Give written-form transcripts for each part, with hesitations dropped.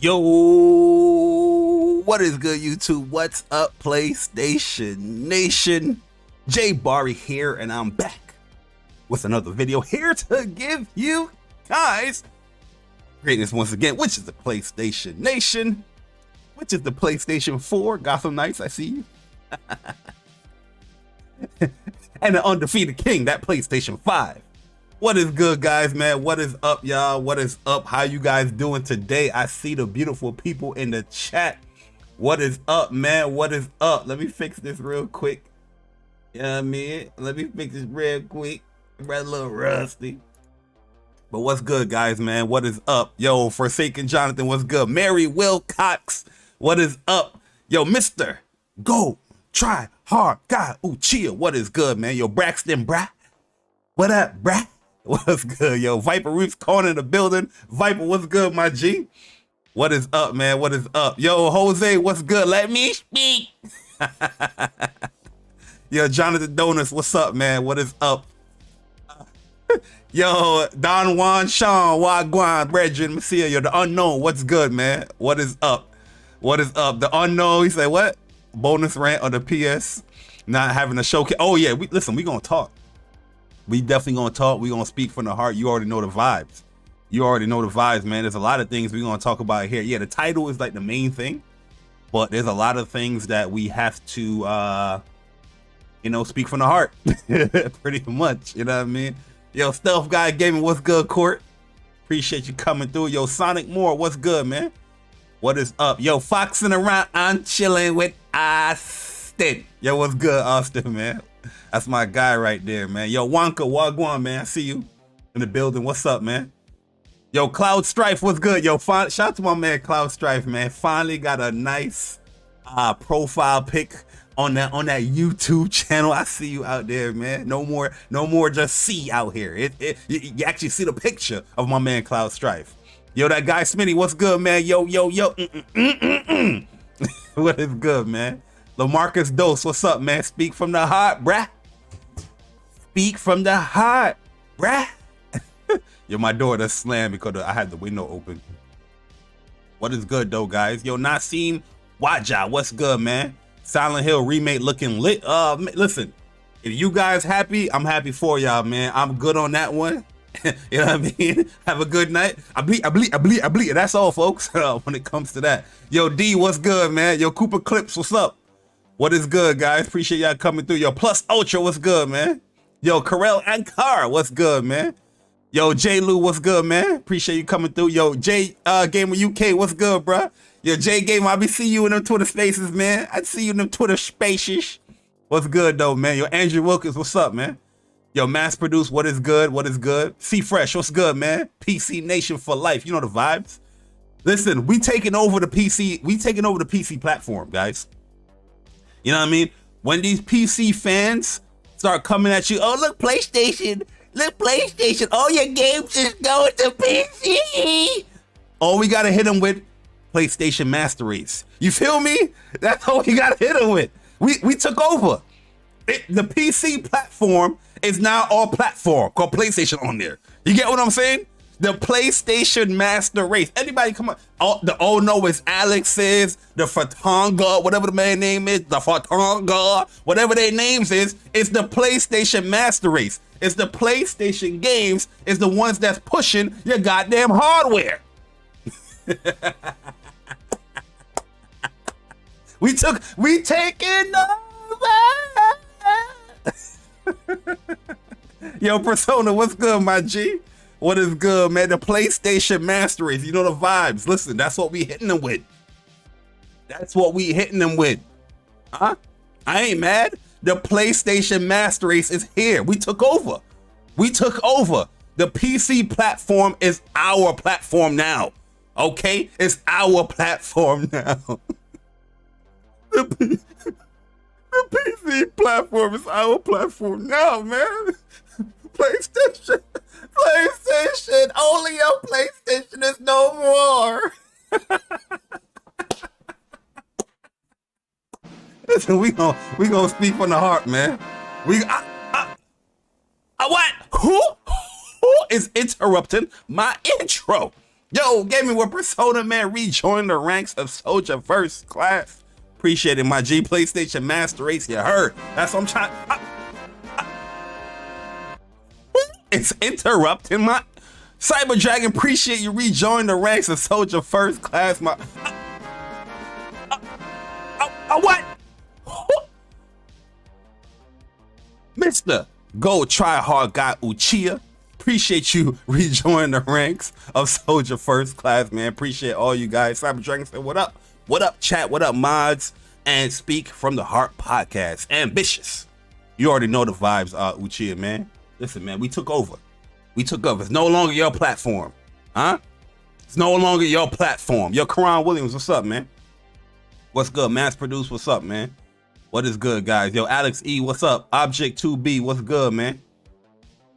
Yo, what is good, YouTube? What's up, PlayStation Nation? Jay Barry here, and I'm back with another video here to give you guys greatness once again, which is the PlayStation Nation, which is the PlayStation 4 Gotham Knights. I see you. And the undefeated king, that PlayStation 5. What is good, guys, man? What is up, y'all? What is up? How you guys doing today? I see the beautiful people in the chat. What is up, man? What is up? Let me fix this real quick. You know what I mean? Let me fix this real quick. I'm a little rusty. But what's good, guys, man? What is up? Yo, Forsaken Jonathan, what's good? Mary Wilcox, what is up? Yo, Mr. Go Try Hard God Uchiha, what is good, man? Yo, Braxton, brah. What up, brah? What's good, yo? Viper Roots calling in the building. Viper, what's good, my G? What is up, man? What is up? Yo, Jose, what's good? Let me speak. Yo, Jonathan Donuts, what's up, man? What is up? Yo, Don Juan Sean, Wagwan, Brethren, Messiah, yo, the unknown, what's good, man? What is up? What is up? The unknown, he said, what? Bonus rant on the PS, not having a showcase. Oh, yeah, listen, we gonna talk. We definitely gonna talk. We gonna speak from the heart. You already know the vibes. You already know the vibes, man. There's a lot of things we gonna talk about here. Yeah, the title is like the main thing, but there's a lot of things that we have to, you know, speak from the heart. Pretty much, you know what I mean? Yo, Stealth Guy Gaming, what's good, Court? Appreciate you coming through. Yo, Sonic Moore, what's good, man? What is up? Yo, Foxing Around, I'm chilling with Austin. Yo, what's good, Austin, man? That's my guy right there, man. Yo, Wonka, Wagwan, man. I see you in the building. What's up, man? Yo, Cloud Strife, what's good? Yo, shout out to my man, Cloud Strife, man. Finally got a nice profile pic on that YouTube channel. I see you out there, man. No more just see out here. You actually see the picture of my man, Cloud Strife. Yo, that guy Smitty, what's good, man? Yo. What is good, man? LaMarcus Dose, what's up, man? Speak from the heart, bruh. Speak from the heart, bruh. Yo, my door does slam because I had the window open. What is good, though, guys? Yo, Nasim Waja, what's good, man? Silent Hill remake looking lit. Listen, if you guys happy, I'm happy for y'all, man. I'm good on that one. You know what I mean? Have a good night. I bleed. That's all, folks. When it comes to that. Yo, D, what's good, man? Yo, Cooper Clips, what's up? What is good, guys? Appreciate y'all coming through. Yo, Plus Ultra, what's good, man? Yo, Karel Ankar, what's good, man? Yo, J Lou, what's good, man? Appreciate you coming through. Yo, J Gamer UK, what's good, bruh? Yo, J Gamer, I be seeing you in them Twitter spaces, man. I see you in them Twitter spaces. What's good, though, man? Yo, Andrew Wilkins, what's up, man? Yo, Mass Produce, what is good? What is good? C Fresh, what's good, man? PC Nation for life. You know the vibes. Listen, we taking over the PC. We taking over the PC platform, guys. You know what I mean? When these PC fans start coming at you, oh, look, PlayStation, all your games is going to PC. All we got to hit them with PlayStation Master Race. You feel me? That's all we got to hit them with. We took over. The PC platform is now all platform called PlayStation on there. You get what I'm saying? The PlayStation Master Race. Anybody come on? The Oh No is Alex's, the Fatanga, whatever the man name is, the Fatanga, whatever their names is, it's the PlayStation Master Race. It's the PlayStation games, it's the ones that's pushing your goddamn hardware. we taking over. Yo, Persona, what's good, my G? What is good, man? The PlayStation Master Race. You know the vibes. Listen, that's what we hitting them with. That's what we hitting them with. Huh? I ain't mad. The PlayStation Master Race is here. We took over. We took over. The PC platform is our platform now. Okay? It's our platform now. The PC platform is our platform now, man. PlayStation, only your PlayStation is no more. Listen, we gonna speak from the heart, man. What? Who is interrupting my intro? Yo, Gaming with Persona, man, rejoin the ranks of Soldier First Class. Appreciate it, my G. PlayStation Master Race, you heard. That's what I'm trying. It's interrupting my Cyber Dragon. Appreciate you rejoin the ranks of Soldier First Class. My what? Mr. Go Try Hard Guy Uchiha. Appreciate you rejoin the ranks of Soldier First Class, man. Appreciate all you guys. Cyber Dragon said, what up? What up, chat? What up, mods? And Speak from the Heart podcast. Ambitious. You already know the vibes, Uchiha, man. Listen, man, we took over. We took over. It's no longer your platform. Huh? It's no longer your platform. Yo, Karan Williams, what's up, man? What's good? Mass Produce, what's up, man? What is good, guys? Yo, Alex E, what's up? Object 2B, what's good, man?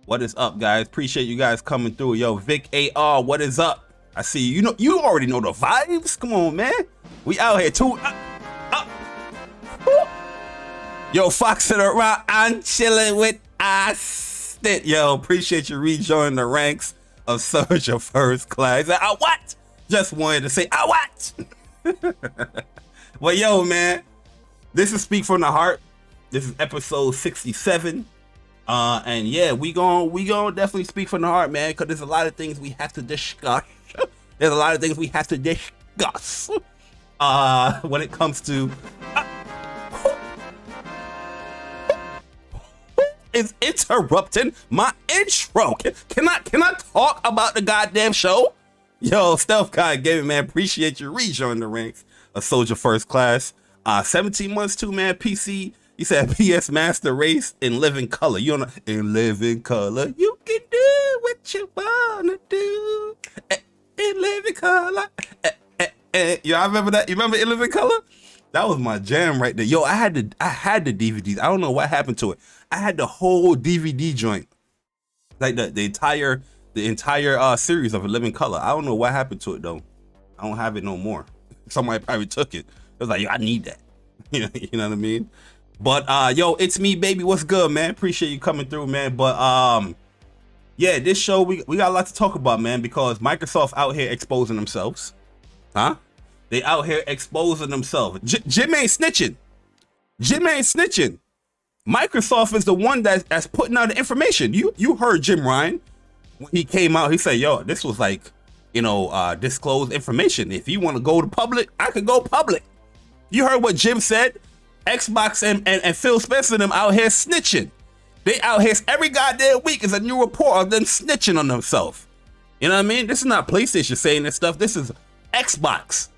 What is up, guys? Appreciate you guys coming through. Yo, Vic AR, what is up? I see you. You know, you already know the vibes. Come on, man. We out here too. Yo, foxing around and chilling with us. Yo, appreciate you rejoining the ranks of Soldier First Class. What? Just wanted to say, what? Well, yo, man, this is Speak from the Heart. This is episode 67. And yeah, we gon' definitely speak from the heart, man, because there's a lot of things we have to discuss. There's a lot of things we have to discuss when it comes to is interrupting my intro. Can I talk about the goddamn show? Yo, Stealth God Gaming, man, appreciate you rejoining the ranks of Soldier First Class. 17 months too, man. PC. He said PS Master Race in living color. You know, in living color, you can do what you wanna do. In living color. Yo, I remember that. You remember In Living Color? That was my jam right there. Yo, I had the DVDs. I don't know what happened to it. I had the whole DVD joint, like the entire series of In Living Color. I don't know what happened to it though. I don't have it no more. Somebody probably took it. It was like, yo, I need that. You know what I mean? But yo, it's me, baby. What's good, man? Appreciate you coming through, man. But yeah, this show we got a lot to talk about, man, because Microsoft out here exposing themselves. Huh? They out here exposing themselves. Jim ain't snitching. Jim ain't snitching. Microsoft is the one that's putting out the information. You heard Jim Ryan when he came out. He said, yo, this was like, you know, disclosed information. If you want to go to public, I could go public. You heard what Jim said. Xbox and Phil Spencer and them out here snitching. They out here every goddamn week is a new report of them snitching on themselves. You know what I mean? This is not PlayStation saying this stuff. This is Xbox.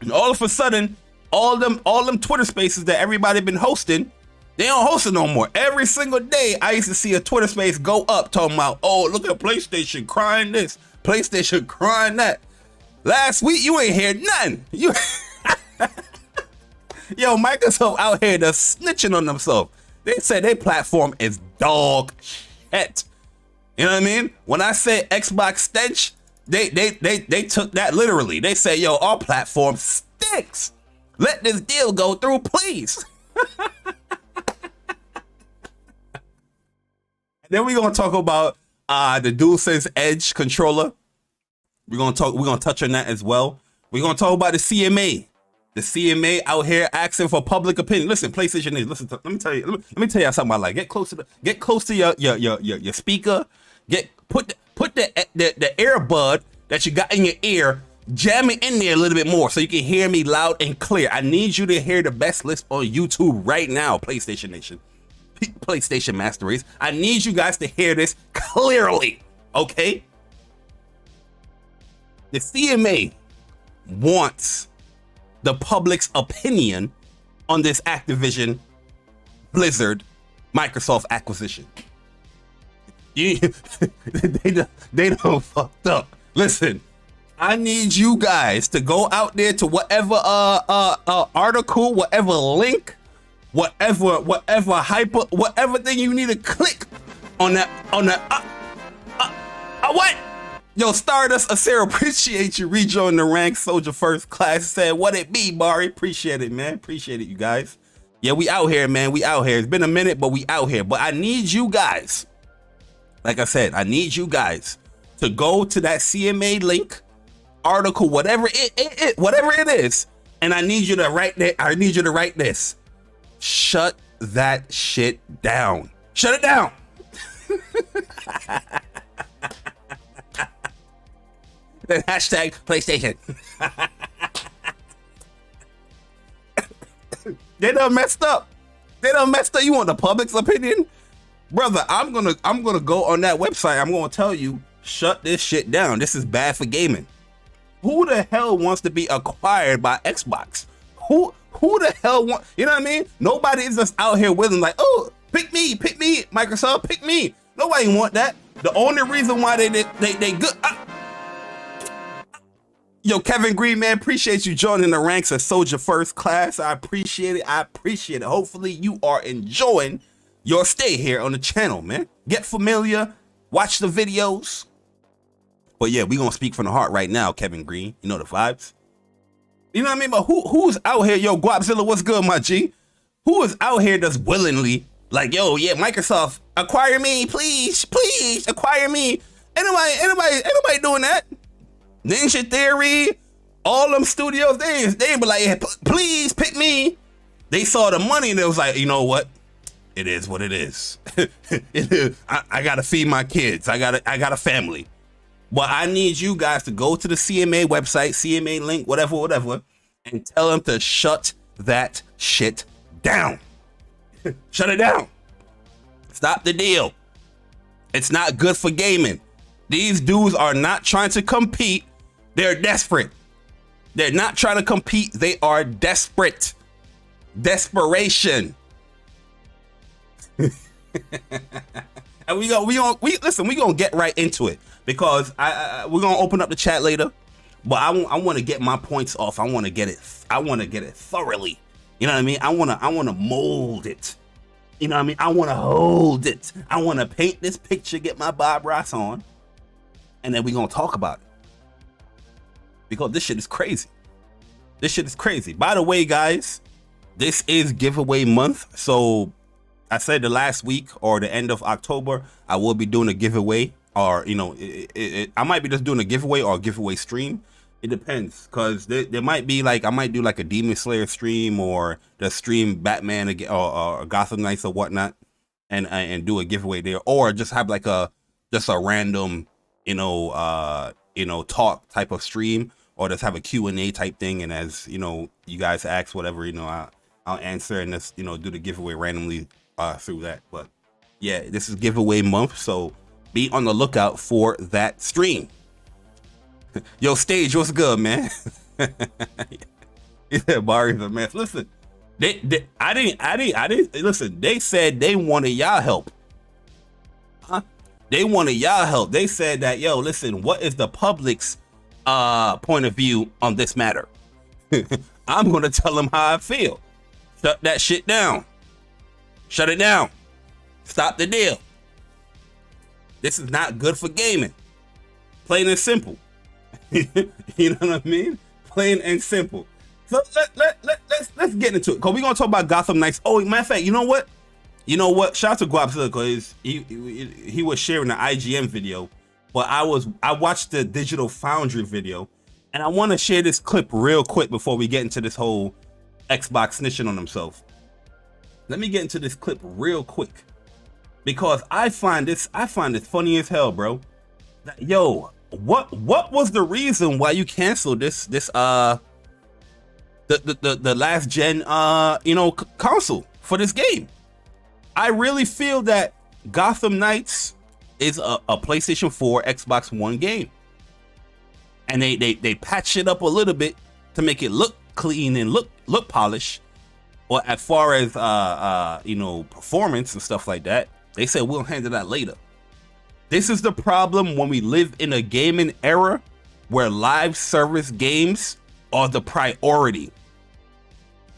And all of a sudden, all them Twitter spaces that everybody been hosting, they don't host it no more. Every single day, I used to see a Twitter space go up talking about, oh, look at PlayStation crying this, PlayStation crying that. Last week, you ain't heard nothing. You Yo, Microsoft out here just snitching on themselves. They said their platform is dog shit. You know what I mean? When I say Xbox stench, they took that literally. They say, yo, our platform stinks. Let this deal go through, please. Then we're gonna talk about the DualSense Edge controller. We're gonna touch on that as well. We're gonna talk about the CMA. The CMA out here asking for public opinion. Listen, PlayStation is. Listen, let me tell you something I like. Get close to your speaker. Put the earbud that you got in your ear. Jam it in there a little bit more so you can hear me loud and clear. I need you to hear the best list on YouTube right now, PlayStation Nation, PlayStation Master Race. I need you guys to hear this clearly. Okay. The CMA wants the public's opinion on this Activision Blizzard Microsoft acquisition. They done fucked up. Listen, I need you guys to go out there to whatever article, whatever link, whatever hyper, whatever thing you need to click on that what? Yo, Stardust Acero, appreciate you rejoining the ranks. Soldier First Class said, what it be, Barry? Appreciate it, man. Appreciate it, you guys. Yeah, we out here, man. We out here. It's been a minute, but we out here. But I need you guys, like I said, I need you guys to go to that CMA link article, whatever whatever it is, and I need you to write that. I need you to write this. Shut that shit down. Shut it down. Then hashtag PlayStation. They done messed up. They done messed up. You want the public's opinion? Brother, I'm gonna go on that website. I'm gonna tell you, shut this shit down. This is bad for gaming. Who the hell wants to be acquired by Xbox? Who the hell want, you know what I mean? Nobody is just out here willing like, oh, pick me, Microsoft, pick me. Nobody want that. The only reason why they good. Yo, Kevin Green, man, appreciate you joining the ranks of Soldier First Class. I appreciate it. I appreciate it. Hopefully you are enjoying your stay here on the channel, man. Get familiar, watch the videos. But yeah, we gonna speak from the heart right now, Kevin Green. You know the vibes. You know what I mean? But who's out here? Yo, Guapzilla, what's good, my G? Who is out here that's willingly like, yo, yeah, Microsoft, acquire me, please, please, acquire me. Anybody doing that? Ninja Theory, all them studios, they ain't be like, yeah, please pick me. They saw the money and it was like, you know what? It is what it is. I gotta feed my kids. I got a family. But I need you guys to go to the CMA website, CMA link, whatever, and tell them to shut that shit down. Shut it down. Stop the deal. It's not good for gaming. These dudes are not trying to compete. They're desperate. They're not trying to compete. They are desperate. Desperation. And we gonna get right into it because we're gonna open up the chat later. But I want to get my points off. I want to get it thoroughly. You know what I mean? I want to mold it. You know what I mean? I want to hold it. I want to paint this picture, get my Bob Ross on, and then we're going to talk about it. Because this shit is crazy. This shit is crazy. By the way, guys, this is giveaway month. So I said the last week or the end of October, I will be doing a giveaway. Or, you know, I might be just doing a giveaway or a giveaway stream. It depends, because there might be like, I might do like a Demon Slayer stream or the stream Batman or Gotham Knights or whatnot, and do a giveaway there, or just have like just a random, talk type of stream, or just have a Q&A type thing, and as you guys ask whatever, I'll answer and just do the giveaway randomly through that. But yeah, this is giveaway month, so be on the lookout for that stream. Yo, Stage, what's good, man? Yeah, Barry's a mess. Listen, I didn't listen. They said they wanted y'all help. Huh? They wanted y'all help. They said that, yo, listen, what is the public's point of view on this matter? I'm gonna tell them how I feel. Shut that shit down. Shut it down. Stop the deal. This is not good for gaming. Plain and simple. You know what I mean? Plain and simple. So let's get into it. Cause we're gonna talk about Gotham Knights. Oh, matter of fact, you know what? Shout out to Guapzilla, because he was sharing the IGM video, but I watched the Digital Foundry video, and I want to share this clip real quick before we get into this whole Xbox snitching on himself. Let me get into this clip real quick, because I find this funny as hell, bro. Yo, what was the reason why you canceled the last gen console for this game? I really feel that Gotham Knights is a PlayStation 4 Xbox One game, and they patched it up a little bit to make it look clean and look polished. Or as far as performance and stuff like that, they said we'll handle that later. This is the problem when we live in a gaming era where live service games are the priority.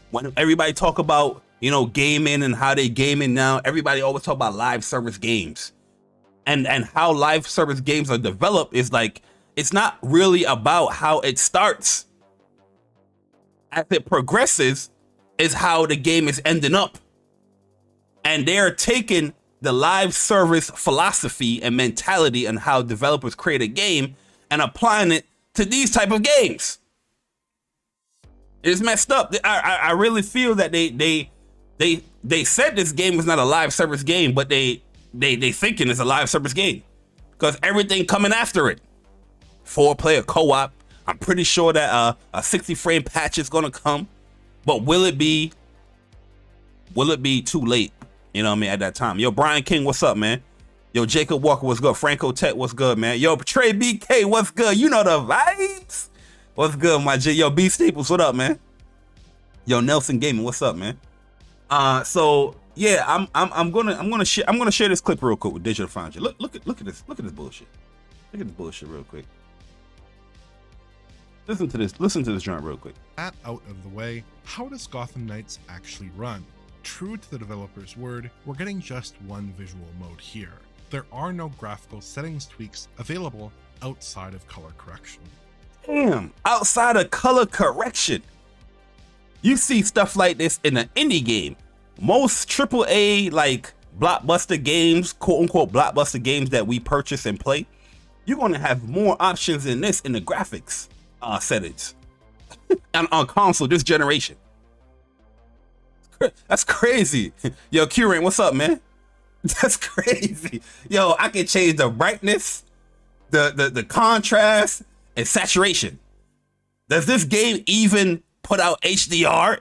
When everybody talk about, gaming and how they gaming now, everybody always talk about live service games. And how live service games are developed is like, it's not really about how it starts. As it progresses is how the game is ending up. And they're taking the live service philosophy and mentality and how developers create a game and applying it to these type of games. It's messed up. I really feel that they said this game was not a live service game, but they thinking it's a live service game because everything coming after it. 4-player co-op. I'm pretty sure that a 60 frame patch is gonna come, but will it be too late? You know what I mean? At that time. Yo, Brian King, what's up, man? Yo, Jacob Walker, what's good? Franco Tech, what's good, man? Yo, Trey BK, what's good? You know the vibes. What's good, my G? Yo, B Staples, what up, man? Yo, Nelson Gaming, what's up, man? So yeah, I'm gonna share this clip real quick with Digital Foundry. Look at this bullshit. Look at this bullshit real quick. Listen to this joint real quick. That out of the way, how does Gotham Knights actually run? True to the developer's word, we're getting just one visual mode here. There are no graphical settings tweaks available outside of color correction. Damn, outside of color correction. You see stuff like this in an indie game. Most AAA like blockbuster games, quote unquote blockbuster games that we purchase and play, you're gonna have more options than this in the graphics settings and on console this generation. That's crazy. Yo, Current, what's up, man? That's crazy. Yo, I can change the brightness, the contrast, and saturation. Does this game even put out HDR?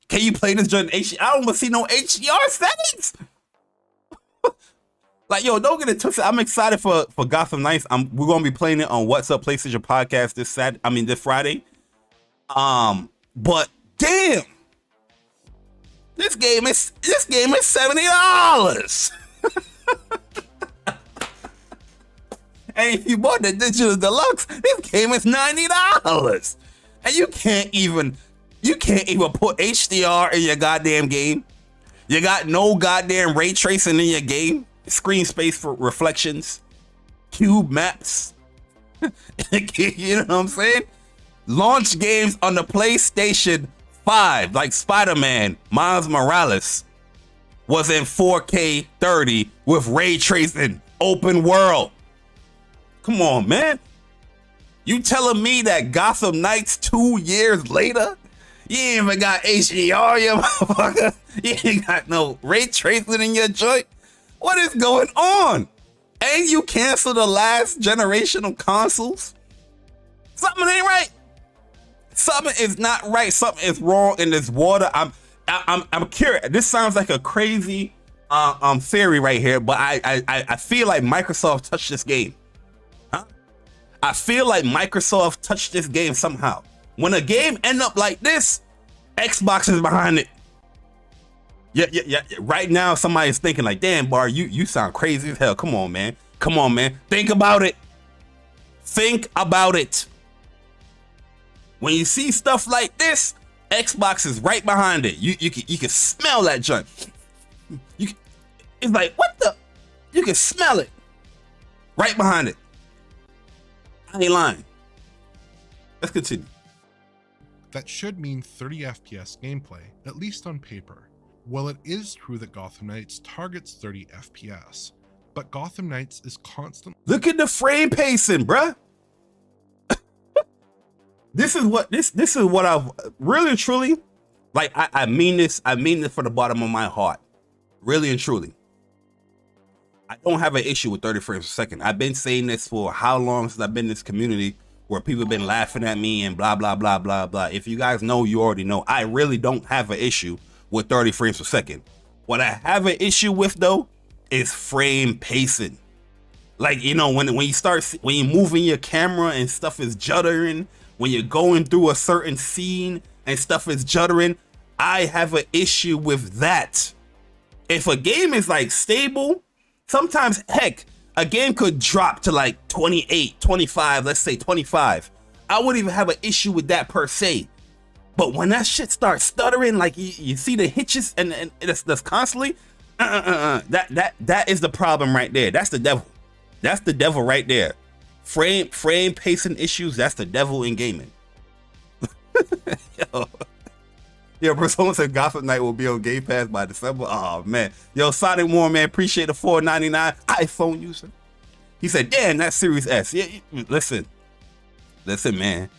Can you play this during HDR? I don't see no HDR settings. Like, yo, don't get it twisted. I'm excited for Gotham Knights. We're gonna be playing it on What's Up PlayStation Podcast this Friday. But damn, this game is $70. And if you bought the digital deluxe, this game is $90. And you can't even put HDR in your goddamn game. You got no goddamn ray tracing in your game. Screen space for reflections, cube maps. You know what I'm saying? Launch games on the PlayStation 5, like Spider-Man, Miles Morales, was in 4K 30 with ray tracing, open world. Come on, man. You telling me that Gotham Knights 2 years later, you ain't even got HDR, you motherfucker? You ain't got no ray tracing in your joint? What is going on? And you cancel the last generation of consoles? Something ain't right. Something is not right. Something is wrong in this water. I'm curious. This sounds like a crazy theory right here, but I feel like Microsoft touched this game. Huh? I feel like Microsoft touched this game somehow. When a game end up like this, Xbox is behind it. Yeah. Right now, somebody's thinking like, damn, Bar, you sound crazy as hell. Come on, man. Think about it. Think about it. When you see stuff like this, Xbox is right behind it. You can smell that junk. It's like, what the? You can smell it. Right behind it. I ain't lying. Let's continue. That should mean 30 FPS gameplay, at least on paper. Well, it is true that Gotham Knights targets 30 FPS, but Gotham Knights is constantly... Look at the frame pacing, bruh. This is what I've really truly, like, I mean this from the bottom of my heart. Really and truly. I don't have an issue with 30 frames per second. I've been saying this for how long since I've been in this community where people have been laughing at me and blah, blah, blah, blah, blah. If you guys know, you already know. I really don't have an issue with 30 frames per second. What I have an issue with though is frame pacing. Like, you know, when you're moving your camera and stuff is juddering, when you're going through a certain scene and stuff is juddering, I have an issue with that. If a game is like stable, sometimes, heck, a game could drop to like 28, 25, let's say 25. I wouldn't even have an issue with that per se. But when that shit starts stuttering, like you see the hitches and that's constantly, that is the problem right there. That's the devil. That's the devil right there. Frame pacing issues, that's the devil in gaming. Yo, Persona said Gotham Knight will be on Game Pass by December. Oh man. Yo, Sonic Warren, man, appreciate the $4.99 iPhone user. He said, damn, that's Series S. Yeah, listen. Listen, man.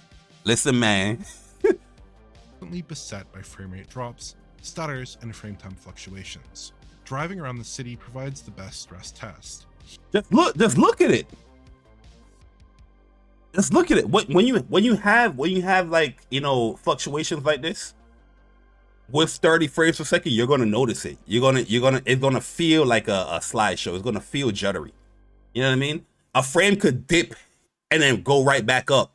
Listen, man. Constantly beset by frame rate drops, stutters, and frame time fluctuations. Driving around the city provides the best stress test. Just look at it. Just look at it. When you have like, you know, fluctuations like this with 30 frames per second, you're gonna notice it. It's gonna feel like a slideshow. It's gonna feel juddery. You know what I mean? A frame could dip and then go right back up,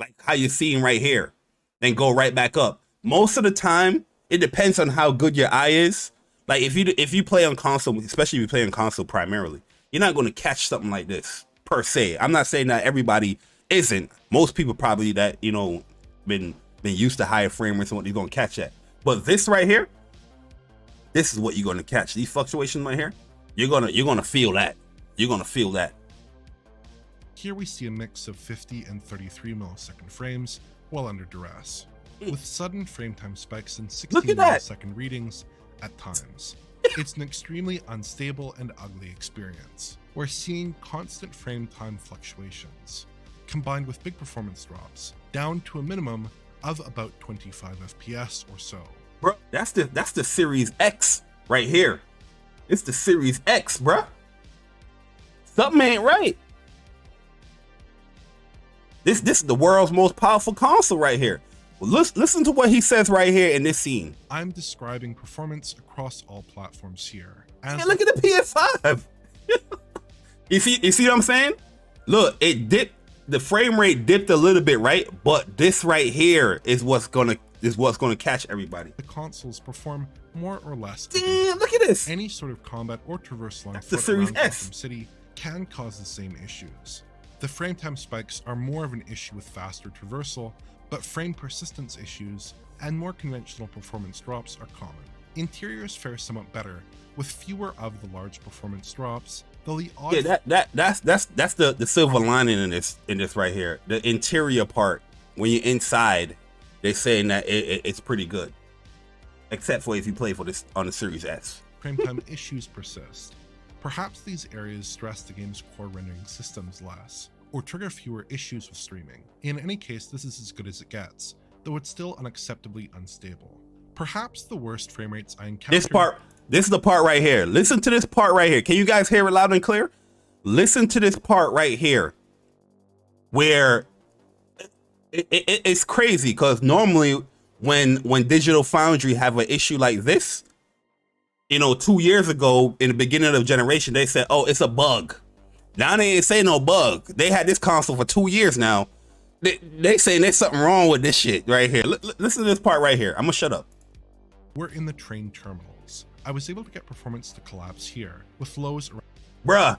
like how you're seeing right here, then go right back up. Most of the time, it depends on how good your eye is. Like if you play on console, especially if you play on console primarily, you're not going to catch something like this per se. I'm not saying that everybody isn't. Most people probably that, you know, been used to higher frame rates and what you're going to catch that. But this right here, this is what you're going to catch. These fluctuations right here, you're gonna feel that. You're gonna feel that. Here we see a mix of 50 and 33 millisecond frames while under duress, with sudden frame time spikes and 16 millisecond readings at times. It's an extremely unstable and ugly experience. We're seeing constant frame time fluctuations, combined with big performance drops, down to a minimum of about 25 FPS or so. Bro, that's the Series X right here. It's the Series X, bro. Something ain't right. This is the world's most powerful console right here. Well, listen to what he says right here in this scene. I'm describing performance across all platforms here. Man, look at the PS5. You see what I'm saying? Look, it dipped. The frame rate dipped a little bit, right? But this right here is what's gonna catch everybody. The consoles perform more or less. Damn, look at this. Any sort of combat or traversal on That's the foot Series around S. Gotham City can cause the same issues. The frame time spikes are more of an issue with faster traversal, but frame persistence issues and more conventional performance drops are common. Interiors fare somewhat better, with fewer of the large performance drops, though the odd... Yeah, that's the silver lining in this right here. The interior part, when you're inside, they're saying that it's pretty good. Except for if you play for this on the Series S. Frame time issues persist. Perhaps these areas stress the game's core rendering systems less, or trigger fewer issues with streaming. In any case, this is as good as it gets, though it's still unacceptably unstable. Perhaps the worst frame rates I encountered... This is the part right here. Listen to this part right here. Can you guys hear it loud and clear? Listen to this part right here, where it's crazy, because normally when Digital Foundry have an issue like this, you know, 2 years ago in the beginning of the generation, they said, oh, it's a bug. Now they ain't say no bug. They had this console for 2 years now. They saying there's something wrong with this shit right here. Listen to this part right here. I'm gonna shut up. We're in the train terminals. I was able to get performance to collapse here, with lows around... Bruh.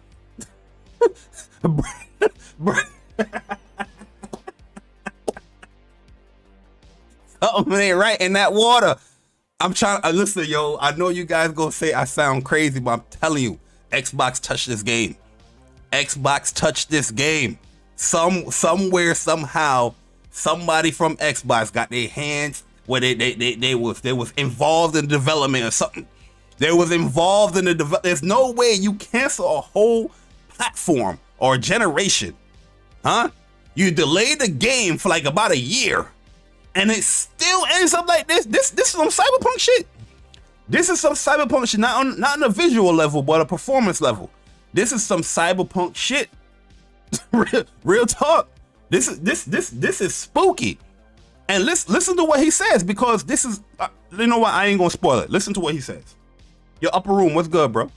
Something ain't right in that water. I'm trying to listen, yo. I know you guys gonna say I sound crazy, but I'm telling you, Xbox touched this game. Xbox touched this game. Somewhere, somehow, somebody from Xbox got their hands where they was involved in development or something. They was involved in the development. There's no way you cancel a whole platform or a generation, huh? You delayed the game for like about a year, and it still ends up like this. This is some cyberpunk shit. This is some cyberpunk shit, not on a visual level, but a performance level. This is some cyberpunk shit. Real talk. This is spooky. And listen to what he says, because this is you know what, I ain't gonna spoil it. Listen to what he says. Your upper room, what's good, bro?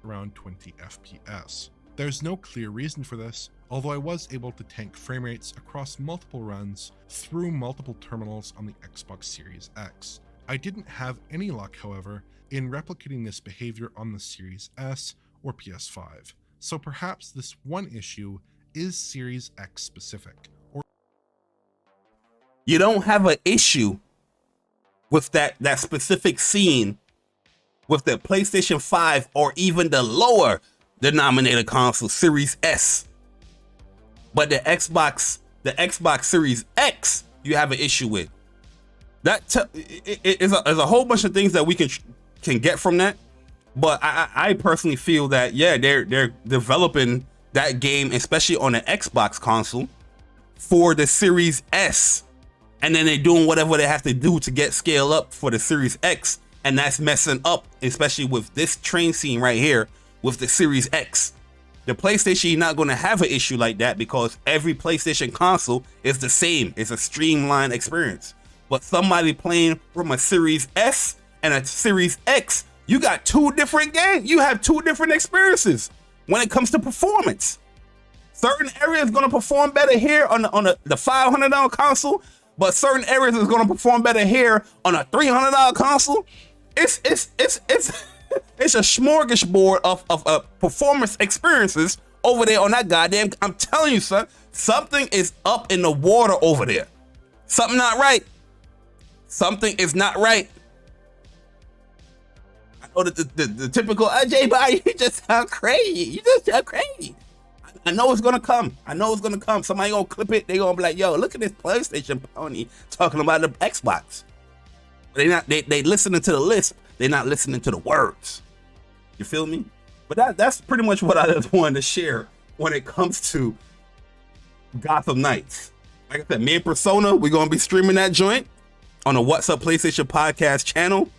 Around 20 FPS. There's no clear reason for this, although I was able to tank frame rates across multiple runs through multiple terminals on the Xbox Series X. I didn't have any luck, however, in replicating this behavior on the Series S or PS5, so perhaps this one issue is Series X specific. Or you don't have an issue with that specific scene with the PlayStation 5 or even the lower denominator console, Series S. But the Xbox Series X, you have an issue with. That is a whole bunch of things that we can get from that. But I personally feel that, yeah, they're developing that game, especially on the Xbox console, for the Series S, and then they're doing whatever they have to do to get scale up for the Series X, and that's messing up, especially with this train scene right here with the Series X. The PlayStation, you're not going to have an issue like that because every PlayStation console is the same. It's a streamlined experience. But somebody playing from a Series S and a Series X, you got two different games. You have two different experiences when it comes to performance. Certain areas going to perform better here on the $500 console, but certain areas is going to perform better here on a $300 console. It's a smorgasbord of performance experiences over there on that goddamn. I'm telling you, son, something is up in the water over there. Something not right. Something is not right. I know that the typical Jay Body, you just sound crazy. You just sound crazy. I know it's gonna come. I know it's gonna come. Somebody gonna clip it. They gonna be like, "Yo, look at this PlayStation pony talking about the Xbox." They not. They listening to the lisp. They're not listening to the words. You feel me? But that's pretty much what I just wanted to share when it comes to Gotham Knights. Like I said, me and Persona, we're gonna be streaming that joint on the What's Up PlayStation podcast channel.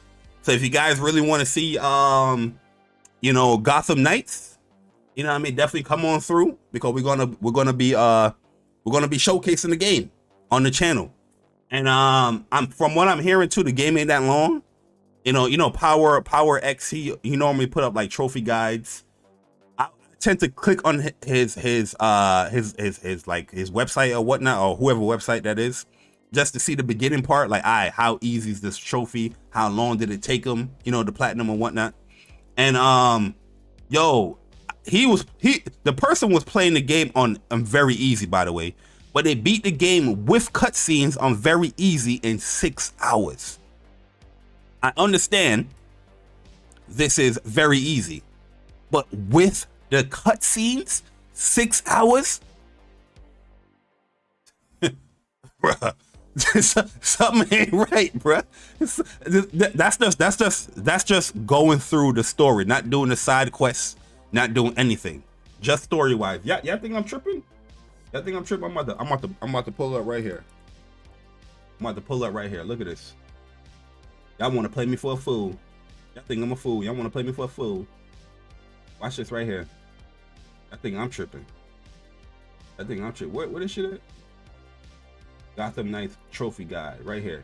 So if you guys really want to see, Gotham Knights, you know what I mean, definitely come on through because we're gonna be showcasing the game on the channel. And I'm from what I'm hearing too, the game ain't that long. You know, Power X, he normally put up like trophy guides. I tend to click on his website or whatnot, or whoever website that is, just to see the beginning part, like, how easy is this trophy? How long did it take him? You know, the platinum and whatnot. And the person was playing the game on very easy, by the way, but they beat the game with cutscenes on very easy in 6 hours. I understand this is very easy, but with the cutscenes, 6 hours, bruh, something ain't right, bruh. That's just going through the story, not doing the side quests, not doing anything, just story wise. Yeah, think I'm tripping? Y'all think I'm tripping? I'm about to pull up right here. Look at this. Y'all want to play me for a fool? Y'all think I'm a fool? Y'all want to play me for a fool? Watch this right here. I think I'm tripping. What is shit at? Gotham Knights trophy guide right here.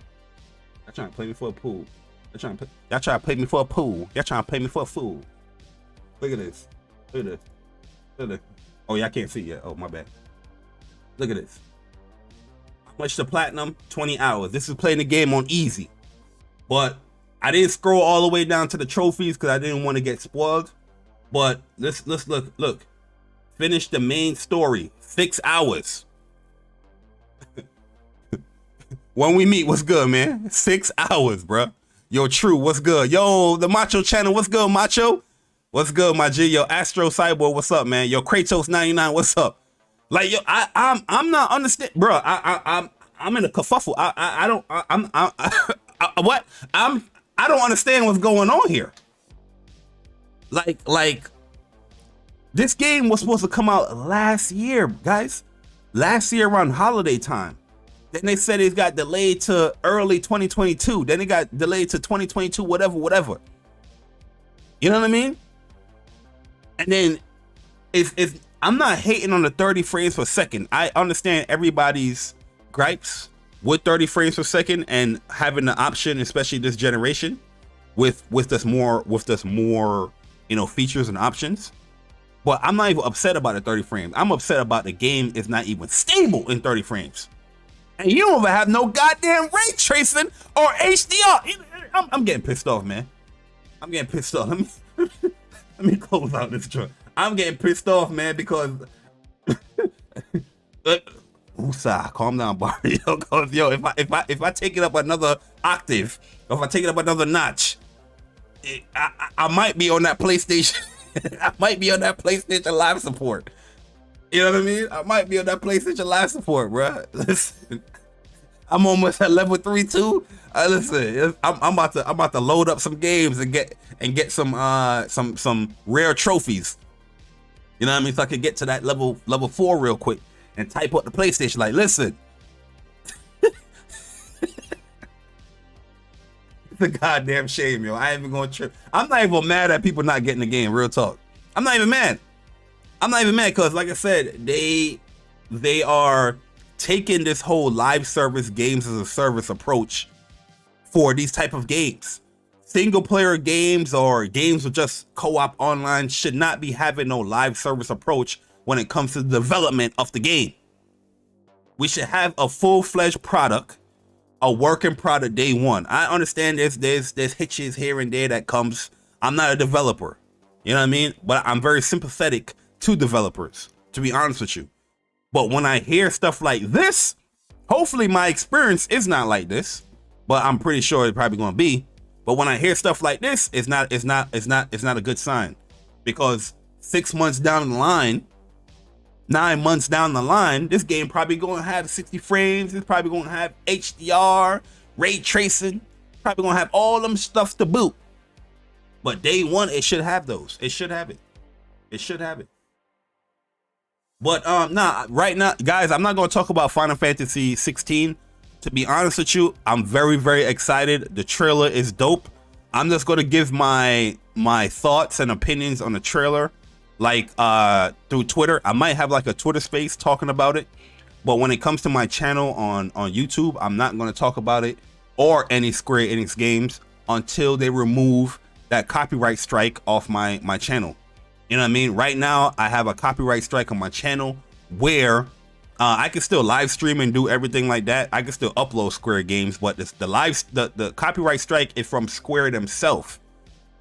Y'all trying to play me for a fool? Y'all trying to play me for a fool? Y'all trying to play me for a fool? Look at this. Oh, y'all can't see yet. Oh, my bad. Look at this. How much to platinum? 20 hours. This is playing the game on easy. But I didn't scroll all the way down to the trophies because I didn't want to get spoiled. But let's look. Finish the main story. 6 hours. When we meet, what's good, man? 6 hours, bro. Yo, True, what's good? Yo, the Macho channel, what's good, Macho? What's good, my G? Yo, Astro Cyborg, what's up, man? Yo, Kratos 99, what's up? Like, yo, I'm not understand, bro. I'm in a kerfuffle. I don't understand what's going on here. Like, this game was supposed to come out last year, guys. Last year around holiday time. Then they said it got delayed to early 2022. Then it got delayed to 2022, whatever. You know what I mean? And then I'm not hating on the 30 frames per second. I understand everybody's gripes with 30 frames per second and having the option, especially this generation, with this more features and options. But I'm not even upset about the 30 frames. I'm upset about the game is not even stable in 30 frames. And you don't even have no goddamn ray tracing or HDR. I'm getting pissed off, man. I'm getting pissed off. Let me close out this joint. I'm getting pissed off, man, because calm down, Barry. Yo, if I take it up another octave, or if I take it up another notch, I might be on that PlayStation. I might be on that PlayStation Live support. You know what I mean? I might be on that PlayStation Live support, bro. Listen, I'm almost at level 3 too. Listen, I'm about to load up some games and get some rare trophies. You know what I mean? So I can get to that level 4 real quick. and type up the PlayStation. Like, listen, it's a goddamn shame, yo. I ain't even gonna trip. I'm not even mad at people not getting the game. Real talk. I'm not even mad. I'm not even mad because, like I said, they are taking this whole live service, games as a service approach for these type of games. Single player games or games with just co-op online should not be having no live service approach when it comes to the development of the game. We should have a full-fledged product, a working product day one. I understand there's hitches here and there that comes. I'm not a developer, you know what I mean? But I'm very sympathetic to developers, to be honest with you. But when I hear stuff like this, hopefully my experience is not like this, but I'm pretty sure it's probably gonna be. But when I hear stuff like this, it's not a good sign, because 6 months down the line, 9 months down the line, this game probably gonna have 60 frames. It's probably gonna have HDR, ray tracing, probably gonna have all them stuff to boot. But day one, it should have those. It should have it. It should have it. But nah, right now, guys, I'm not gonna talk about Final Fantasy 16. To be honest with you, I'm very, very excited. The trailer is dope. I'm just gonna give my thoughts and opinions on the trailer, like through Twitter. I might have like a Twitter space talking about it. But when it comes to my channel on YouTube, I'm not gonna talk about it or any Square Enix games until they remove that copyright strike off my channel. You know what I mean? Right now, I have a copyright strike on my channel where I can still live stream and do everything like that. I can still upload Square games, but the copyright strike is from Square themselves.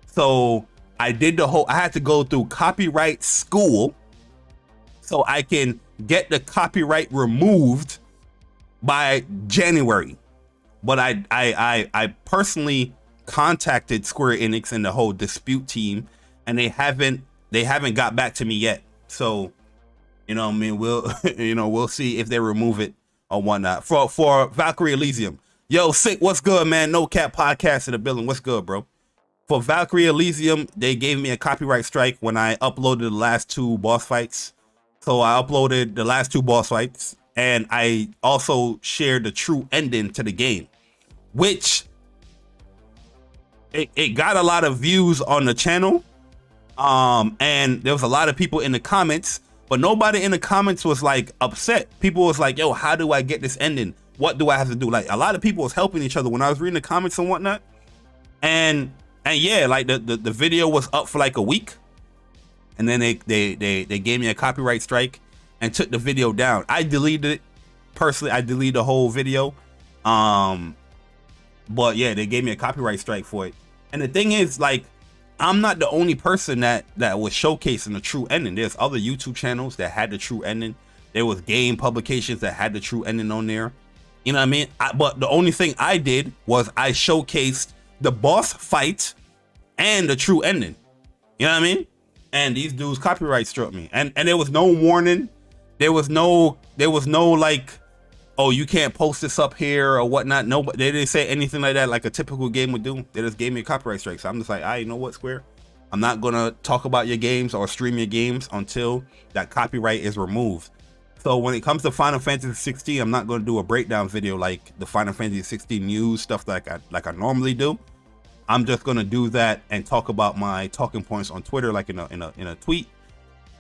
So I had to go through copyright school so I can get the copyright removed by January. But I personally contacted Square Enix and the whole dispute team, and they haven't got back to me yet. So, you know what I mean, we'll see if they remove it or whatnot. For Valkyrie Elysium. Yo, Sick, what's good, man? No Cap Podcast in the building. What's good, bro? For Valkyrie Elysium, they gave me a copyright strike when I uploaded the last 2 boss fights. So I uploaded the last 2 boss fights, and I also shared the true ending to the game, which it got a lot of views on the channel. And there was a lot of people in the comments, but nobody in the comments was like upset. People was like, yo, how do I get this ending? What do I have to do? Like, a lot of people was helping each other when I was reading the comments and whatnot. And yeah, like the video was up for like a week, and then they gave me a copyright strike and took the video down. I deleted it personally. I deleted the whole video. But yeah, they gave me a copyright strike for it. And the thing is, like, I'm not the only person that was showcasing the true ending. There's other YouTube channels that had the true ending. There was game publications that had the true ending on there. You know what I mean? But the only thing I did was I showcased the boss fight and the true ending. You know what I mean? And these dudes copyright struck me. And there was no warning. There was no like, oh, you can't post this up here or whatnot. No, but they didn't say anything like that, like a typical game would do. They just gave me a copyright strike. So I'm just like, you know what, Square? I'm not gonna talk about your games or stream your games until that copyright is removed. So when it comes to Final Fantasy 16, I'm not gonna do a breakdown video like the Final Fantasy 16 news stuff like I normally do. I'm just gonna do that and talk about my talking points on Twitter, like in a tweet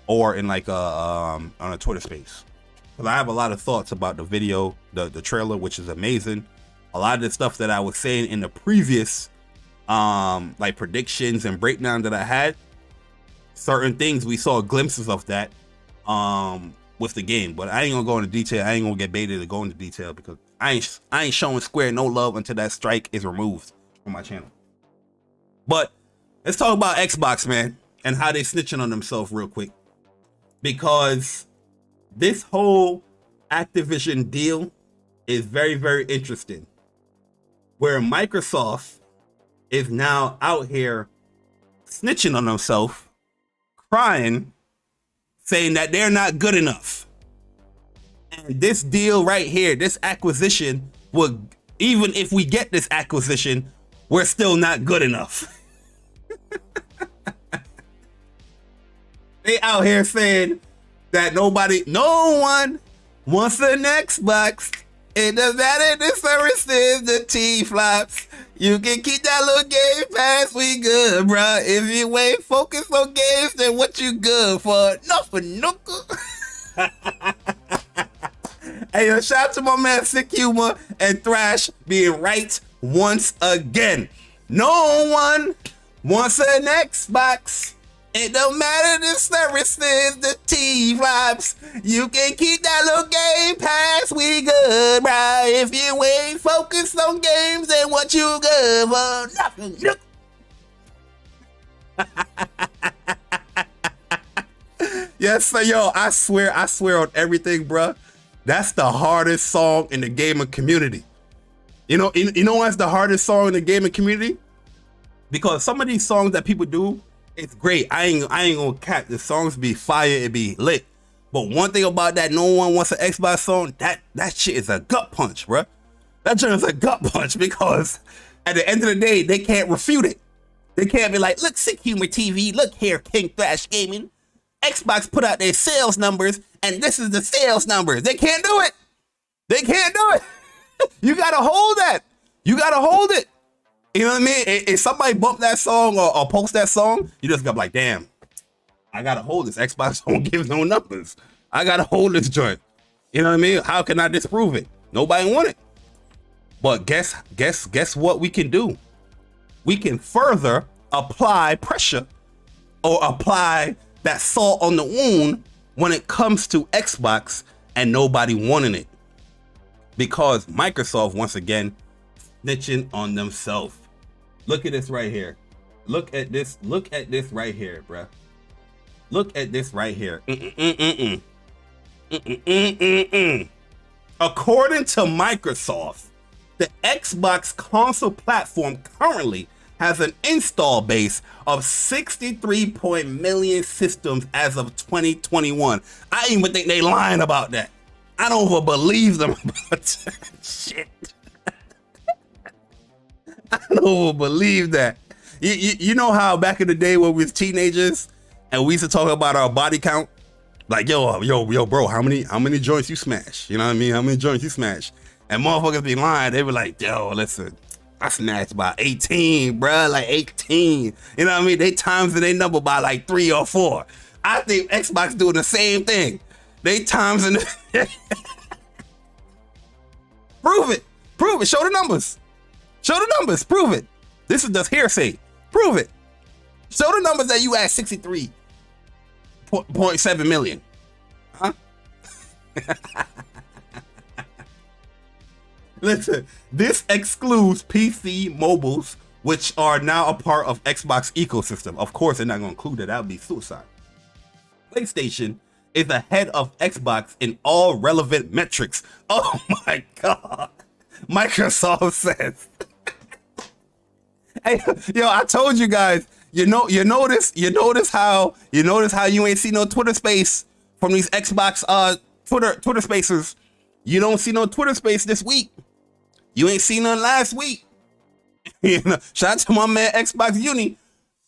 or in like on a Twitter space. I have a lot of thoughts about the video, the trailer, which is amazing. A lot of the stuff that I was saying in the previous like predictions and breakdown that I had, certain things we saw glimpses of that with the game. But I ain't gonna go into detail. I ain't gonna get baited to go into detail because I ain't showing Square no love until that strike is removed from my channel. But let's talk about Xbox, man, and how they snitching on themselves real quick, because this whole Activision deal is very, very interesting, where Microsoft is now out here snitching on themselves, crying, saying that they're not good enough. And this deal right here, this acquisition, will, even if we get this acquisition, we're still not good enough. They out here saying that no wants an Xbox. It doesn't matter the services, the T-flops. You can keep that little game pass, we good, bruh. If you ain't focused on games, then what you good for? Nothing, nooka. Hey, yo, shout out to my man Sick Humor and Thrash being right once again. No one wants an Xbox. It don't matter the services, the T-flops. You can keep that little game pass, we good, bruh. If you ain't focused on games, then what you good for? Nothing. Yes, sir, yo, I swear on everything, bruh. That's the hardest song in the gaming community. You know what's the hardest song in the gaming community? Because some of these songs that people do, it's great. I ain't gonna cap. The songs be fire, it be lit. But one thing about that no one wants an Xbox song, that shit is a gut punch, bruh. That joint is a gut punch because at the end of the day, they can't refute it. They can't be like, look, Sick Humor TV, look here, King Thrash Gaming. Xbox put out their sales numbers, and this is the sales numbers. They can't do it. They can't do it. You gotta hold that. You gotta hold it. You know what I mean? If somebody bump that song or post that song, you just gotta be like, damn, I gotta hold this. Xbox don't give no numbers. I gotta hold this joint. You know what I mean? How can I disprove it? Nobody want it. But guess what we can do? We can further apply pressure or apply that salt on the wound when it comes to Xbox and nobody wanting it. Because Microsoft, once again, snitching on themselves. Look at this right here. Look at this right here, bruh. Look at this right here. According to Microsoft, the Xbox console platform currently has an install base of 63 million systems as of 2021. I even think they lying about that. I don't even believe them about that shit. I don't even believe that. You know how back in the day when we was teenagers and we used to talk about our body count? Like, yo, bro, how many joints you smash? You know what I mean? How many joints you smash? And motherfuckers be lying. They were like, yo, listen, I smashed about 18, bro, like 18. You know what I mean? They times their number by like 3 or 4. I think Xbox doing the same thing. They times in Prove it. Show the numbers. Prove it. This is just hearsay. Prove it. Show the numbers that you at 63.7 million. Huh? Listen, this excludes PC mobiles, which are now a part of Xbox ecosystem. Of course, they're not going to include that. That would be suicide. PlayStation is ahead of Xbox in all relevant metrics. Oh my God. Microsoft says. Hey, yo, I told you guys, you notice how you ain't see no Twitter space from these Xbox Twitter spaces. You don't see no Twitter space this week. You ain't seen none last week. You know, shout out to my man Xbox Uni.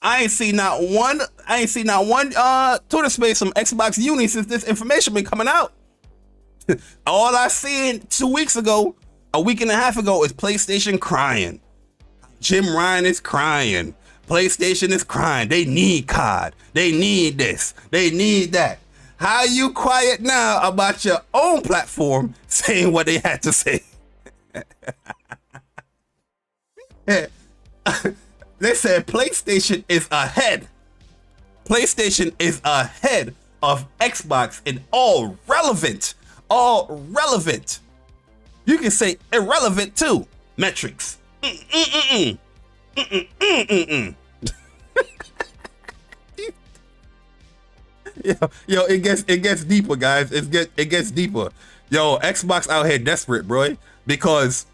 I ain't seen not one Twitter space from Xbox Uni since this information been coming out. All I seen 2 weeks ago, a week and a half ago, is PlayStation crying. Jim Ryan is crying. PlayStation is crying. They need COD. They need this. They need that. How you quiet now about your own platform saying what they had to say? They said PlayStation is ahead. PlayStation is ahead of Xbox in all relevant. You can say irrelevant too. Metrics. Yo, it gets deeper, guys. It gets deeper. Yo, Xbox out here desperate, bro, because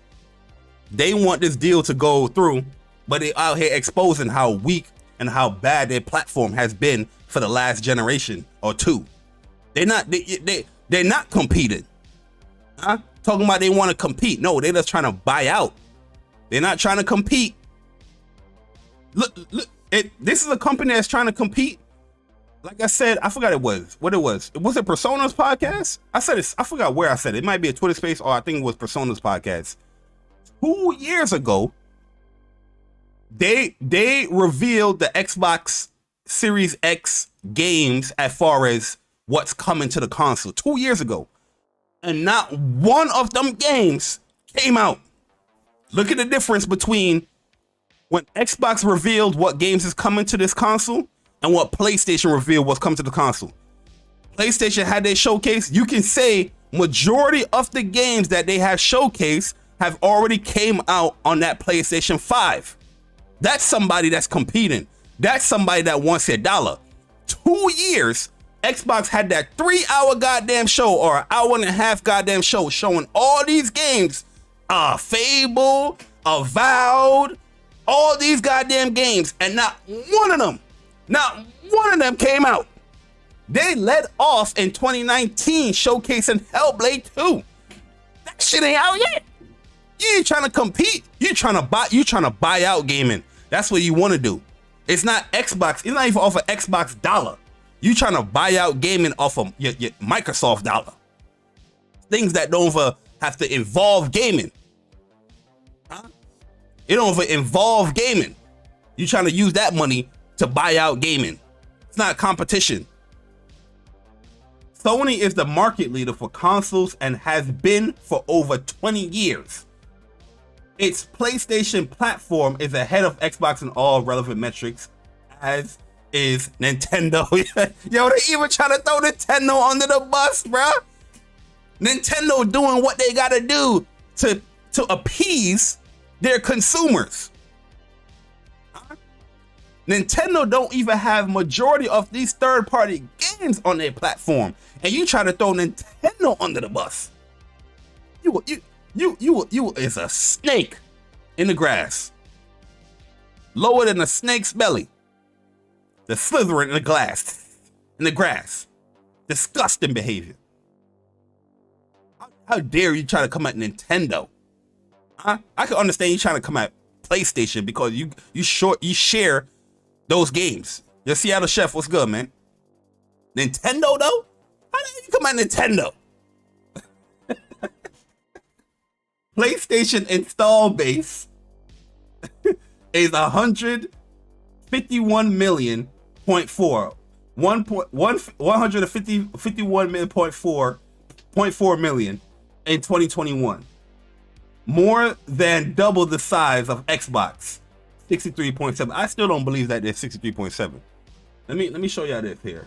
they want this deal to go through, but they out here exposing how weak and how bad their platform has been for the last generation or two. They're not competing. Huh? Talking about they want to compete. No, they're just trying to buy out. They're not trying to compete. Look, this is a company that's trying to compete. like I said, I forgot what it was. Was it Persona's podcast? I said it. I forgot where I said it. It might be a Twitter space, or I think it was Persona's podcast. 2 years ago, they revealed the Xbox Series X games as far as what's coming to the console 2 years ago, and not one of them games came out. Look at the difference between when Xbox revealed what games is coming to this console and what PlayStation revealed what's coming to the console. PlayStation had their showcase. You can say majority of the games that they have showcased have already came out on that PlayStation 5. That's somebody that's competing. That's somebody that wants their dollar. 2 years, Xbox had that 3-hour goddamn show, or an hour and a half goddamn show, showing all these games. Fable, Avowed, all these goddamn games, and not one of them came out. They led off in 2019 showcasing Hellblade 2. That shit ain't out yet. You ain't trying to compete. You trying to buy out gaming. That's what you want to do. It's not Xbox. It's not even off of Xbox dollar. You trying to buy out gaming off of your Microsoft dollar. Things that don't even have to involve gaming. Huh? It don't even involve gaming. You trying to use that money to buy out gaming. It's not competition. Sony is the market leader for consoles and has been for over 20 years. Its PlayStation platform is ahead of Xbox in all relevant metrics, as is Nintendo. Yo, they even trying to throw Nintendo under the bus, bruh. Nintendo doing what they gotta do to appease their consumers. Huh? Nintendo don't even have majority of these third-party games on their platform, and you try to throw Nintendo under the bus. You is a snake in the grass, lower than a snake's belly. The slithering in the grass. Disgusting behavior. How dare you try to come at Nintendo? Huh? I can understand you trying to come at PlayStation because you share those games. Your Seattle Chef, what's good, man? Nintendo though? How dare you come at Nintendo? PlayStation install base is 151 million. 151.4 million in 2021, more than double the size of Xbox 63.7. I still don't believe that there's 63.7. Let me show y'all this here.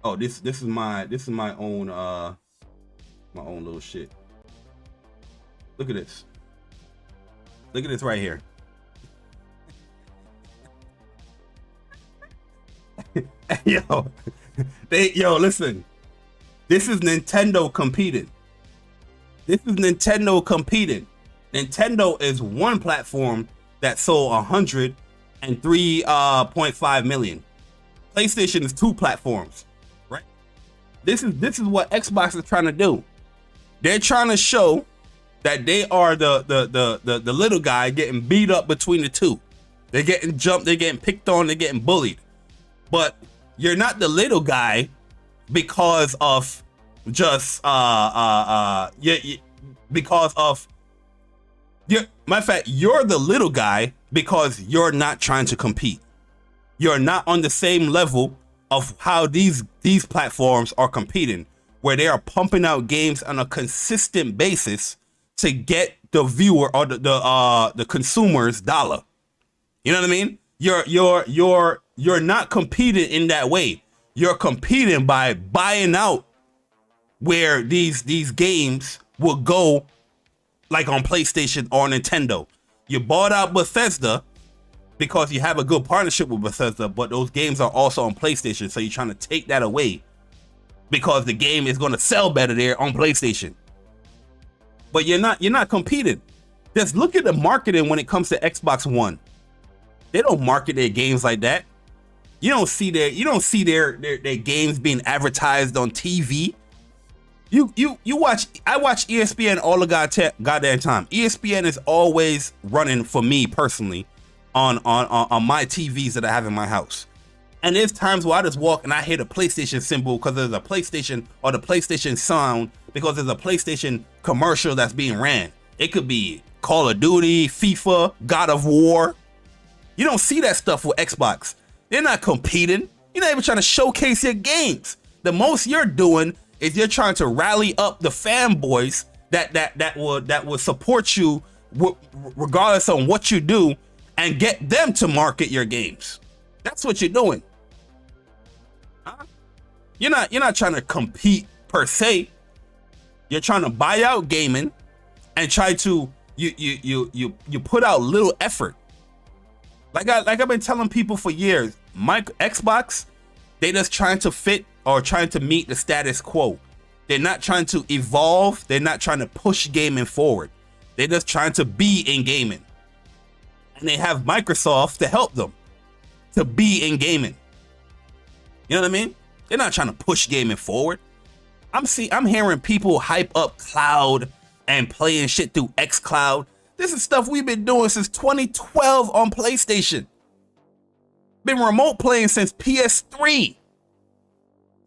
Oh, this is my own my own little shit. Look at this. Look at this right here. Yo, listen. This is Nintendo competing. Nintendo is one platform that sold 103.5 million. PlayStation is two platforms, right? This is what Xbox is trying to do. They're trying to show that they are the little guy getting beat up between the two. They're getting jumped, they're getting picked on, they're getting bullied. But you're not the little guy because of just because of matter of fact, you're the little guy because you're not trying to compete. You're not on the same level of how these platforms are competing, where they are pumping out games on a consistent basis to get the viewer or the consumer's dollar. You know what I mean? You're not competing in that way. You're competing by buying out where these games will go, like on PlayStation or Nintendo. You bought out Bethesda because you have a good partnership with Bethesda, but those games are also on PlayStation, so you're trying to take that away because the game is going to sell better there on PlayStation. But you're not competing. Just look at the marketing when it comes to Xbox One. They don't market their games like that. You don't see their games being advertised on TV. I watch ESPN all the goddamn time. ESPN is always running for me personally on my TVs that I have in my house. And there's times where I just walk and I hear the PlayStation symbol because there's a PlayStation or the PlayStation sound because there's a PlayStation commercial that's being ran. It could be Call of Duty, FIFA, God of War. You don't see that stuff with Xbox. They're not competing. You're not even trying to showcase your games. The most you're doing is you're trying to rally up the fanboys that would support you regardless on what you do and get them to market your games. That's what you're doing. You're not trying to compete per se. You're trying to buy out gaming and try to you put out little effort. Like I've been telling people for years, Xbox, they just trying to fit or trying to meet the status quo. They're not trying to evolve. They're not trying to push gaming forward. They're just trying to be in gaming. And they have Microsoft to help them to be in gaming. You know what I mean? They're not trying to push gaming forward. I'm hearing people hype up cloud and playing shit through xCloud. This is stuff we've been doing since 2012 on PlayStation. Been remote playing since PS3.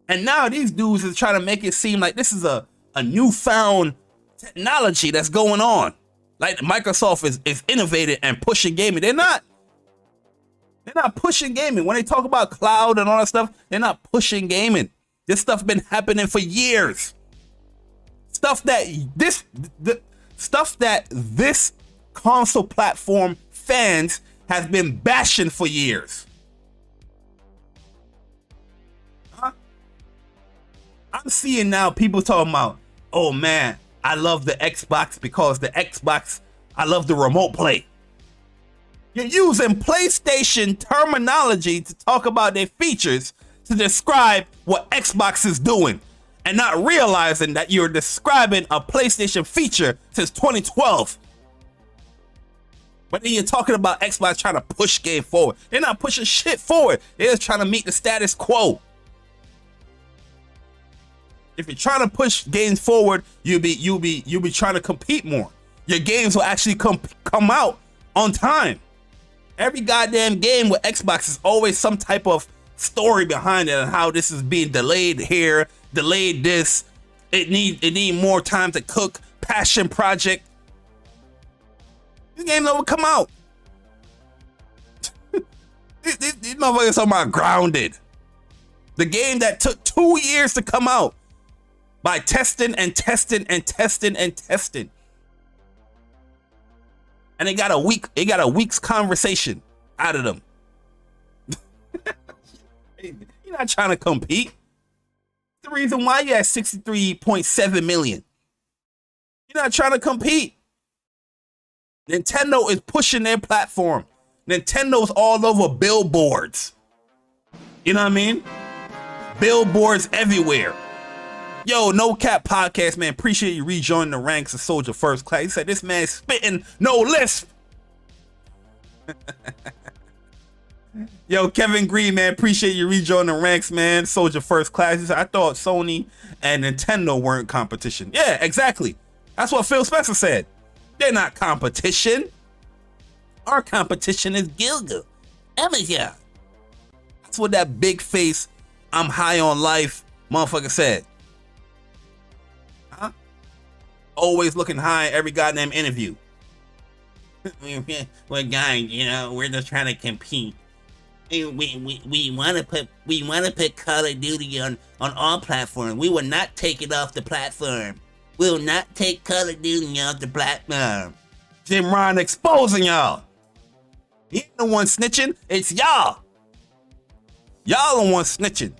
And now these dudes is trying to make it seem like this is a newfound technology that's going on. Like Microsoft is innovating and pushing gaming. They're not pushing gaming. When they talk about cloud and all that stuff, they're not pushing gaming. This stuff been happening for years. Stuff that this console platform fans has been bashing for years. I'm seeing now people talking about, oh man, I love the Xbox because I love the remote play. You're using PlayStation terminology to talk about their features to describe what Xbox is doing and not realizing that you're describing a PlayStation feature since 2012. But then you're talking about Xbox trying to push game forward. They're not pushing shit forward. They're just trying to meet the status quo. If you're trying to push games forward, you'll be trying to compete more. Your games will actually come out on time. Every goddamn game with Xbox is always some type of story behind it and how this is being delayed here, delayed this. It need more time to cook. Passion project. This game never come out. These motherfuckers talking about Grounded. The game that took 2 years to come out. By testing and testing and testing and testing. And it got a week's conversation out of them. You're not trying to compete. The reason why you had 63.7 million. You're not trying to compete. Nintendo is pushing their platform. Nintendo's all over billboards. You know what I mean? Billboards everywhere. Yo, No Cap Podcast, man. Appreciate you rejoining the ranks of Soldier First Class. He said, this man spitting no lisp. Yo, Kevin Green, man. Appreciate you rejoining the ranks, man. Soldier First Class. He said, I thought Sony and Nintendo weren't competition. Yeah, exactly. That's what Phil Spencer said. They're not competition. Our competition is Gilga. Amazon. That's what that big face, I'm high on life motherfucker said. Always looking high every goddamn interview. Well, guys, you know, we're just trying to compete. We want to put Call of Duty on all platforms. We will not take it off the platform. We will not take Call of Duty off the platform. Jim Ryan exposing y'all. He ain't the one snitching. It's y'all. Y'all the one snitching.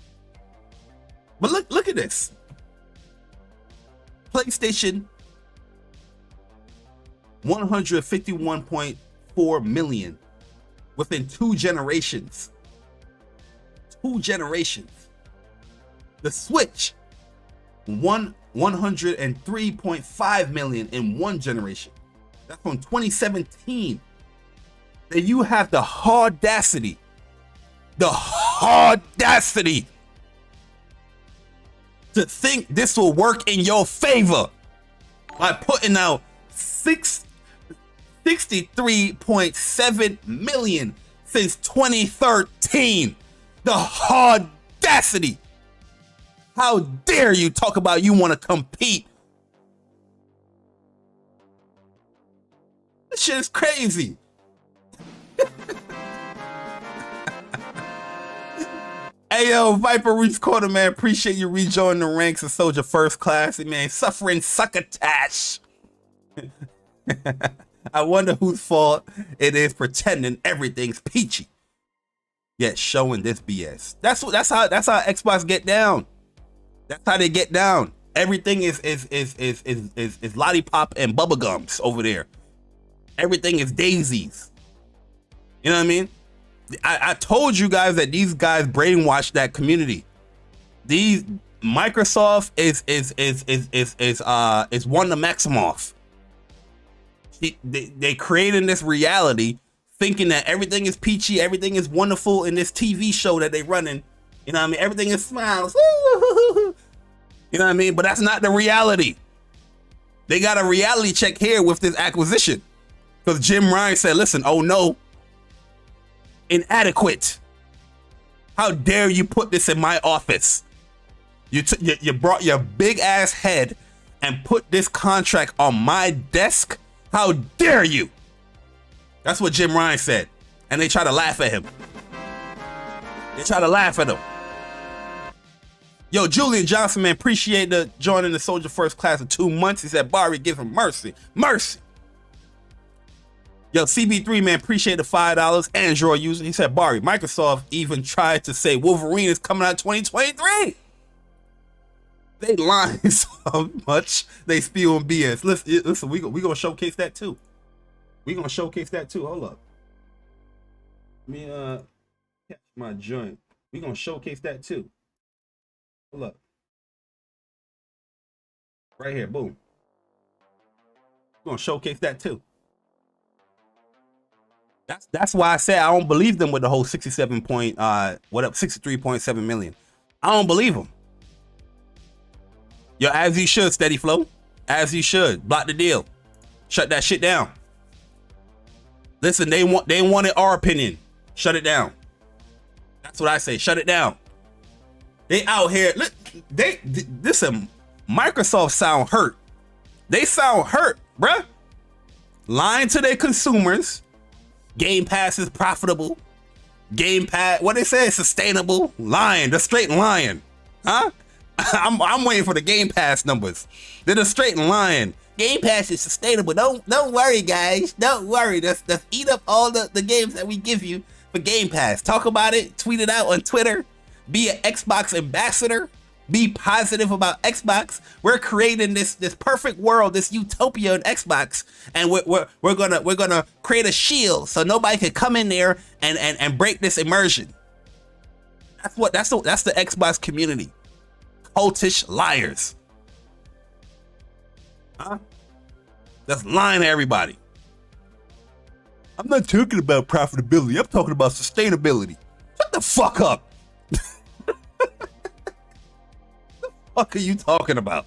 But look at this. PlayStation 151.4 million within 2 generations. 2 generations. The Switch 103.5 million in 1 generation. That's from 2017. Then you have the audacity to think this will work in your favor by putting out 63.7 million since 2013. The audacity. How dare you talk about you want to compete? This shit is crazy. Hey, yo, Viper Reach Quarter, man. Appreciate you rejoining the ranks of Soldier First Class. Man, suffering succotash. I wonder whose fault it is pretending everything's peachy, yet showing this BS. That's how Xbox get down. That's how they get down. Everything is lollipop and bubblegums over there. Everything is daisies. You know what I mean? I told you guys that these guys brainwashed that community. These Microsoft is one to Maximoff. They creating this reality, thinking that everything is peachy, everything is wonderful in this TV show that they running. You know what I mean? Everything is smiles. You know what I mean? But that's not the reality. They got a reality check here with this acquisition. Because Jim Ryan said, listen, oh no, inadequate. How dare you put this in my office? You brought your big ass head and put this contract on my desk? How dare you? That's what Jim Ryan said. And they try to laugh at him. They try to laugh at him. Yo, Julian Johnson, man, appreciate the joining the Soldier First Class of 2 months. He said, Barry, give him mercy. Mercy. Yo, CB3, man, appreciate the $5. Android user. He said, Barry, Microsoft even tried to say Wolverine is coming out 2023. They lying so much. They spewing BS. Listen, we gonna showcase that too. We gonna showcase that too. Hold up. Let me catch my joint. We gonna showcase that too. Hold up. Right here, boom. We're gonna showcase that too. That's why I said I don't believe them with the whole 63.7 million. I don't believe them. Yo, as you should, Steady Flow. As you should. Block the deal. Shut that shit down. Listen, they wanted our opinion. Shut it down. That's what I say. Shut it down. They out here. Look, listen, Microsoft sound hurt. They sound hurt, bruh. Lying to their consumers. Game Pass is profitable. Game Pass, what they say, sustainable. Lying, the straight lying. Huh? I'm waiting for the Game Pass numbers. They're the straight lying. Game Pass is sustainable. Don't worry, guys. Don't worry. Let's eat up all the games that we give you for Game Pass. Talk about it. Tweet it out on Twitter. Be an Xbox ambassador. Be positive about Xbox. We're creating this perfect world, this utopia in Xbox, and we're gonna create a shield so nobody can come in there and break this immersion. That's the Xbox community. Cultish liars. Huh? That's lying to everybody. I'm not talking about profitability. I'm talking about sustainability. Shut the fuck up. What are you talking about?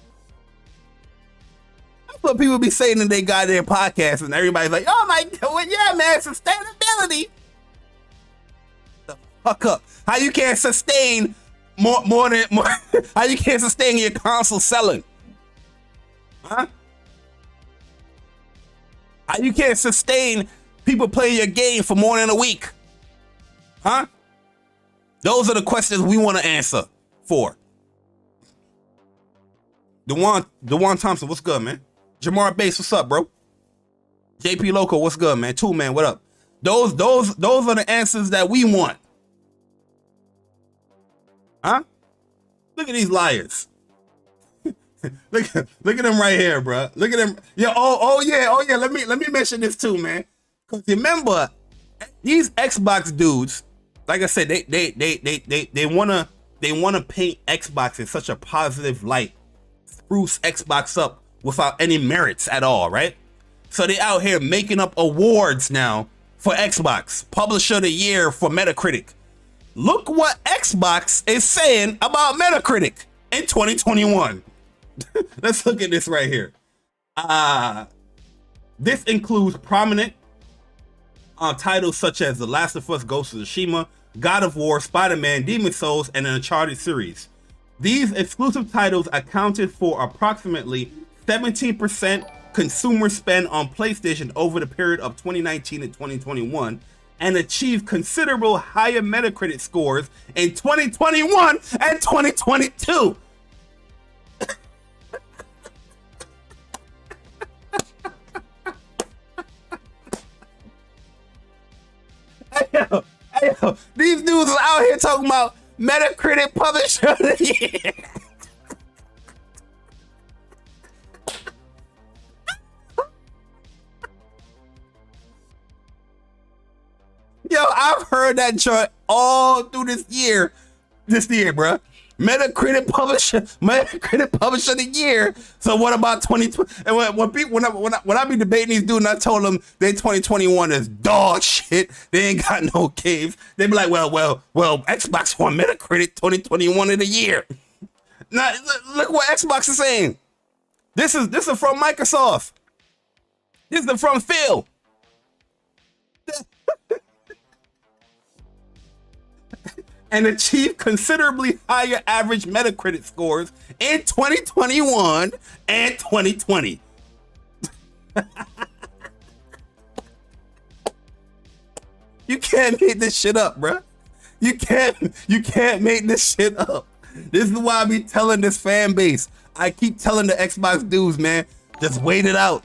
That's what people be saying in their goddamn podcasts, and everybody's like, "Oh my god, yeah, man, sustainability." The fuck up. How you can't sustain more? How you can't sustain your console selling? Huh? How you can't sustain people playing your game for more than a week? Huh? Those are the questions we want to answer for. DeJuan Thompson, what's good, man? Jamar Bass, what's up, bro? JP Loco, what's good, man? Two Man, what up? Those are the answers that we want. Huh? Look at these liars. look at them right here, bro. Look at them. Yeah. Oh yeah. Let me mention this too, man. Cause remember, these Xbox dudes, like I said, they wanna paint Xbox in such a positive light. Spruce Xbox up without any merits at all, right? So they out here making up awards now for Xbox. Publisher of the Year for Metacritic. Look what Xbox is saying about Metacritic in 2021. Let's look at this right here. This includes prominent titles such as The Last of Us, Ghost of Tsushima, God of War, Spider-Man, Demon's Souls, and the Uncharted series. These exclusive titles accounted for approximately 17% consumer spend on PlayStation over the period of 2019 and 2021, and achieved considerable higher Metacritic scores in 2021 and 2022. Hey, yo, these dudes are out here talking about Metacritic Publisher of the Year. Yo, I've heard that joint all through this year, bruh. Metacritic Publisher of the Year. So what about 2020? And when I be debating these dudes, and I told them they 2021 is dog shit. They ain't got no games. They be like, well, Xbox won Metacritic 2021 of the year. Now look what Xbox is saying. This is from Microsoft. This is from Phil. And achieved considerably higher average Metacritic scores in 2021 and 2020. You can't make this shit up, bruh. You can't make this shit up. This is why I be telling this fan base. I keep telling the Xbox dudes, man, just wait it out.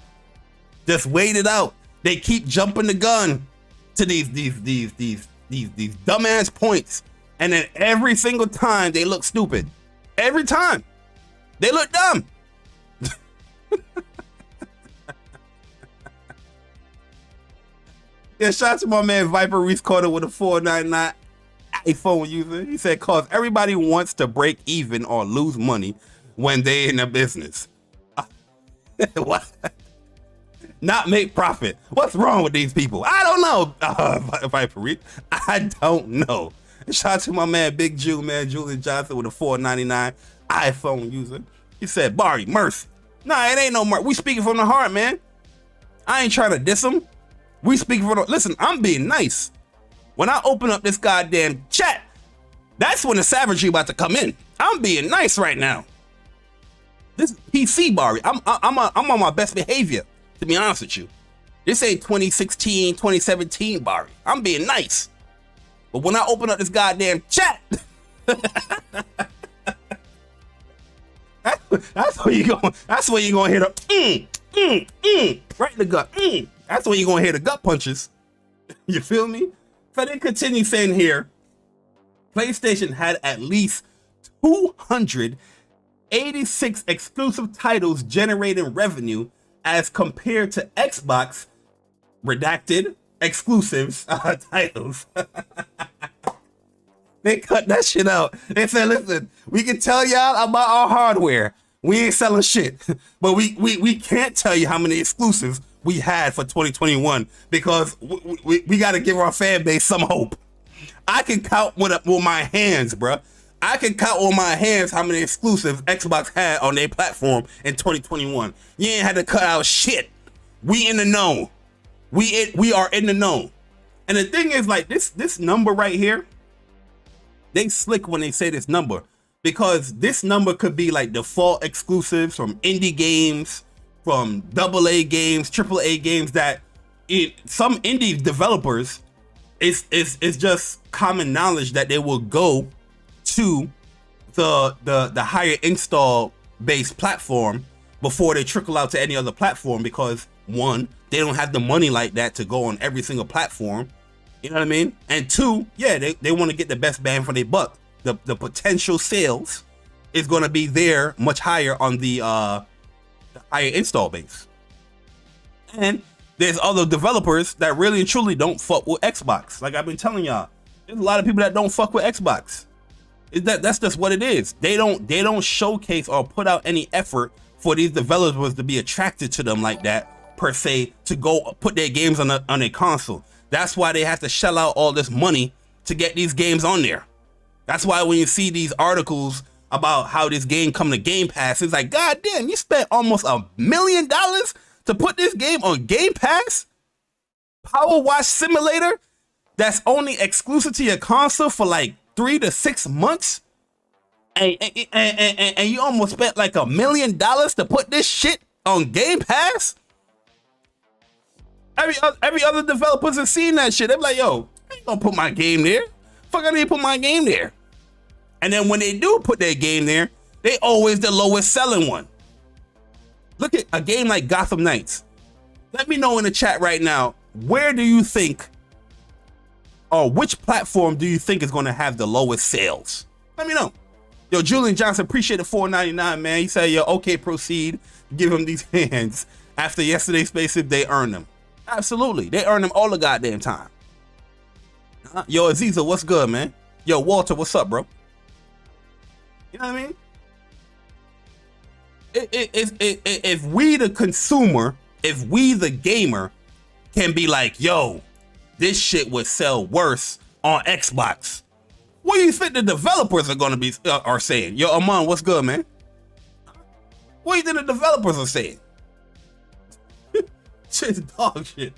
Just wait it out. They keep jumping the gun to these dumbass points. And then every single time they look stupid. Every time. They look dumb. Yeah, shout out to my man Viper Reese Carter with a 499 iPhone user. He said, cause everybody wants to break even or lose money when they in a business. What? Not make profit. What's wrong with these people? I don't know. Viper Reese. I don't know. Shout out to my man Big Jew, man, Julian Johnson with a 499 iPhone user. He said, Barry, mercy. Nah, it ain't no mercy. We speaking from the heart, man. I ain't trying to diss him. We speaking from the... Listen, I'm being nice. When I open up this goddamn chat, that's when the savagery about to come in. I'm being nice right now. This is PC, Barry. I'm on my best behavior, to be honest with you. This ain't 2016, 2017, Barry. I'm being nice. But when I open up this goddamn chat, that's where you going. That's where you gonna hear the right in the gut. That's where you gonna hear the gut punches. You feel me? So they continue saying here, PlayStation had at least 286 exclusive titles generating revenue, as compared to Xbox redacted exclusives titles. They cut that shit out. They said, listen, we can tell y'all about our hardware. We ain't selling shit. But we can't tell you how many exclusives we had for 2021 because we got to give our fan base some hope. I can count with my hands, bruh. I can count on my hands how many exclusives Xbox had on their platform in 2021. You ain't had to cut out shit. We in the know. We are in the know. And the thing is, like, this number right here, they slick when they say this number, because this number could be like default exclusives from indie games, from AA games, AAA games that some indie developers, it's just common knowledge that they will go to the higher install based platform before they trickle out to any other platform, because one, they don't have the money like that to go on every single platform. You know what I mean? And two, yeah, they want to get the best bang for their buck. The potential sales is going to be there much higher on the higher install base. And there's other developers that really and truly don't fuck with Xbox. Like I've been telling y'all, there's a lot of people that don't fuck with Xbox. That's just what it is. They don't showcase or put out any effort for these developers to be attracted to them like that, per se, to go put their games on a console. That's why they have to shell out all this money to get these games on there. That's why when you see these articles about how this game come to Game Pass, it's like, God damn, you spent almost $1 million to put this game on Game Pass? Power Wash Simulator that's only exclusive to your console for like 3 to 6 months, and you almost spent like $1 million to put this shit on Game Pass. Every other developers have seen that shit. They're like, yo, I ain't gonna put my game there. Fuck, I need to put my game there. And then when they do put their game there, they always the lowest selling one. Look at a game like Gotham Knights. Let me know in the chat right now, where do you think, or which platform do you think is going to have the lowest sales? Let me know. Yo, Julian Johnson, appreciate the $4.99, man. He said, yo, okay, proceed. Give him these hands. After yesterday's space, if they earn them. Absolutely. They earn them all the goddamn time. Yo, Aziza, what's good, man? Yo, Walter, what's up, bro? You know what I mean? If we the consumer, if we the gamer can be like, yo, this shit would sell worse on Xbox, what do you think the developers are gonna be are saying? Yo, Amon, what's good, man? What do you think the developers are saying? Shit's dog shit.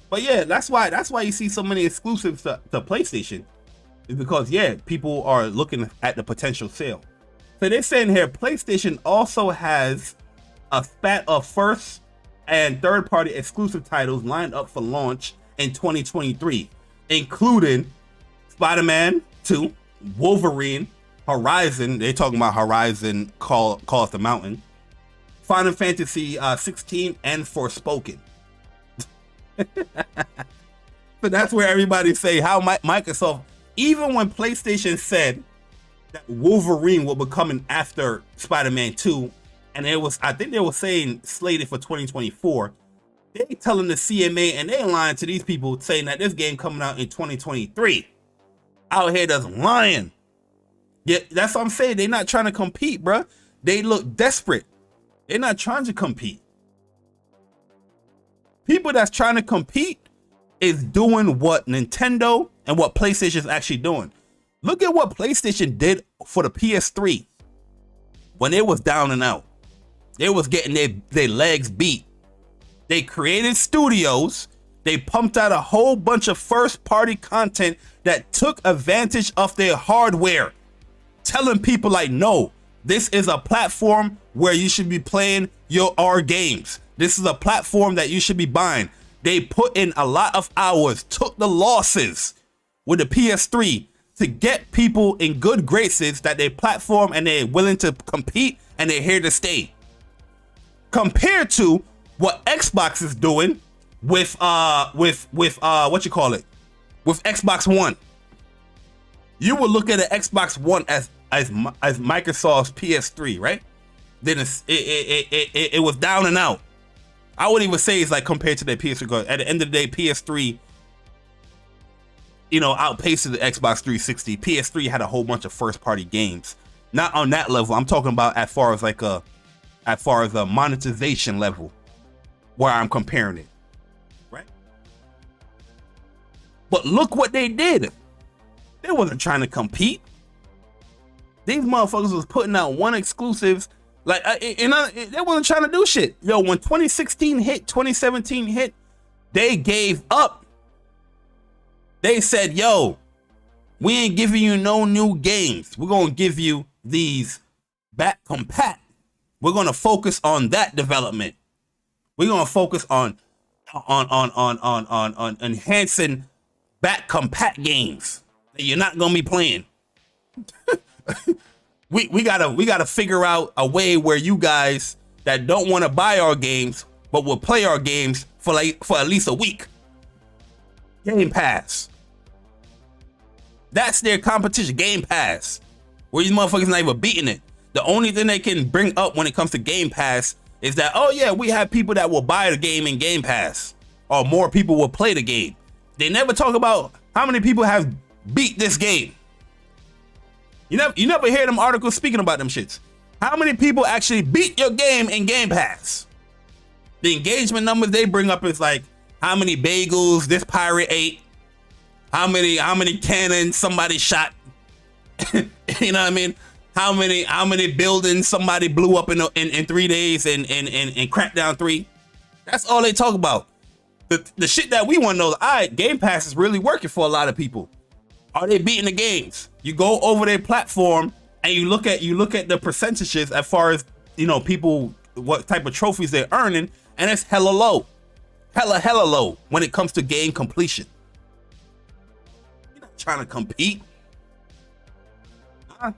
But yeah, that's why you see so many exclusives to PlayStation, is because yeah, people are looking at the potential sale. So they're saying here, PlayStation also has a spat of first and third party exclusive titles lined up for launch in 2023, including Spider-Man 2, Wolverine, Horizon, they're talking about Horizon Call of the Mountain, Final Fantasy 16, and Forspoken. So that's where everybody say how Microsoft, even when PlayStation said that Wolverine will be coming after Spider-Man 2, and it was, I think they were saying slated for 2024. They telling the CMA, and they lying to these people saying that this game coming out in 2023. Out here just lying. Yeah, that's what I'm saying. They're not trying to compete, bruh. They look desperate. They're not trying to compete. People that's trying to compete is doing what Nintendo and what PlayStation is actually doing. Look at what PlayStation did for the PS3 when it was down and out. They was getting their legs beat. They created studios. They pumped out a whole bunch of first-party content that took advantage of their hardware, telling people like, no, this is a platform where you should be playing our games. This is a platform that you should be buying. They put in a lot of hours, took the losses with the PS3 to get people in good graces that they platform and they're willing to compete and they're here to stay. Compared to what Xbox is doing with what you call it, with Xbox One. You would look at an Xbox One as Microsoft's PS3, right? Then it was down and out. I wouldn't even say it's like compared to their PS3, because at the end of the day, PS3, you know, outpaced the Xbox 360. PS3 had a whole bunch of first-party games. Not on that level. I'm talking about as far as a monetization level, where I'm comparing it, right? But look what they did. They wasn't trying to compete. These motherfuckers was putting out one exclusives. Like, they wasn't trying to do shit. Yo, when 2016 hit, 2017 hit, they gave up. They said, yo, we ain't giving you no new games. We're going to give you these back compat. We're going to focus on that development. We're going to focus on enhancing back compat games that you're not going to be playing. We gotta figure out a way where you guys that don't want to buy our games but will play our games for at least a week. Game Pass. That's their competition. Game Pass. Where these motherfuckers not even beating it. The only thing they can bring up when it comes to Game Pass is that, oh yeah, we have people that will buy the game in Game Pass, or more people will play the game. They never talk about how many people have beat this game. You never hear them articles speaking about them shits. How many people actually beat your game in Game Pass? The engagement numbers they bring up is like how many bagels this pirate ate, how many cannons somebody shot. You know what I mean? How many buildings somebody blew up in 3 days and Crackdown 3. That's all they talk about. The shit that we want to know is, all right, Game Pass is really working for a lot of people. Are they beating the games? You go over their platform and you look at the percentages as far as, you know, people, what type of trophies they're earning, and it's hella low. Hella low when it comes to game completion. You're not trying to compete. How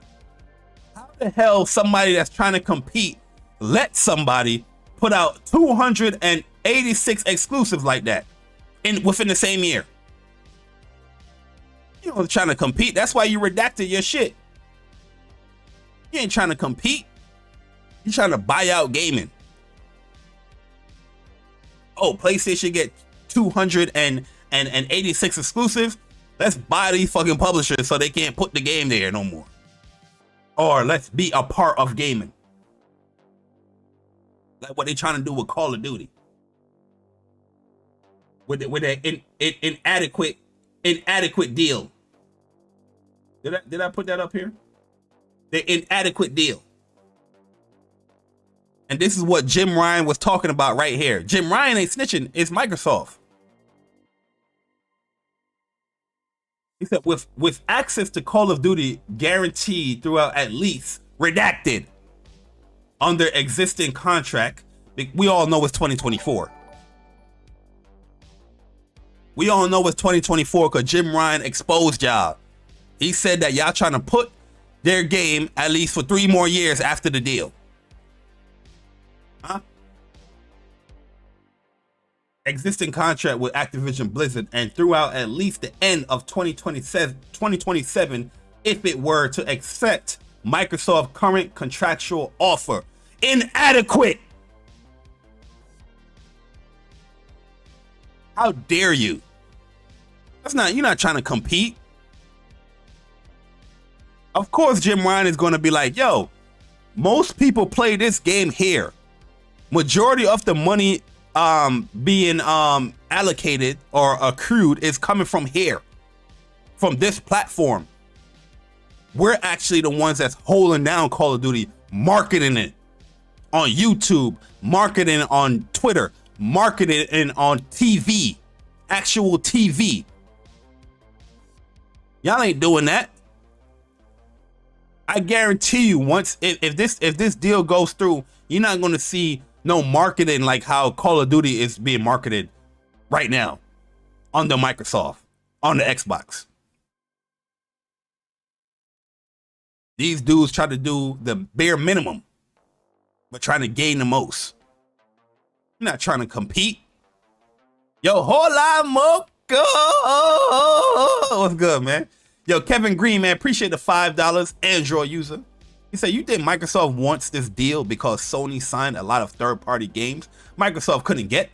the hell somebody that's trying to compete let somebody put out 286 exclusives like that within the same year? You know, trying to compete. That's why you redacted your shit. You ain't trying to compete. You trying to buy out gaming. Oh, PlayStation get 286 exclusives. Let's buy these fucking publishers so they can't put the game there no more. Or let's be a part of gaming. Like what they trying to do with Call of Duty. With an inadequate deal. Did I put that up here? The inadequate deal. And this is what Jim Ryan was talking about right here. Jim Ryan ain't snitching, it's Microsoft. He said with access to Call of Duty guaranteed throughout at least redacted under existing contract, we all know it's 2024. We all know it's 2024 because Jim Ryan exposed y'all. He said that y'all trying to put their game at least for 3 more years after the deal. Huh? Existing contract with Activision Blizzard and throughout at least the end of 2027 if it were to accept Microsoft's current contractual offer. Inadequate. How dare you? You're not trying to compete. Of course, Jim Ryan is going to be like, yo, most people play this game here. Majority of the money being allocated or accrued is coming from here, from this platform. We're actually the ones that's holding down Call of Duty, marketing it on YouTube, marketing on Twitter, marketing it on TV, actual TV. Y'all ain't doing that. I guarantee you, if this deal goes through, you're not going to see no marketing like how Call of Duty is being marketed right now on the Microsoft, on the Xbox. These dudes try to do the bare minimum, but trying to gain the most. You're not trying to compete. Yo, hola, moco. What's good, man? Yo, Kevin Green, man, appreciate the $5 Android user. He said, you think Microsoft wants this deal because Sony signed a lot of third-party games Microsoft couldn't get?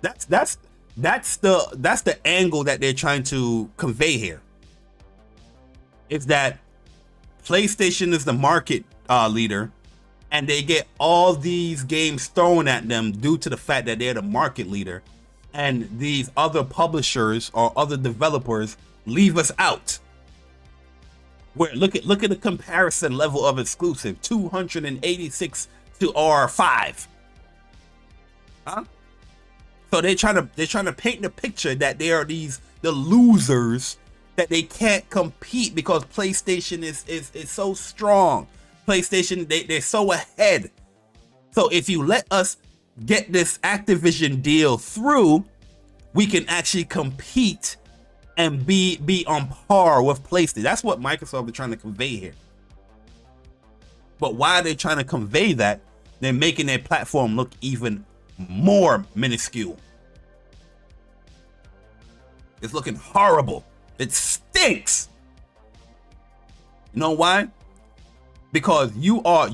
That's the angle that they're trying to convey here. It's that PlayStation is the market leader, and they get all these games thrown at them due to the fact that they're the market leader, and these other publishers or other developers leave us out. Where look at the comparison level of exclusive, 286 to R5. Huh? So they're trying to paint the picture that they are the losers, that they can't compete because PlayStation is so strong. PlayStation, they're so ahead. So if you let us get this Activision deal through, we can actually compete and be on par with PlayStation. That's what Microsoft is trying to convey here. But why are they trying to convey that? They're making their platform look even more minuscule. It's looking horrible. It stinks. You know why? Because you are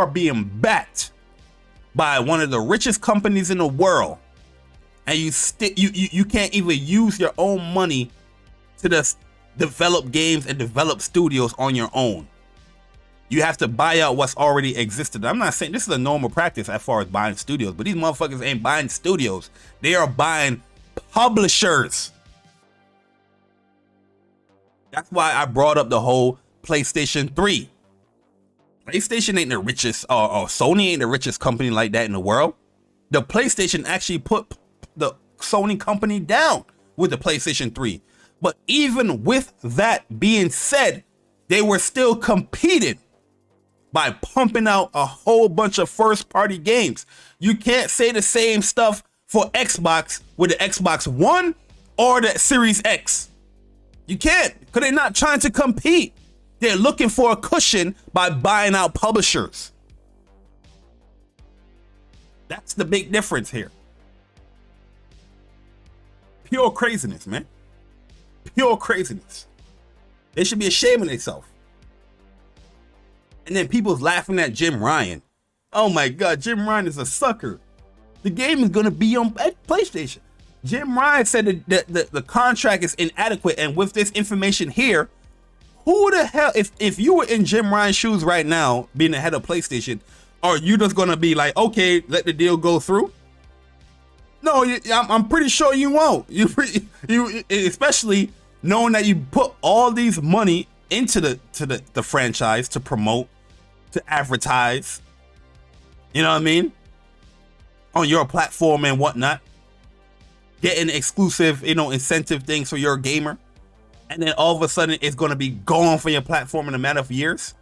being backed by one of the richest companies in the world, and you can't even use your own money to just develop games and develop studios on your own. You have to buy out what's already existed. I'm not saying this is a normal practice as far as buying studios, but these motherfuckers ain't buying studios. They are buying publishers. That's why I brought up the whole PlayStation 3. PlayStation ain't the richest, or Sony ain't the richest company like that in the world. The PlayStation actually put Sony company down with the PlayStation 3. But even with that being said, they were still competing by pumping out a whole bunch of first-party games. You can't say the same stuff for Xbox with the Xbox One or the Series X. You can't, because they're not trying to compete. They're looking for a cushion by buying out publishers. That's the big difference here. Pure craziness, man. Pure craziness. They should be ashamed of themselves. And then people's laughing at Jim Ryan. Oh my God, Jim Ryan is a sucker. The game is going to be on PlayStation. Jim Ryan said that the contract is inadequate, and with this information here, who the hell, if you were in Jim Ryan's shoes right now, being the head of PlayStation, are you just going to be like, okay, let the deal go through? No, I'm pretty sure you won't. You especially knowing that you put all these money into the franchise to promote, to advertise, you know what I mean, on your platform and whatnot, getting exclusive, incentive things for your gamer, and then all of a sudden it's going to be gone from your platform in a matter of years.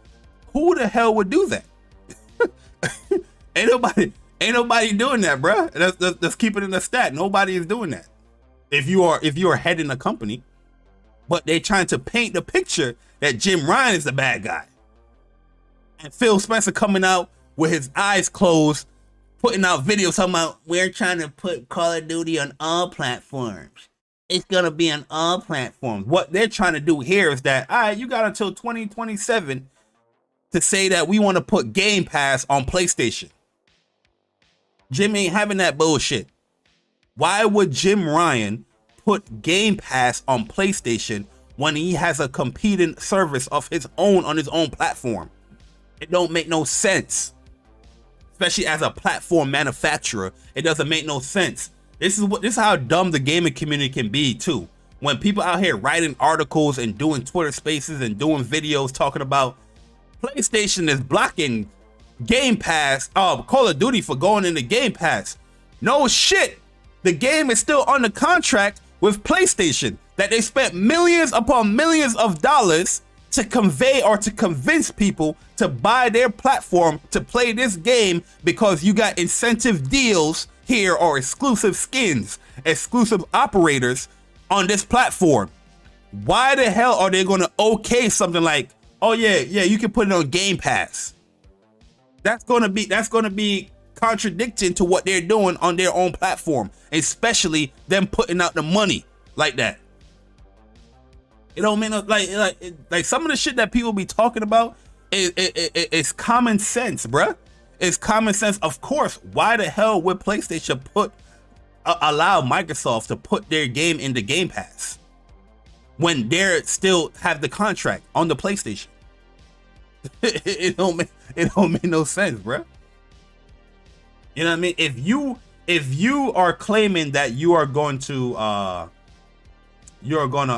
Who the hell would do that? Ain't nobody doing that, bro. Let's keep it in the stat. Nobody is doing that. If you are heading a company, but they're trying to paint the picture that Jim Ryan is the bad guy, and Phil Spencer coming out with his eyes closed, putting out videos talking about, we're trying to put Call of Duty on all platforms. It's gonna be on all platforms. What they're trying to do here is that, all right, you got until 2027 to say that we want to put Game Pass on PlayStation. Jim ain't having that bullshit. Why would Jim Ryan put Game Pass on PlayStation when he has a competing service of his own on his own platform? It don't make no sense. Especially as a platform manufacturer, it doesn't make no sense. This is how dumb the gaming community can be too. When people out here writing articles and doing Twitter spaces and doing videos talking about PlayStation is blocking Game Pass, Call of Duty for going into Game Pass. No shit. The game is still under contract with PlayStation that they spent millions upon millions of dollars to convey or to convince people to buy their platform to play this game, because you got incentive deals here or exclusive skins, exclusive operators on this platform. Why the hell are they going to okay something like, oh yeah, you can put it on Game Pass? That's going to be contradicting to what they're doing on their own platform, especially them putting out the money like that. It don't mean like some of the shit that people be talking about is common sense, bruh. It's common sense. Of course, why the hell would PlayStation allow Microsoft to put their game into Game Pass when they still have the contract on the PlayStation? It don't make no sense, bro. You know what I mean? If you are claiming that you are going to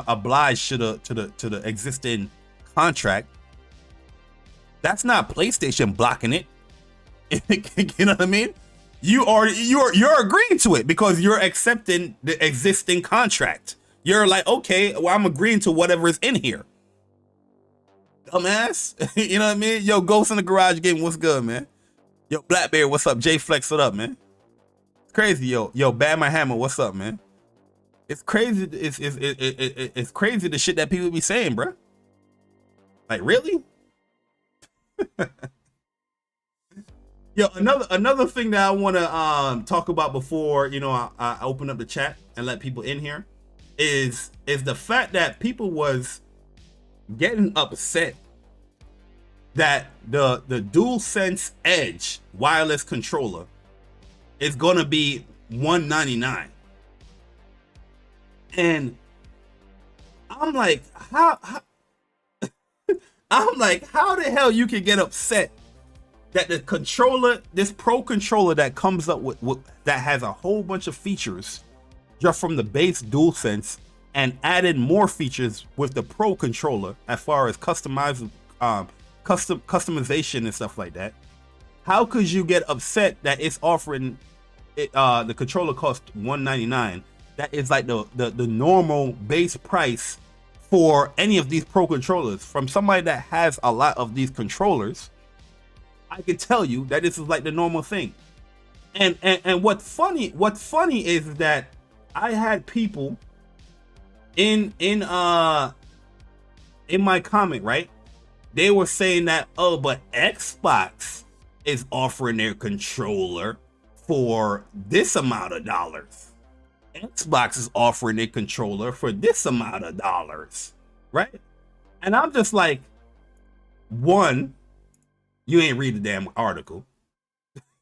oblige to the existing contract, that's not PlayStation blocking it. You know what I mean? You're agreeing to it because you're accepting the existing contract. You're like, okay, well, I'm agreeing to whatever is in here. Dumbass. You know what I mean? Yo, Ghost in the Garage Game, what's good, man? Yo, Blackberry, what's up? J Flex, what up, man? It's crazy, yo. Bad My Hammer, what's up, man? It's crazy. It's crazy the shit that people be saying, bro. Like, really? Yo, another thing that I want to talk about before I open up the chat and let people in here is the fact that people was getting upset that the DualSense Edge wireless controller is gonna be $199, and I'm like, how the hell you can get upset that the controller, this Pro controller that comes up with that has a whole bunch of features just from the base DualSense, and added more features with the Pro controller as far as customization and stuff like that. How could you get upset that it's offering the controller costs $199 that is like the normal base price for any of these pro controllers. From somebody that has a lot of these controllers, I can tell you that this is like the normal thing. And what's funny is that I had people in my comment, right? They were saying that, oh, but Xbox is offering their controller for this amount of dollars. Xbox is offering a controller for this amount of dollars, right? And I'm just like, one, you ain't read the damn article,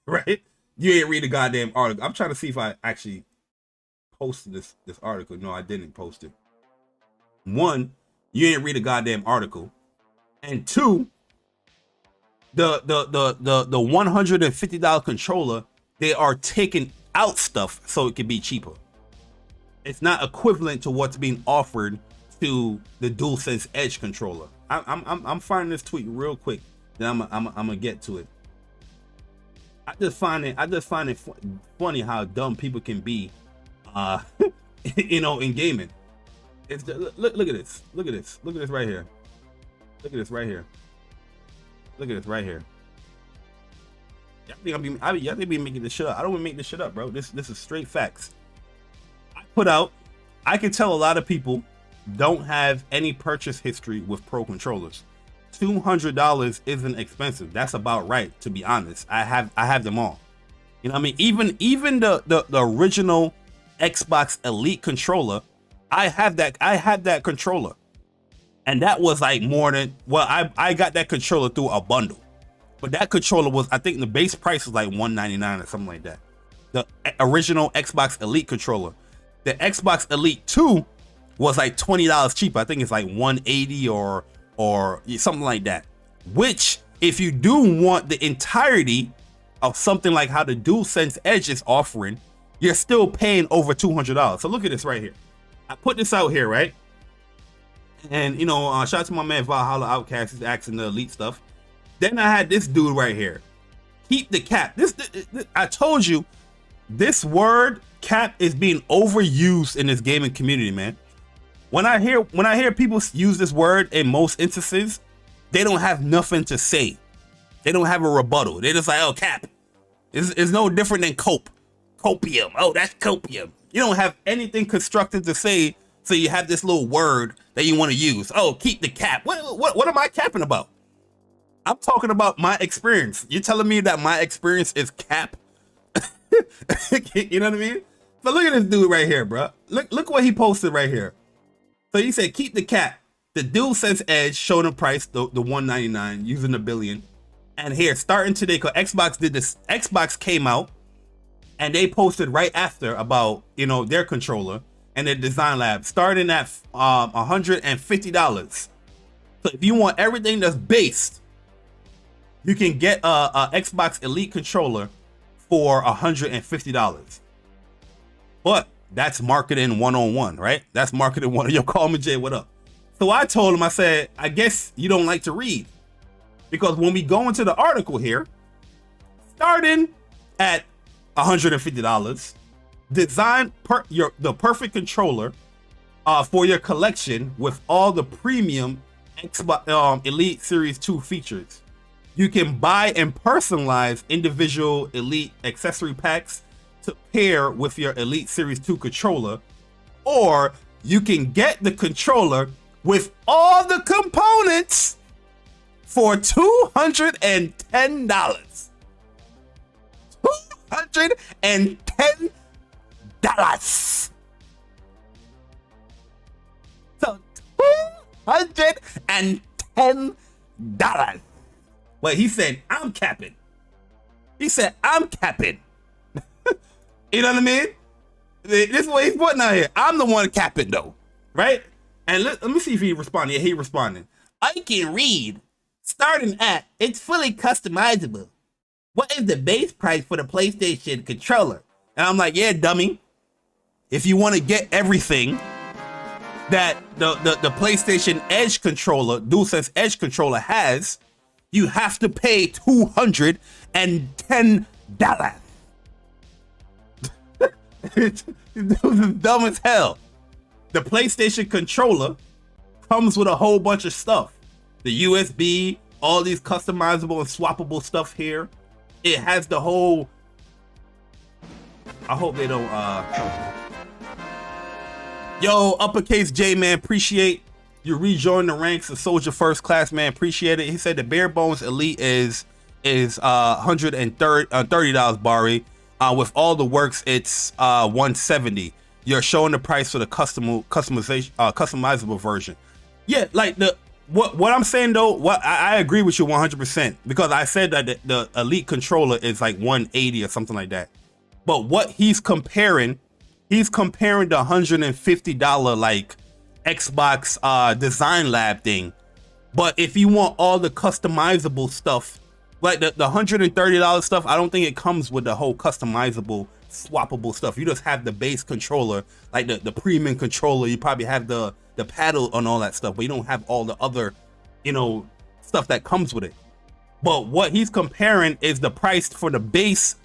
right? You ain't read the goddamn article. I'm trying to see if I actually posted this article. No, I didn't post it. One, you ain't read the goddamn article, and two, the $150 controller, they are taking out stuff so it can be cheaper. It's not equivalent to what's being offered to the DualSense Edge controller. I'm finding this tweet real quick, then I'm gonna get to it. I just find it funny how dumb people can be, you know, in gaming. It's look at this. Look at this right here. Look at this right here. Look at this right here. Y'all think be making this shit up? I don't want to make this shit up, bro. This is straight facts. I can tell a lot of people don't have any purchase history with pro controllers. $200 isn't expensive. That's about right, to be honest. I have them all. You know what I mean? Even the original Xbox Elite controller, I had that controller. And that was like more than, well, I got that controller through a bundle. But that controller was, I think the base price was like $199 or something like that. The original Xbox Elite controller. The Xbox Elite 2 was like $20 cheaper. I think it's like $180 or something like that. Which, if you do want the entirety of something like how the DualSense Edge is offering, you're still paying over $200. So look at this right here. I put this out here, right? And, you know, shout out to my man Valhalla Outcast. He's asking the Elite stuff. Then I had this dude right here. Keep the cap. This I told you, this word cap is being overused in this gaming community, man. When I hear people use this word in most instances, they don't have nothing to say. They don't have a rebuttal. They're just like, oh, cap. It's no different than cope. Copium. Oh, that's copium. You don't have anything constructive to say, so you have this little word that you want to use. Oh, keep the cap. What am I capping about? I'm talking about my experience. You're telling me that my experience is cap? You know what I mean? So look at this dude right here, bro. Look what he posted right here. So he said, keep the cap. The DualSense Edge showing the price, the $199, using the billion. And here, starting today, because Xbox did this. Xbox came out and they posted right after about, you know, their controller and their design lab, starting at $150. So if you want everything that's based, you can get a Xbox Elite controller for $150. But that's marketing 101, right? That's marketing 101. Yo, call me Jay, what up? So I told him, I said, I guess you don't like to read. Because when we go into the article here, starting at $150, design the perfect controller for your collection with all the premium Xbox Elite Series 2 features. You can buy and personalize individual Elite accessory packs to pair with your Elite Series 2 controller, or you can get the controller with all the components for $210. $210. So $210. Well, he said, I'm capping. He said, I'm capping. You know what I mean? This is what he's putting out here. I'm the one capping, though. Right? And let me see if he responded. Yeah, he responded. I can read. Starting at, it's fully customizable. What is the base price for the PlayStation controller? And I'm like, yeah, dummy. If you want to get everything that the PlayStation Edge controller, DualSense Edge controller has, you have to pay $210. This is dumb as hell. The PlayStation controller comes with a whole bunch of stuff. The USB, all these customizable and swappable stuff here. It has the whole... I hope they don't... Yo, Uppercase J, man, appreciate you rejoin the ranks of Soldier First Class, man. Appreciate it. He said the bare bones elite is $130, Bari. With all the works, it's $170. You're showing the price for the customizable version. Yeah, like what I'm saying though, I agree with you 100% because I said that the elite controller is like $180 or something like that. But what he's comparing the $150 like Xbox Design Lab thing. But if you want all the customizable stuff, like the $130 stuff, I don't think it comes with the whole customizable, swappable stuff. You just have the base controller, like the premium controller. You probably have the paddle and all that stuff, but you don't have all the other, stuff that comes with it. But what he's comparing is the price for the base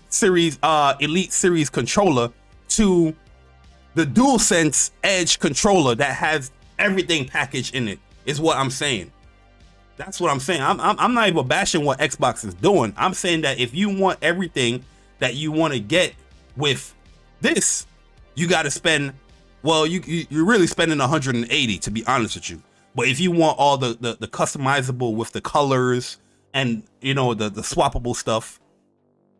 series, Elite Series controller to the DualSense Edge controller that has everything packaged in it, is what I'm saying. That's what I'm saying. I'm not even bashing what Xbox is doing. I'm saying that if you want everything that you want to get with this, you got to spend, well, you're really spending 180 to be honest with you. But if you want all the customizable with the colors and the swappable stuff,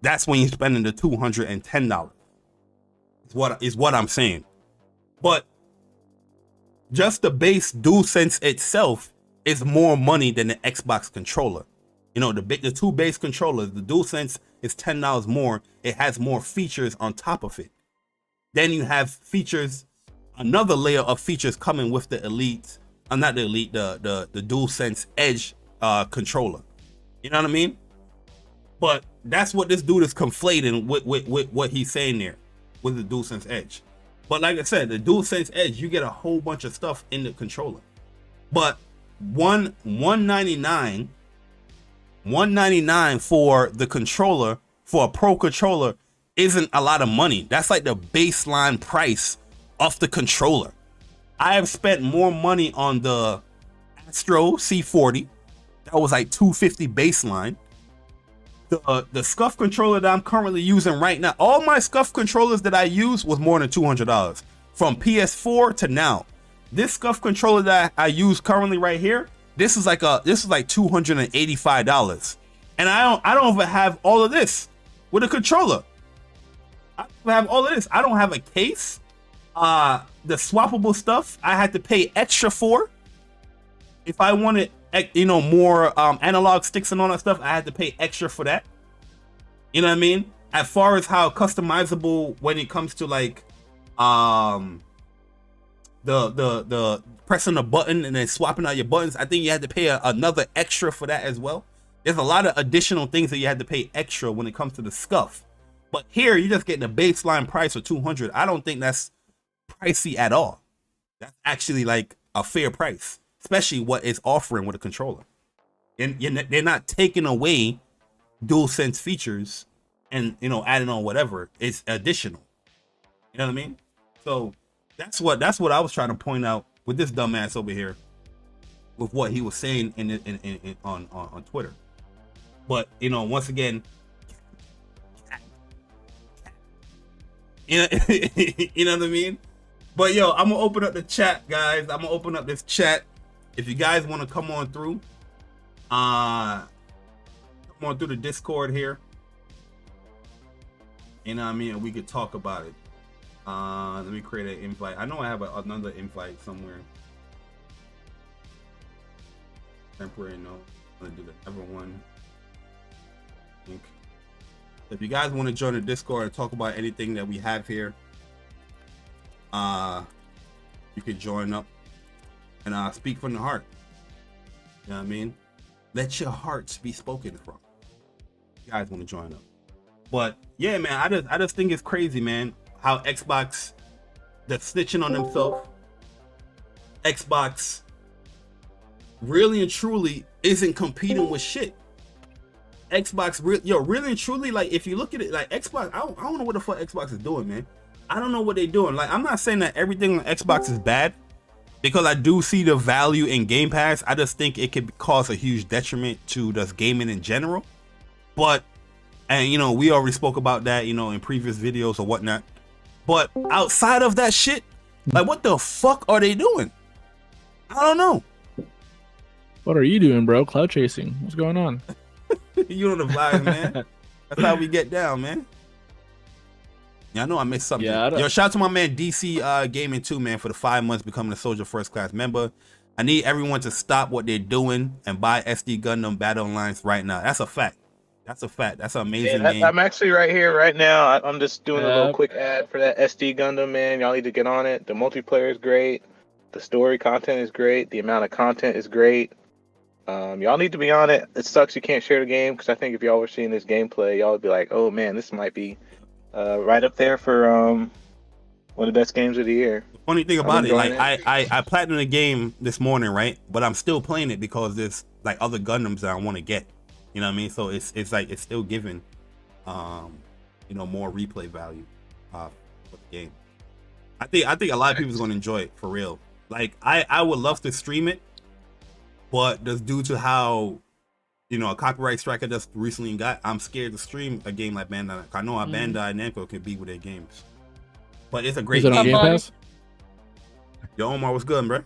that's when you're spending the $210. Is what I'm saying. But just the base DualSense itself is more money than the Xbox controller. The two base controllers, the DualSense is $10 more. It has more features on top of it. Then you have features, another layer of features coming with the Elite, not the Elite, the DualSense Edge controller. You know what I mean? But that's what this dude is conflating with what he's saying there with the DualSense Edge. But like I said, the DualSense Edge, you get a whole bunch of stuff in the controller. But $199 for the controller, for a pro controller, isn't a lot of money. That's like the baseline price of the controller. I have spent more money on the Astro C40. That was like $250 baseline. The SCUF controller that I'm currently using right now, all my SCUF controllers that I use was more than $200 from PS4 to now. This SCUF controller that I use currently right here, this is like $285, and I don't even have all of this with a controller. I don't have all of this. I don't have a case. The swappable stuff I had to pay extra for. If I wanted more analog sticks and all that stuff, I had to pay extra for that. You know what I mean? As far as how customizable when it comes to like the pressing a button and then swapping out your buttons, I think you had to pay another extra for that as well. There's a lot of additional things that you had to pay extra when it comes to the SCUF. But here you're just getting a baseline price of $200. I don't think that's pricey at all. That's actually like a fair price, especially what it's offering with a controller. And they're not taking away DualSense features and adding on whatever. It's additional. You know what I mean? So that's what I was trying to point out with this dumbass over here, with what he was saying on Twitter. But once again, you know what I mean? But yo, I'm gonna open up the chat, guys. I'm gonna open up this chat. If you guys want to come on through, come on through the Discord here. You know what I mean? And we could talk about it. Let me create an invite. I know I have another invite somewhere. Temporary, no. I'm gonna do the ever one. If you guys want to join the Discord and talk about anything that we have here, you could join up and speak from the heart. You know what I mean? Let your hearts be spoken from. You guys want to join up. But yeah, man, I just think it's crazy, man, how Xbox, they're snitching on themselves. Xbox really and truly isn't competing with shit. Xbox really and truly, like, if you look at it, like, Xbox, I don't know what the fuck Xbox is doing, man. I don't know what they're doing. Like, I'm not saying that everything on Xbox is bad, because I do see the value in Game Pass. I just think it could cause a huge detriment to just gaming in general. But, and you know, we already spoke about that, you know, in previous videos or whatnot. But outside of that shit, like, what the fuck are they doing? I don't know. What are you doing, bro? Cloud chasing. What's going on? You know the vibes, man. That's how we get down, man. Yeah, I know I missed something. Yeah, Yo, shout out to my man DC Gaming too, man, for the 5 months becoming a Soldier First Class member. I need everyone to stop what they're doing and buy SD Gundam Battle Lines right now. That's a fact. That's a fact. That's an amazing game. I'm actually right here, right now. I'm just doing a little quick ad for that SD Gundam, man. Y'all need to get on it. The multiplayer is great. The story content is great. The amount of content is great. Y'all need to be on it. It sucks you can't share the game, because I think if y'all were seeing this gameplay, y'all would be like, oh man, this might be right up there for one of the best games of the year. The funny thing about it, like I platinumed the game this morning, right? But I'm still playing it because there's like other Gundams that I want to get. You know what I mean? So it's like it's still giving you know, more replay value for the game. I think a lot of people is gonna enjoy it for real. Like I would love to stream it, but just due to how, you know, a copyright strike I just recently got, I'm scared to stream a game like Bandai. I know how Bandai and Namco can beat with their games, but it's a great game. On Game Pass? Yo, Omar, what's good, bro?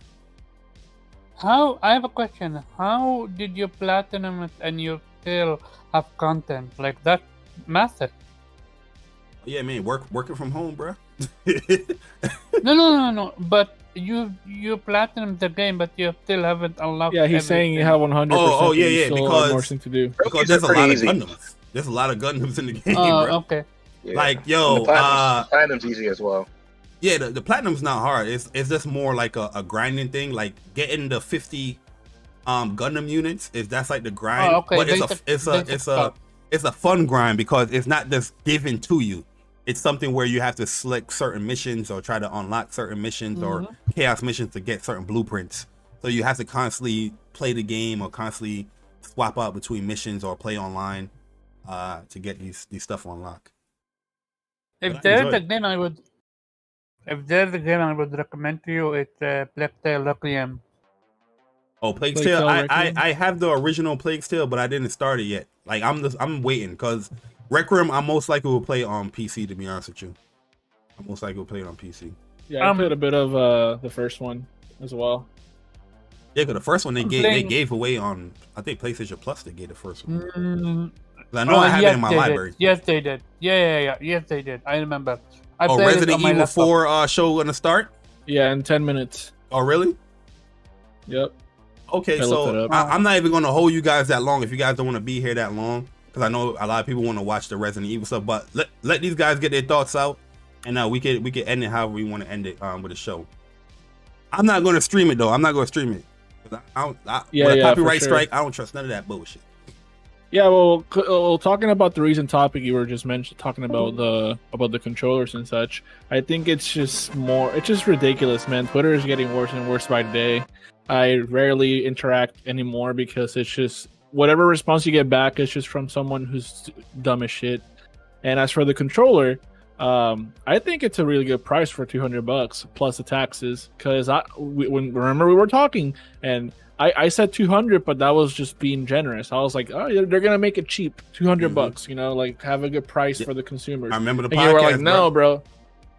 I have a question. How did you platinum it and you still have content like that? Massive. Yeah, man, working from home, bro. No. But you platinum the game, but you still haven't unlocked. Yeah, he's saying you have 100%. Oh, yeah, because more thing to do. Because there's a lot of Gundams. There's a lot of Gundams in the game, bro. Okay. Yeah. Like, yo, Platinum's easy as well. Yeah, the platinum's not hard. It's just more like a grinding thing. Like getting the 50 Gundam units that's like the grind. Oh, okay. But it's a fun grind because it's not just given to you. It's something where you have to select certain missions or try to unlock certain missions or chaos missions to get certain blueprints. So you have to constantly play the game or constantly swap out between missions or play online to get these stuff unlocked. If there's a game I would recommend to you, it's Plague Tale Requiem. Oh, Plague Tale. I have the original Plague Tale, but I didn't start it yet. Like I'm waiting because Requiem I most likely will play on PC, to be honest with you. I most likely will play it on PC. Yeah, I played a bit of the first one as well. Yeah, because the first one they gave away on, I think PlayStation Plus. They gave the first one. I know I have it in my library. Yes, they did. Yeah. Yes, they did. I remember. I played Resident it on Evil 4 show gonna start? Yeah, in 10 minutes. Oh, really? Yep. Okay, so I'm not even gonna hold you guys that long if you guys don't want to be here that long, because I know a lot of people want to watch the Resident Evil stuff. But let these guys get their thoughts out, and we could end it however we want to end it with a show. I'm not gonna stream it though. I'm not gonna stream it. With a copyright strike, I don't trust none of that bullshit. Yeah, well, talking about the recent topic you were just talking about the controllers and such, I think it's just ridiculous, man. Twitter is getting worse and worse by the day. I rarely interact anymore because it's just whatever response you get back is just from someone who's dumb as shit. And as for the controller, I think it's a really good price for $200 plus the taxes. Because remember we were talking and I said 200, but that was just being generous. I was like, oh, they're gonna make it cheap, $200. You know, like have a good price for the consumers. I remember the podcast. And you were like, no, bro.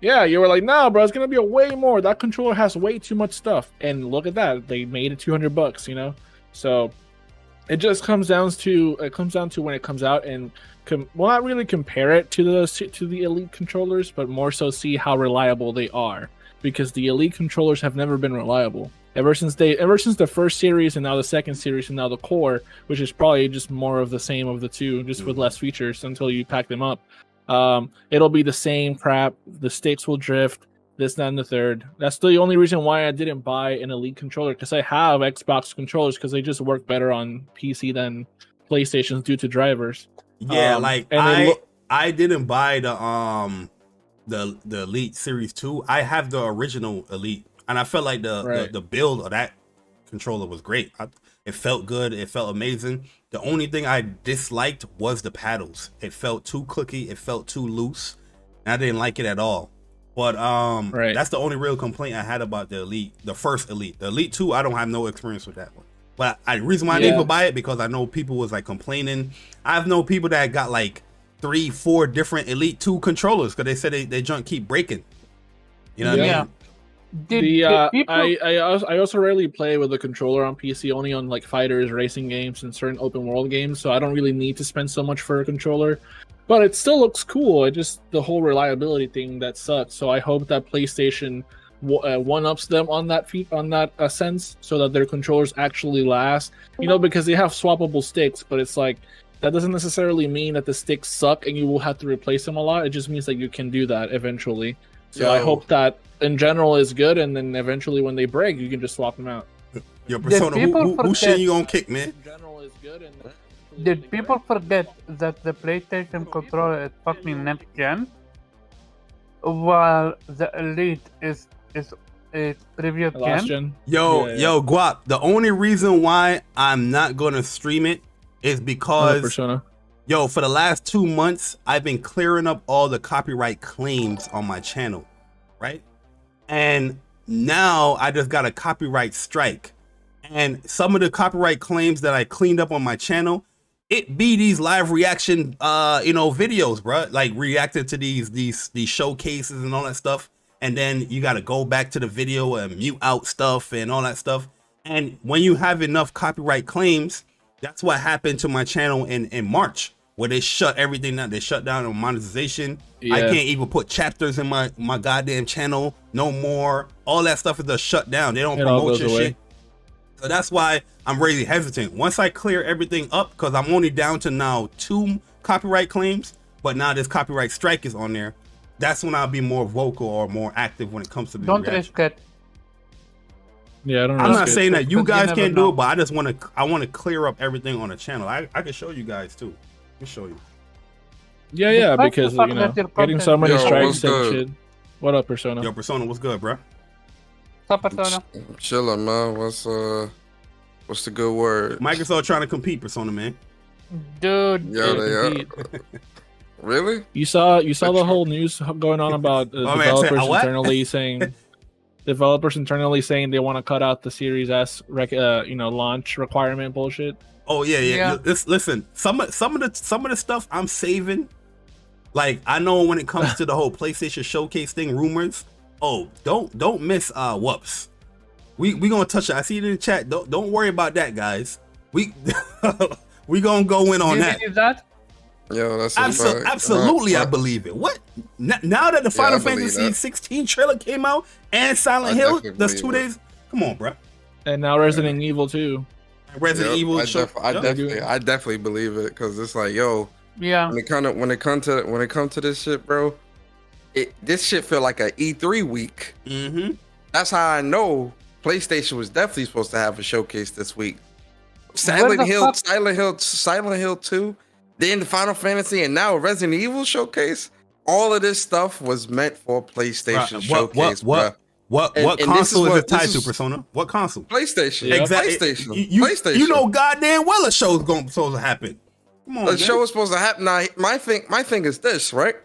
Yeah, you were like, no, bro, it's gonna be a way more. That controller has way too much stuff. And look at that, they made it $200. You know, so it just comes down to when it comes out and not really compare it to the Elite controllers, but more so see how reliable they are, because the Elite controllers have never been reliable. Ever since the first series and now the second series and now the core, which is probably just more of the same of the two, just with less features until you pack them up. It'll be the same crap. The sticks will drift, this, that, and the third. That's the only reason why I didn't buy an Elite controller, because I have Xbox controllers because they just work better on PC than PlayStations due to drivers. Yeah, I didn't buy the Elite Series 2. I have the original Elite. And I felt like the build of that controller was great. It felt good. It felt amazing. The only thing I disliked was the paddles. It felt too clicky. It felt too loose. And I didn't like it at all. But Right. that's the only real complaint I had about the Elite, the first Elite. The Elite 2, I don't have no experience with that one. But the reason why I didn't buy it because I know people was like complaining. I've known people that got like 3-4 different Elite 2 controllers because they said they junk keep breaking. You know what I mean? I also rarely play with a controller on PC, only on like fighters, racing games, and certain open world games. So I don't really need to spend so much for a controller. But it still looks cool. It just the whole reliability thing that sucks. So I hope that PlayStation one-ups them on that sense, so that their controllers actually last. You know, because they have swappable sticks, but it's like that doesn't necessarily mean that the sticks suck and you will have to replace them a lot. It just means that you can do that eventually. So I hope that in general is good, and then eventually when they break, you can just swap them out. Yo, Persona, who shit you gonna kick, man? In general is good, and Did people forget that the PlayStation controller is fucking next gen, while the Elite is previous last gen? gen? Yo, Guap. The only reason why I'm not gonna stream it is because Persona. Yo, for the last 2 months, I've been clearing up all the copyright claims on my channel, right? And now I just got a copyright strike. And some of the copyright claims that I cleaned up on my channel, it be these live reaction, videos, bro. Like reacting to these showcases and all that stuff. And then you got to go back to the video and mute out stuff and all that stuff. And when you have enough copyright claims, that's what happened to my channel in March, where they shut everything down. They shut down on monetization. I can't even put chapters in my goddamn channel no more. All that stuff is just shut down. They don't promote your shit. So that's why I'm really hesitant. Once I clear everything up, because I'm only down to now 2 copyright claims, but now this copyright strike is on there. That's when I'll be more vocal or more active when it comes to the Don't risk it. Yeah, I don't know. I'm not saying that you guys can't do know. it, but I want to clear up everything on the channel. I can show you guys too. Let me show you. Yeah, because you know, getting so many strikes and shit. What up, Persona? Yo, Persona, what's good, bro? Stop, Persona. Chilling, man. What's the good word? Microsoft trying to compete, Persona, man. Dude. Yeah, they are. Really? You saw the whole news going on about developers internally saying they want to cut out the Series S launch requirement bullshit. Oh yeah. Listen, some of the stuff I'm saving. Like I know when it comes to the whole PlayStation Showcase thing, rumors. Oh, don't miss whoops. We gonna touch it. I see it in the chat. Don't worry about that, guys. We gonna go in on that. that. Yo, that's absolutely. I believe it. What? Now that the Final Fantasy 16 trailer came out and Silent Hill, that's 2 days. Come on, bro. And now Resident Evil 2. Resident Evil. I definitely believe it because it's like, yo, yeah. When it comes to this shit, bro, this shit feel like a E3 week. Mm-hmm. That's how I know PlayStation was definitely supposed to have a showcase this week. Silent Hill 2, then the Final Fantasy, and now a Resident Evil showcase. All of this stuff was meant for PlayStation showcase, bro. What console is it tied to, Persona? What console? PlayStation. Yeah. Exactly. PlayStation. You know goddamn well a show's supposed to happen. Come on, the show is supposed to happen. Now, my thing is this, right?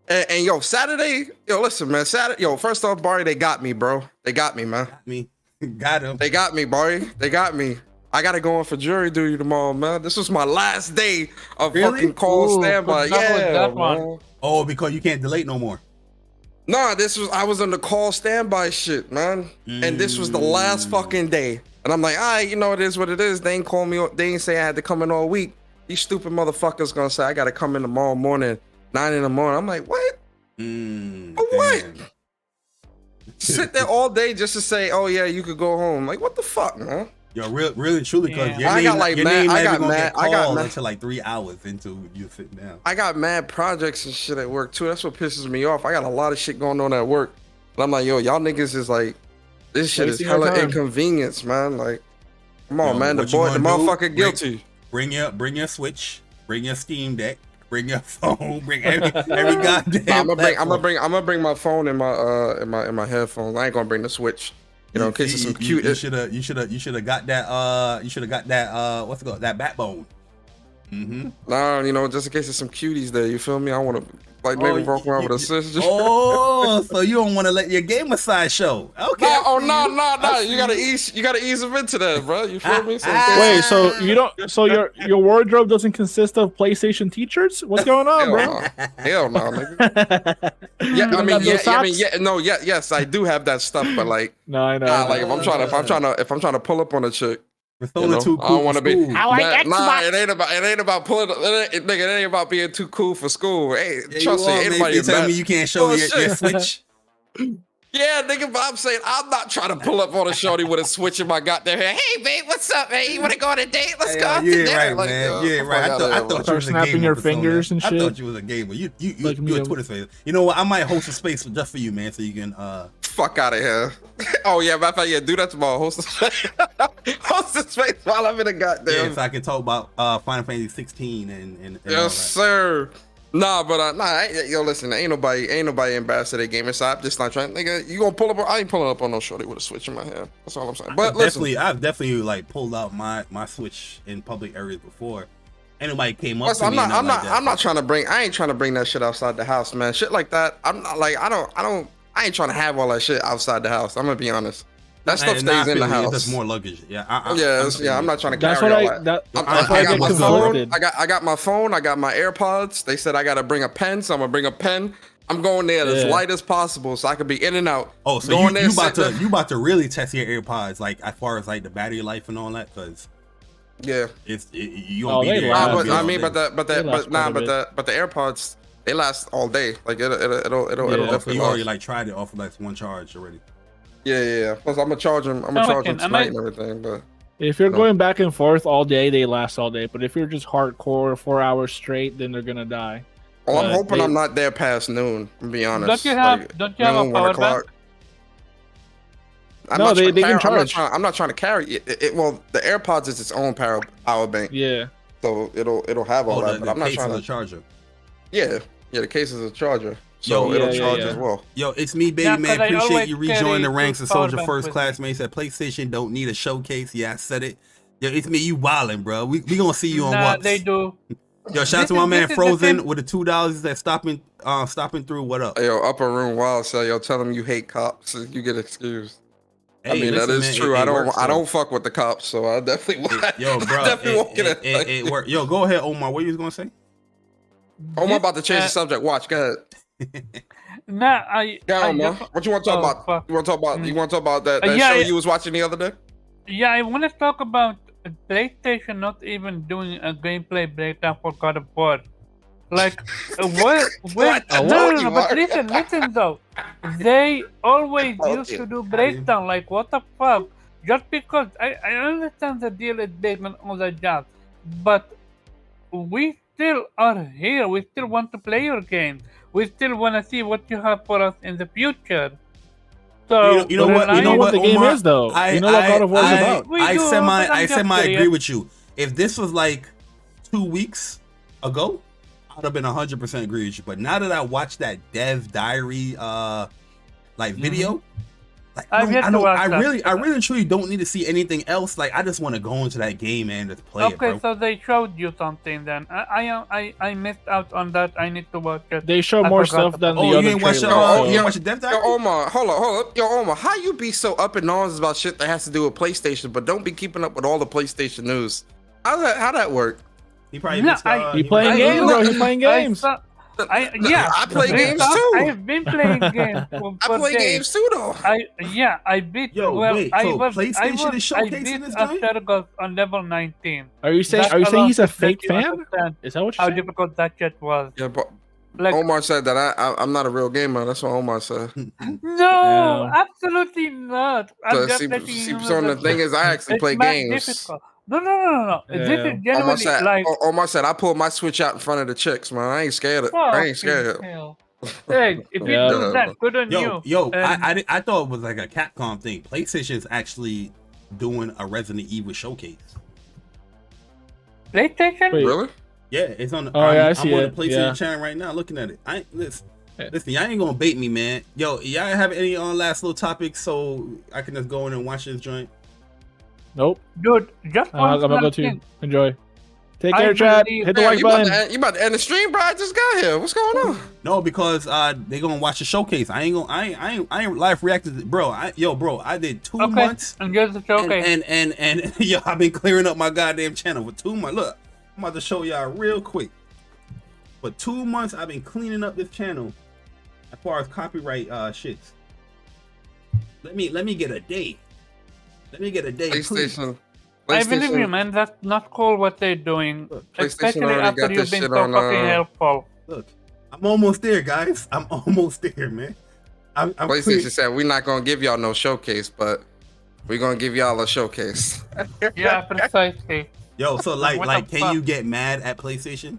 And yo, Saturday, yo, listen, man. Saturday, yo, first off, Barry, they got me, bro. They got me, man. Got him. They got me, Barry. They got me. I gotta go in for jury duty tomorrow, man. This was my last day of fucking call standby. Yeah, man. Oh, because you can't delay no more. Nah, I was on the call standby shit, man. And this was the last fucking day. And I'm like, all right, you know, it is what it is. They ain't call me. They ain't say I had to come in all week. These stupid motherfuckers gonna say I gotta come in tomorrow morning, 9 in the morning. I'm like, what? What? Sit there all day just to say, oh yeah, you could go home. Like, what the fuck, man? Yo, really, truly, because your name gonna get called until like 3 hours into you sitting down. I got mad projects and shit at work too. That's what pisses me off. I got a lot of shit going on at work. But I'm like, yo, y'all niggas is like, this shit is hella inconvenience, man. Like, come on, man. The motherfucker guilty. Bring your Switch, bring your Steam Deck, bring your phone, bring every goddamn. I'm gonna bring my phone and my headphones. I ain't gonna bring the Switch. You know, in case of some cute. You should have got that. You should have got that. What's it called? That backbone. Nah, you know, just in case of some cuties there. You feel me? I want to Like maybe walk around with a sister. Oh, so you don't want to let your gamer side show? Okay. No. You gotta ease them into that, bro. You feel me? So Wait, so you don't? So your wardrobe doesn't consist of PlayStation T-shirts? What's going on, bro? Hell no, nigga. Yes, I do have that stuff, but like, no, I know. Like if I'm trying to pull up on a chick. Persona too cool. I don't want to be. I like Xbox. Nah, it ain't about pulling. It ain't about being too cool for school. Hey, trust me, anybody. You telling me you can't show your Switch? Yeah, nigga, but I'm saying I'm not trying to pull up on a shorty with a Switch in my goddamn hair. Hey, babe, what's up, man? You want to go on a date? Let's go out to dinner. Right, like, man. Yeah, right. I thought you was a snapping gamer. your fingers and shit. I thought you was a gamer. You a Twitter space. You know what? I might host a space just for you, man, so you can fuck out of here. Oh yeah, matter of fact, yeah, do that tomorrow. Host a space. Host a space while I'm in a goddamn. Yeah, so I can talk about Final Fantasy 16 and yes, sir. Nah, but yo, listen, ain't nobody embarrassed of their gamer side. I'm just not trying. Nigga, you gonna pull up? I ain't pulling up on no shorty with a Switch in my hand. That's all I'm saying. But I've definitely like pulled out my Switch in public areas before. Ain't nobody came up to me. I'm not trying to bring. I ain't trying to bring that shit outside the house, man. Shit like that. I'm not like I ain't trying to have all that shit outside the house. I'm gonna be honest. That stuff stays in the house. It's just more luggage. Yeah, I'm not trying to that's carry what all that. I got get my conflicted. phone. I got my phone. I got my AirPods. They said I got to bring a pen, so I'm gonna bring a pen. I'm going there as light as possible, so I can be in and out. Oh, so you about to really test your AirPods, like as far as like the battery life and all that, because you won't be there. But the AirPods, they last all day. Like it'll definitely. You already like tried it off of like one charge already. Yeah. Plus, I'm gonna charge them. Tonight and everything. But if you're going back and forth all day, they last all day. But if you're just hardcore 4 hours straight, then they're gonna die. Well, I'm hoping I'm not there past noon. To be honest. Don't you have a power bank? No, they can charge. I'm not trying to carry it. Well, the AirPods is its own power bank. Yeah. So it'll have all that. But I'm not trying to charger. Yeah. The case is a charger. So it'll charge as well. Yo, it's me, baby man. Appreciate you rejoining the ranks of Soldier First Class, man. He said PlayStation don't need a showcase. Yeah, I said it. Yo, it's me. You wildin', bro. We gonna see you on what? They do. Yo, shout out to my man Frozen with the $2 that stopping through. What up? Yo, Upper Room Wild said, yo, tell them you hate cops. So you get excused. Hey, I mean, that is true. I don't fuck with the cops, so I definitely it worked. Yo, go ahead, Omar. What you was gonna say? Omar about to change the subject. Watch, go ahead. What you want to talk about? You want to talk about that show you was watching the other day? Yeah, I want to talk about PlayStation not even doing a gameplay breakdown for God of War. Like, what? No, but listen though. They always used to do breakdown. Like, what the fuck? Just because I understand the deal is big and all that jazz, but we still are here. We still want to play your game. We still want to see what you have for us in the future. So you know what the game Omar, is though. You know what God of War is about. I semi agree with you. If this was like 2 weeks ago, I'd have been 100% agree with you. But now that I watched that Dev Diary video, like I really truly don't need to see anything else. Like I just want to go into that game and just play it, bro. Okay, so they showed you something then. I missed out on that. I need to watch it. They show more stuff than the other trailers. You didn't watch the Dev Diary? Yo, Omar, hold up. Yo, Omar, how you be so up in arms about shit that has to do with PlayStation, but don't be keeping up with all the PlayStation news? How that work? He probably he playing games, bro. He playing games. I play games too. I have been playing games. I play games too, though. I beat. PlayStation is showcasing this game? Astergos on level 19. Are you saying he's a fake fan? Is that what you're saying? How difficult that shit was? Yeah, but Omar said that I'm not a real gamer. That's what Omar said. No, absolutely not. So the thing is, I actually play games. Difficult. No. This is genuinely Omar said, I pulled my Switch out in front of the chicks, man. I ain't scared. Hey, if you do that, good on you. Yo, I thought it was like a Capcom thing. PlayStation is actually doing a Resident Evil showcase. PlayStation? Wait. Really? Yeah, it's on. I see I'm on it. the PlayStation channel right now, looking at it. Listen, y'all ain't gonna bait me, man. Yo, y'all have any last little topics so I can just go in and watch this joint? Nope. Dude, just one I'm gonna go to enjoy. Take care, chat. believe- Hit the Damn, like you about, button. to, you about to end the stream, bro? I just got here. What's going on? No, because they gonna watch the showcase. I ain't live reacted, bro. Bro, I did 2 months. And here's the showcase. And yo, I've been clearing up my goddamn channel for 2 months. Look, I'm about to show y'all real quick. For 2 months, I've been cleaning up this channel as far as copyright shits. Let me get a day. Let me get a day. PlayStation. I believe you, man. That's not cool what they're doing, PlayStation especially already after got you've this been shit so on, fucking helpful. Look, I'm almost there, guys. I'm almost there, man. I'm PlayStation said we're not gonna give y'all no showcase, but we're gonna give y'all a showcase. Yeah, precisely. Yo, so What like, the can fuck? you get mad at PlayStation?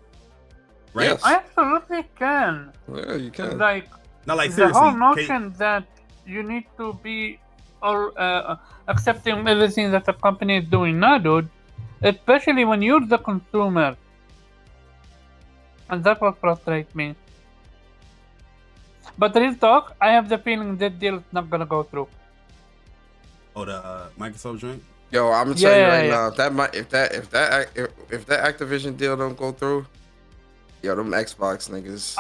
Right? Yes. I absolutely can. Yeah, you can. Like, Not like the seriously. whole can- notion that you need to be accepting everything that the company is doing now, dude. Especially when you're the consumer. And that will frustrate me. But real talk, I have the feeling that deal is not gonna go through. Oh, the Microsoft joint. Yo, I'm gonna tell you right Yeah. now, if that Activision deal don't go through, yo, them Xbox niggas,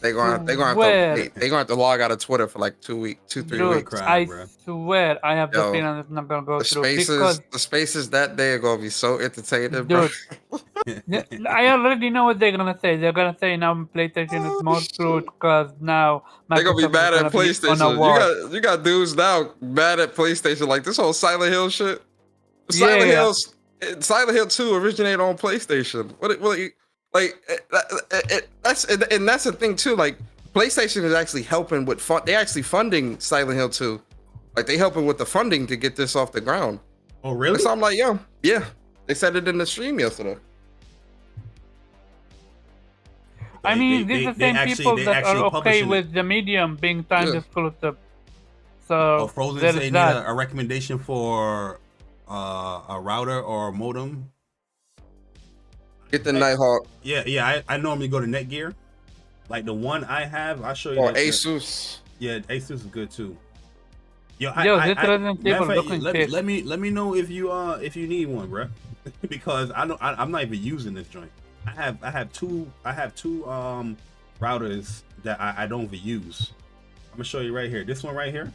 they gonna have to log out of Twitter for like 3 Dude, weeks. cry, I bro. swear I have the Yo, feeling it's not gonna go The through. spaces, that day are gonna be so entertaining, bro. Dude, I already know what they're gonna say. They're gonna say now PlayStation is more screwed because now They're gonna be Microsoft mad is at gonna be on a war. PlayStation. You got dudes now mad at PlayStation, like this whole Silent Hill shit. Silent Hill 2 originated on PlayStation. That's the thing too. Like PlayStation is actually helping with they actually funding Silent Hill 2. Like they helping with the funding to get this off the ground. Oh, really? So I'm like, yeah. They said it in the stream yesterday. I mean, these are the same people that are okay publishing it. with the medium being time exclusive. So Oh, Frozen there say is need that. a recommendation for a router or a modem. Get the Nighthawk Yeah. I normally go to Netgear. Like the one I have, I'll show you. or that- Asus. Yeah, Asus is good too. Yo, This Resident Evil matter of fact, looking let shit. me know if you need one, bro. Because I'm not even using this joint. I have two routers that I don't even use. I'm gonna show you right here. This one right here.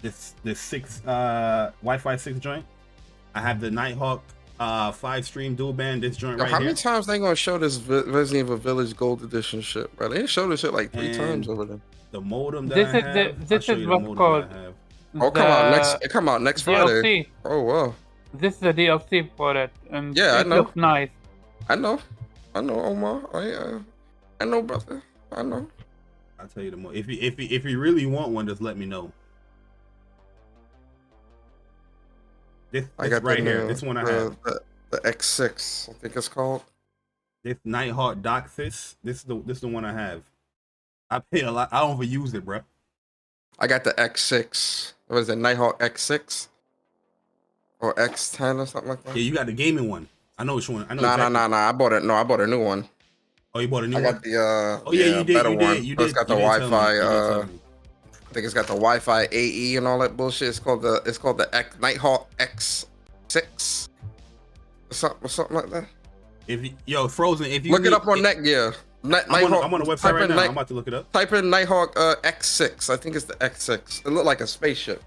This 6 Wi-Fi 6 joint. I have the Nighthawk 5 stream dual band. This joint Yo, right how here. many times they gonna show this Resident Evil Village Gold Edition shit, bro? They didn't show this shit like 3 And times over there. The modem that This I is have. the- I'll this show is you the what's modem called- that I have. Oh, come out next Friday. DLC. Oh wow. This is the DLC for it, and Yeah, I it know. looks nice. I know, Omar. I know, brother. I know. I'll tell you the more. If you really want one, just let me know. This I got right the here. new- This one I have. the X6, I think it's called. This Nighthawk Doxis. This is the one I have. I pay a lot. I don't even use it, bro. I got the X6. What is it, Nighthawk X6 or X10 or something like that? Yeah, you got the gaming one. I know which one. I know. Nah. exactly. I bought it. No, I bought a new one. Oh, you bought a new I one. got the Oh yeah, you did. better You one. did. You It's did. got the you did tell me. Wi-Fi. You did tell me. I think it's got the Wi-Fi AE and all that bullshit. It's called the Nighthawk X6 or something like that. Yo, Frozen. If you Look it need- up on Netgear. I'm on the website right now. I'm about to look it up. Type in Nighthawk X6. I think it's the X6. It looked like a spaceship.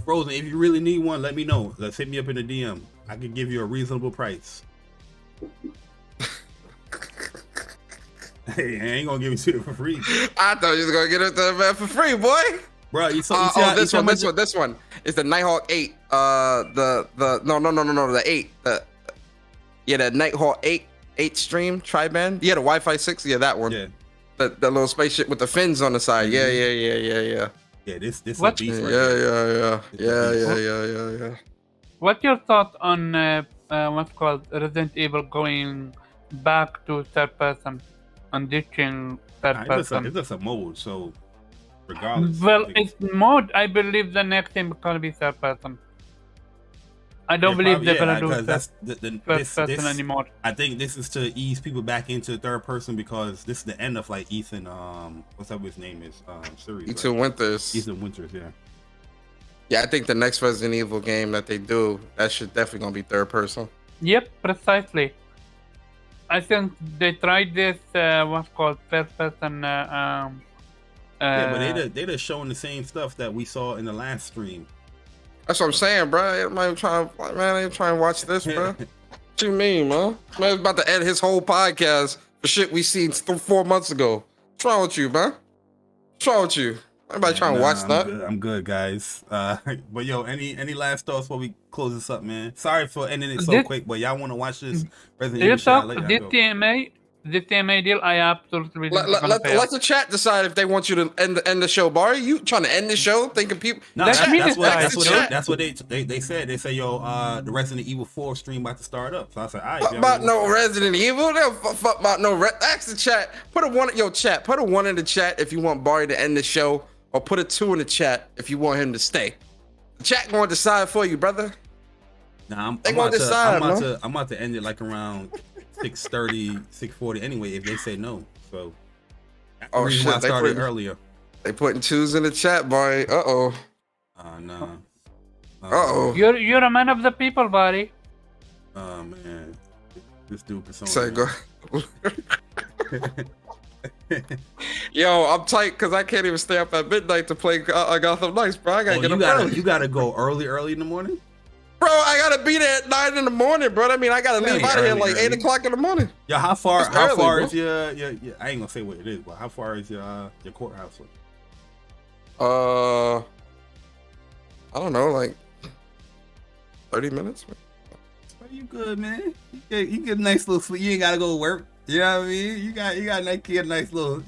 Frozen. If you really need one, let me know. Let's hit me up in the DM. I can give you a reasonable price. Hey, I ain't gonna give it to you for free, I thought you was gonna get it to man for free, boy. bro. You saw how- this you one. saw This one is the Nighthawk 8. The the 8. The Nighthawk 8 stream tri-band. Yeah, the Wi-Fi 6. Yeah, that one. Yeah, The little spaceship with the fins on the side. Yeah. yeah. This is a What? beast right Yeah. here. Yeah. What's your thought on what's called Resident Evil going back to third person and ditching third person? It's just a mode, so regardless. Well, like, it's mode. I believe the next game is gonna be third person. I don't believe probably, they're gonna do because that's first person anymore. I think this is to ease people back into third person because this is the end of like Ethan. What's up? His name is series. Ethan Winters. Ethan Winters, yeah. Yeah, I think the next Resident Evil game that they do, that should definitely gonna be third person. Yep, precisely. I think they tried this what's called first person. Yeah, but they just showing the same stuff that we saw in the last stream. That's what I'm saying, bro. Man, ain't trying to watch this, bro. What you mean, man? Man's about to edit his whole podcast for shit we seen 4 months ago. What's wrong with you, man? What's wrong with you? Everybody trying to watch that? I'm good, guys. But yo, any last thoughts before we close this up, man? Sorry for ending it so quick, but y'all want to watch this Resident Evil shit? This TMA deal, I absolutely let the chat decide if they want you to end the show. Barry, you trying to end the show? Thinking people? No, that's what they said. They say, yo, the Resident Evil 4 stream about to start up. So I said, all right. Fuck about no Resident Evil. They don't fuck about no. Ask the chat. Put a 1 in the chat if you want Barry to end the show, or put a 2 in the chat if you want him to stay. The chat going to decide for you, brother. Nah, I'm about to end it like around 6:30, 6:40 anyway, if they say no. So shit, I started earlier. They putting 2s in the chat, boy. No. You're a man of the people, buddy. Oh man. This dude Persona. Say go. Yo, I'm tight because I can't even stay up at midnight to play Gotham Knights, bro. I gotta get up early. You gotta go early in the morning? Bro, I gotta be there at 9 in the morning, bro. I mean, I gotta leave out of here like 8 o'clock in the morning. Yeah, how far is your I ain't gonna say what it is, but how far is your courthouse? I don't know, like 30 minutes. You good, man? You get a nice little sleep. You ain't gotta go to work. You know what I mean? You got a nice little.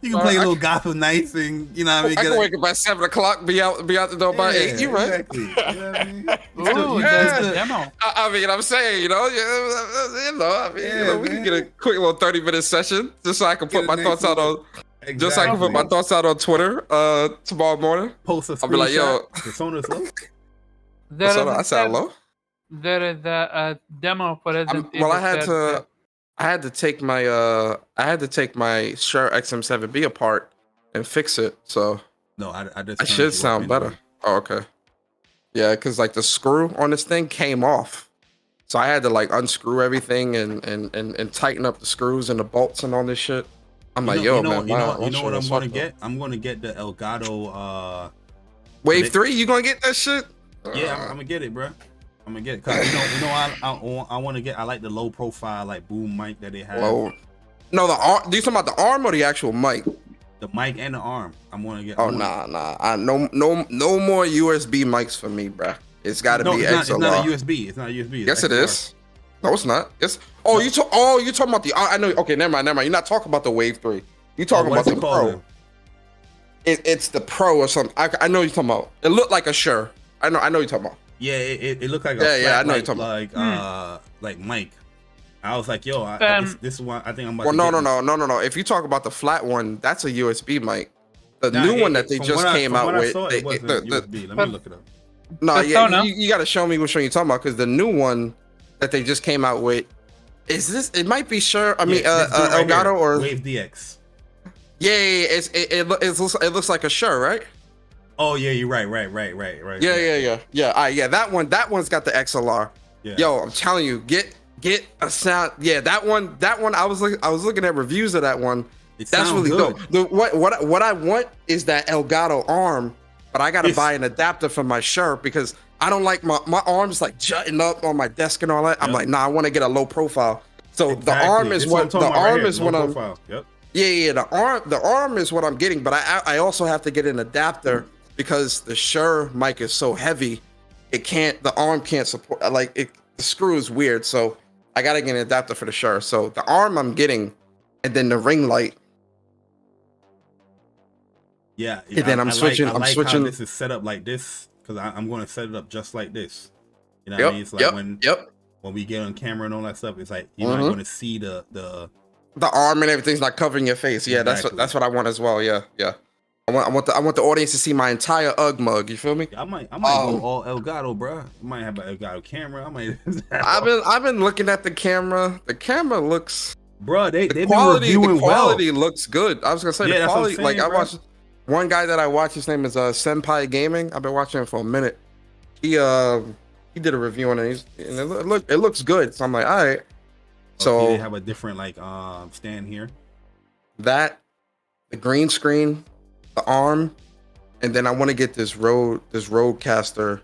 You can play a little Gotham Nights, and you know what I mean. I can wake up at 7 o'clock, be out the door by 8. You right? Exactly. You know what I mean? Demo. I mean, I'm saying, we can get a quick little 30-minute session just so I can put my thoughts out on. Exactly. Just so I can put my thoughts out on Twitter tomorrow morning. Post a screenshot. I'll be like, yo, Persona's low. I sound low. There is a demo for Resident Evil. Well, I had to take my Shure XM7B apart and fix it. So no, I should sound better. Oh, okay. Yeah, because like the screw on this thing came off, so I had to like unscrew everything and tighten up the screws and the bolts and all this shit. I'm like, yo, man, you know what I'm gonna get? I'm gonna get the Elgato Wave 3. You gonna get that shit? Yeah, I'm gonna get it, bro. I'm gonna get it, cause I want to get. I like the low profile, like boom mic that they have. Whoa. No, the arm. Do you talking about the arm or the actual mic? The mic and the arm. I'm gonna get. Oh nah. No more USB mics for me, bro. It's got to be XLR. It's not a USB. It's not a USB. Yes, it is. No, it's not. Yes. Oh, you talking about the? I know. Okay, never mind. You're not talking about the Wave 3. You talking about the Pro? It's the Pro or something. I know you're talking about. It looked like a Shure. I know you're talking about. Yeah, it looked like a flat, I know you're talking like mic. I was like, yo, this is one I think I'm about. Well, no. If you talk about the flat one, that's a USB mic. The new one that they just came out with. Let me look it up. No, yeah, you got to show me which one you're talking about, because the new one that they just came out with is this. It might be Shure. I mean, Elgato or Wave DX. Yeah, it looks like a Shure, right? Oh yeah, you're right. Yeah. That one's got the XLR. Yeah. Yo, I'm telling you, get a sound. Yeah, that one. I was looking at reviews of that one. That's really dope. What I want is that Elgato arm, but I gotta buy an adapter for my Shure because I don't like my arms like jutting up on my desk and all that. I'm like, nah, I want to get a low profile. So the arm is what I'm. Yep. Yeah. The arm is what I'm getting, but I also have to get an adapter. Because the Shure mic is so heavy, the arm can't support, the screw is weird. So I gotta get an adapter for the Shure. So the arm I'm getting, and then the ring light. Yeah. And then I'm switching. How this is set up like this, because I'm going to set it up just like this. You know what I mean? It's like when we get on camera and all that stuff, it's like you're not going to see the arm and everything's not covering your face. Yeah, exactly. That's what I want as well. Yeah. I want the audience to see my entire UGG mug. You feel me? I might go all Elgato, bro. I might have an Elgato camera. I've been looking at the camera. The camera looks. Bro, they've been reviewing the quality looks good. I was gonna say the quality. Saying, I watched one guy that I watched. His name is Senpai Gaming. I've been watching him for a minute. He did a review on it. And it looks good. So I'm like, all right. So they have a different like stand here. That, the green screen, the arm, and then I want to get this Rodecaster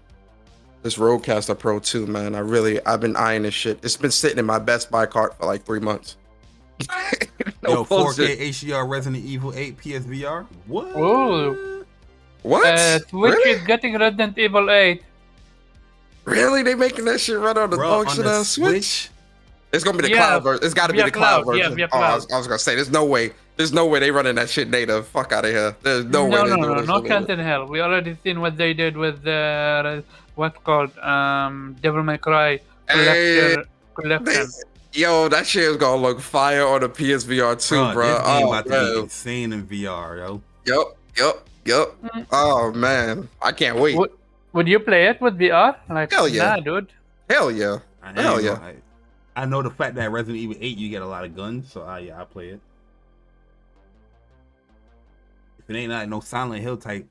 Pro 2, man. I've been eyeing this shit. It's been sitting in my Best Buy cart for like 3 months. Yo, 4K HDR Resident Evil 8 PSVR. What? Ooh. What? Switch Really? is getting Resident Evil 8. Really? They making that shit run on the function of Switch? It's gonna be the cloud version. It's got to be the cloud version. Yeah, I was gonna say, there's no way they running that shit native. Fuck out of here. There's no way. No chance in hell. We already seen what they did with what's called Devil May Cry collection. Yo, that shit is gonna look fire on the PSVR too, bro. This game about to be insane in VR, yo. Yup. Oh man, I can't wait. Would you play it with VR? Like, hell yeah, nah, dude. Hell yeah. Hell yeah. I know the fact that Resident Evil 8 you get a lot of guns, so I play it. If it ain't like no Silent Hill type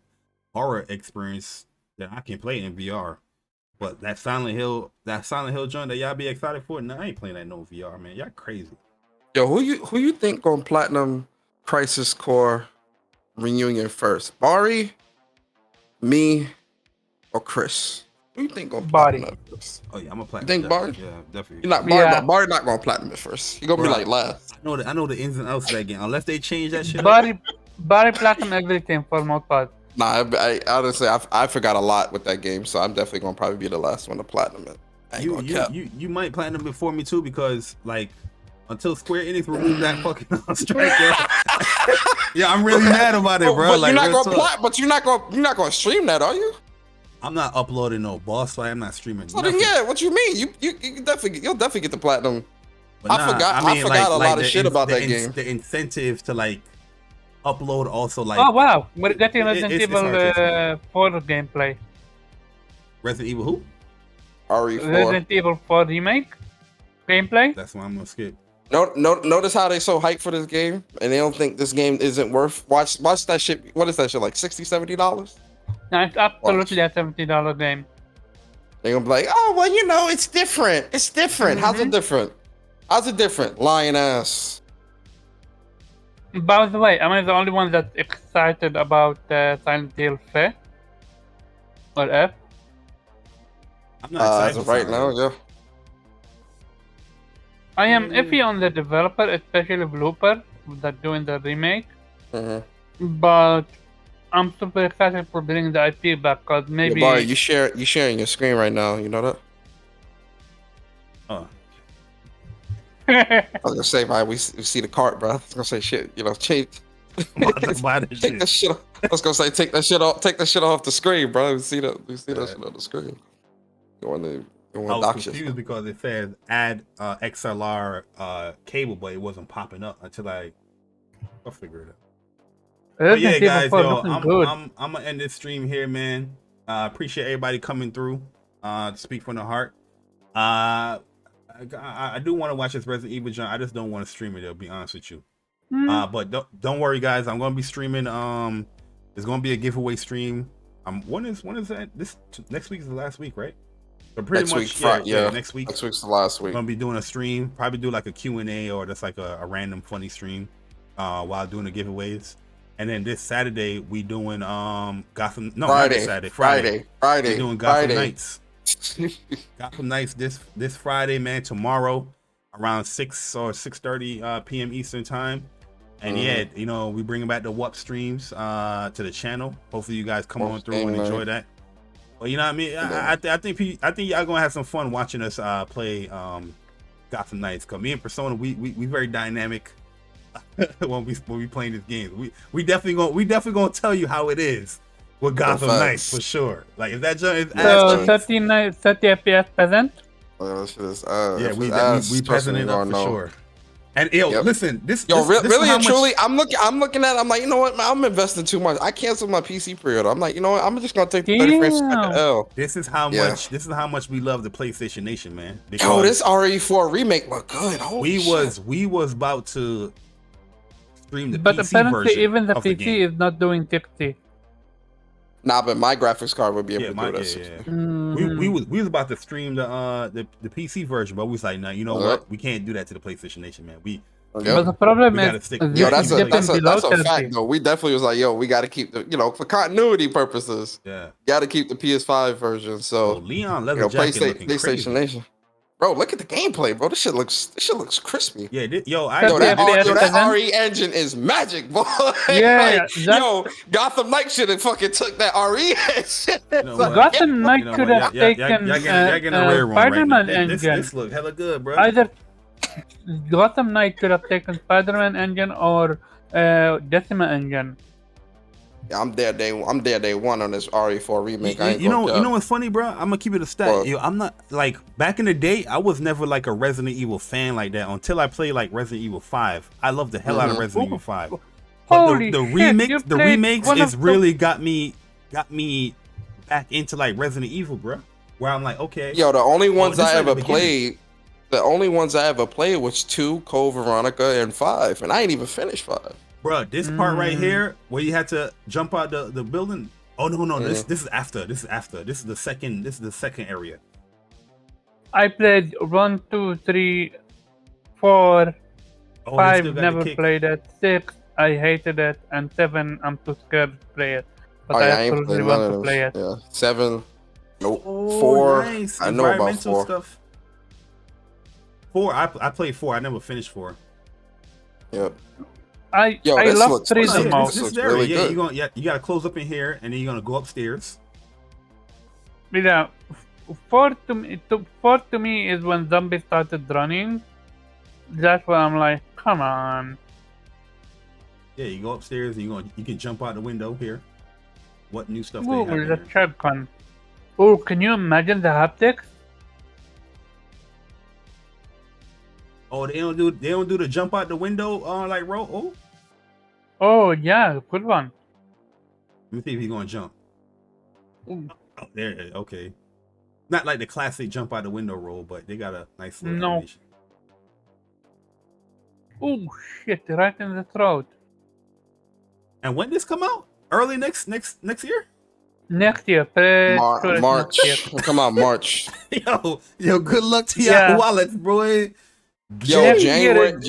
horror experience, then I can play it in VR. But that Silent Hill joint that y'all be excited for, nah, I ain't playing that no VR, man. Y'all crazy. Yo, who you think gonna platinum Crisis Core Reunion first? Bari, me, or Chris? Who you think gonna platinum that first? Oh yeah, I'm a platinum. You think Bari? Yeah, definitely. You're not Bari. Bari not gonna platinum it first. He gonna be like last. I know the ins and outs of that game. Unless they change that shit. Bari platinum everything for most part. Nah, I honestly, I forgot a lot with that game, so I'm definitely gonna probably be the last one to platinum it. You might platinum before me too, because like until Square Enix removed that fucking strike, yeah, I'm really mad about it, bro. But like, you're not gonna stream that, are you? I'm not uploading no boss fight. I'm not streaming. So then, yeah, what you mean? You'll definitely get the platinum. But I forgot a lot of shit about that game. The incentive to like upload also like. Oh wow, we're getting Resident Evil 4 gameplay. Resident Evil who? RE4. Resident Evil 4 remake gameplay. That's why I'm gonna skip. Notice how they so hyped for this game and they don't think this game isn't worth. Watch that shit. What is that shit, like $60-$70? No, it's absolutely a $70 game. They're gonna be like, oh well, you know, it's different. It's different. How's it different? How's it different? Lying ass. By the way, am I the only one that's excited about Silent Hill F? Or F? I'm not excited as of right now, yeah. I am iffy on the developer, especially Blooper, that doing the remake. But I'm super excited for bringing the IP back, cause maybe. Yeah, you sharing your screen right now. You know that? Oh. I was gonna say, man, we see the cart, bro. I was gonna say, shit, you know, change. Take that shit off. I was gonna say, take that shit off the screen, bro. We see that shit on the screen. I was confused because it says add XLR cable, but it wasn't popping up until I'll figure it out. But yeah, guys, yo, I'm gonna end this stream here, man. Appreciate everybody coming through to speak from the heart. I do want to watch this Resident Evil joint. I just don't want to stream it. I'll be honest with you. But don't worry, guys. I'm gonna be streaming. There's gonna be a giveaway stream. When is that? This next week is the last week, right? So pretty much, next week. Next week's the last week. I'm gonna be doing a stream. Probably do like a Q&A or just like a random funny stream while doing the giveaways. And then this Saturday we doing Gotham. No, Friday. We're doing Gotham Nights. Gotham Nights this Friday, man. Tomorrow around 6 or 6:30 p.m. Eastern time. And yeah, you know, we bringing back the WUP streams to the channel. Hopefully you guys come on through and enjoy that. Well, you know what I mean? I think y'all gonna have some fun watching us play Gotham Nights. Cause me and Persona, we very dynamic when we playing this game. We definitely gonna tell you how it is with Gotham Nights for sure. Like if that joint is 30 FPS peasant. Yeah, we peasant it up for sure. And listen, really and truly, I'm looking at it, I'm like, you know what, man, I'm investing too much. I canceled my PC pre-order. I'm like, you know what, I'm just gonna take the 30 frames L. This is how much we love the PlayStation Nation, man. Yo, this RE4 remake look good. We was about to stream the but PC apparently version even the of PC is not doing 60. Nah, but my graphics card would be able Yeah, to my, do yeah, that. yeah. We was about to stream the PC version, but we was like, nah, you know what? We can't do that to the PlayStation Nation, man. But the problem We is, gotta stick- Yo, that's a below fact 30. though. We definitely was like, yo, we got to keep the, for continuity purposes. Yeah, got to keep the PS5 version. oh, So Leon leather jacket looking PlayStation crazy. Nation, bro, look at the gameplay, bro. This shit looks crispy. Yeah, That's That the RE engine is magic, boy. Yeah, yo, Gotham Knight should have fucking took that RE engine. You know what? Gotham Knight You know could what? have Y'all taken getting a rare one right now. Spider-Man This engine. look hella good, bro. Either Gotham Knight could have taken Spider-Man engine or Decima engine. Yeah, I'm there day one on this RE4 remake. I ain't You gonna know cap. what's funny, bro? I'm gonna keep it a stat. What? Yo, I'm not like back in the day. I was never like a Resident Evil fan like that until I played like Resident Evil 5. I love the hell out of Resident Evil 5. But Holy the shit, you played remakes one is of really got me back into like Resident Evil, bro. Where I'm like, okay, Yo, the only ones this I like the ever played, was 2, Code Veronica, and 5, and I ain't even finished 5. bro. This part right here where you had to jump out the building. Oh no, this is after. This is the second area. I played 1, 2, 3, 4, Oh, they 5, still got the never kick. played it. 6, I hated it, and 7, I'm too scared to play it. But I ain't absolutely played want none to of play it. those. Yeah, 7, nope. Oh, 4, nice. I know about Environmental 4. stuff. 4, I played 4. I never finished 4. Yep. I this love looks 3 fun. the Yeah, most. this looks area. really Yeah, good. you gotta close up in here, and then you're gonna go upstairs. Yeah, 4 to me is when zombies started running. That's when I'm like, come on. Yeah, you go upstairs, and you can jump out the window here. What new stuff they Ooh, have? the There? shotgun. Oh, can you imagine the haptics? Oh, they don't do the jump out the window like roll. Oh, Oh yeah, good one. let me see if he's gonna jump. Ooh. Oh, there, okay. Not like the classic jump out the window roll, but they got a nice little No. animation. Oh shit, right in the throat. And when this come out? Early next year? Next year, pretty sure it's March. next year. Come on, March. Yo, good luck to Yeah. y'all wallets, boy. Yo, Next year January is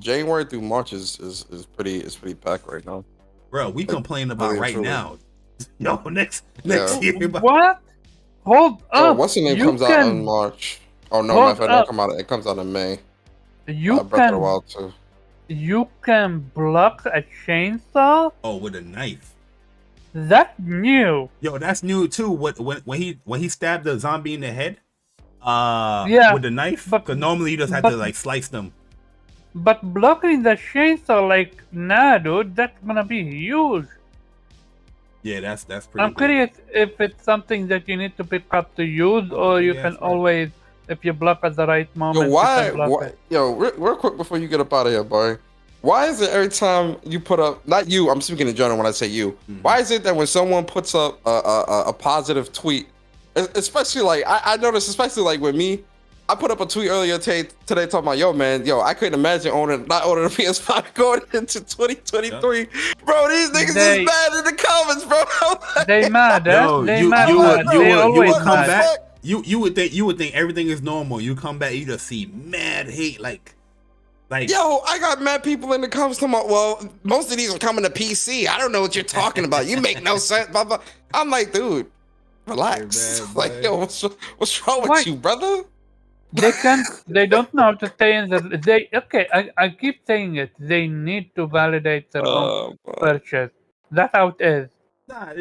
January through March is pretty packed right now. Bro, we complaining about really right truly. now. Yo, next Yeah. year. What? Hold Yo, up. what's the name You comes out can- in March? Oh no, Hold matter up. it comes out in May. You Breath of the can Wild too. you can block a chainsaw? Oh, with a knife. That's new. Yo, that's new too. When he stabbed the zombie in the head, Yeah, with the knife, but- because normally you just have but- to like slice them. But blocking the chainsaw, like, nah, dude, that's gonna be huge. Yeah, that's pretty. I'm big. curious if it's something that you need to pick up to use, or you Yeah, can that's right. always, if you block at the right moment, Yo, you why? can block it. Yo, real quick before you get up out of here, boy. Why is it every time you put up, not you, I'm speaking in general when I say you. Why is it that when someone puts up a positive tweet, especially like I noticed, especially like with me, I put up a tweet earlier today talking about, I couldn't imagine not owning a PS5 going into 2023. Bro, these niggas They- is mad in the comments, bro. They mad, eh? Yo, They you mad. would They always come mad. back. You would think everything is normal. You come back, you just see mad hate, like Yo, I got mad people in the comments talking about, well, most of these are coming to PC. I don't know what you're talking about. You make no sense. Blah, blah. I'm like, dude, relax. Hey, man, Like, boy. yo, what's wrong with Why? you, brother? They don't know how to stay in I keep saying it. They need to validate their own purchase. That's how it is. Nah,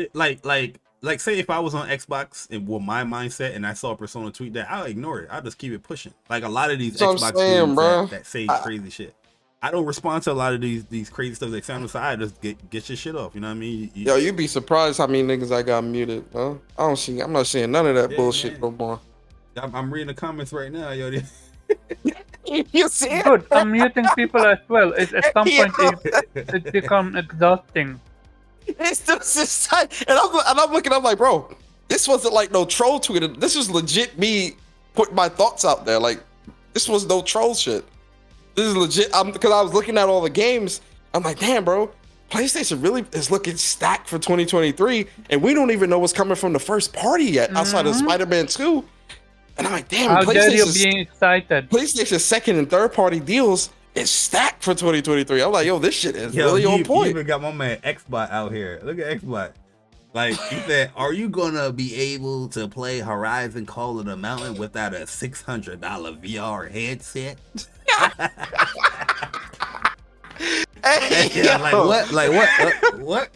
like say if I was on Xbox and with my mindset and I saw a Persona tweet that, I'll ignore it. I'll just keep it pushing. Like a lot of these That's what I'm Xbox saying, dudes bro. that say crazy shit. I don't respond to a lot of these crazy stuff that sound on the side. Just get your shit off. You know what I mean? Yo, you'd be surprised how many niggas I got muted, huh? I'm not seeing none of that Yeah, bullshit man. no more. I'm reading the comments right now, yo. You see it? Good. I'm muting people as well. At some point, it becomes exhausting. It's this time, and I'm looking. I'm like, bro, this wasn't like no troll tweet. This was legit me putting my thoughts out there. Like, this was no troll shit. This is legit. Because I was looking at all the games. I'm like, damn, bro, PlayStation really is looking stacked for 2023, and we don't even know what's coming from the first party yet, outside of Spider-Man 2. And I'm like, damn, How dare you being excited? PlayStation's second and third party deals is stacked for 2023. I'm like, yo, this shit is really on point. You even got my man XBot out here. Look at XBot. Like, he said, are you gonna be able to play Horizon Call of the Mountain without a $600 VR headset? Hey, like what? Like what? What?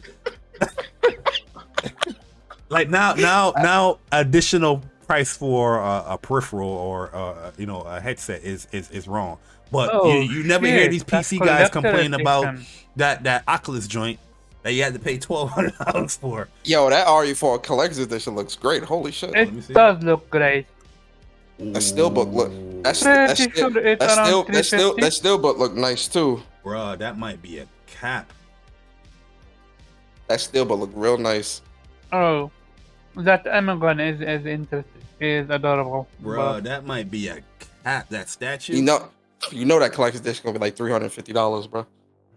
Like now additional price for a peripheral or a headset is wrong. But you never hear these PC guys complain about that Oculus joint that you had to pay $1,200 for. Yo, that RE4 Collector's Edition looks great. Holy shit! It does look great. That steelbook look. That steelbook look nice too. Bruh, that might be a cap. That steelbook look real nice. Oh, that Amagon is interesting. Is adorable. Bruh, that might be a cap. That statue. You know that collector's edition gonna be like $350, bro.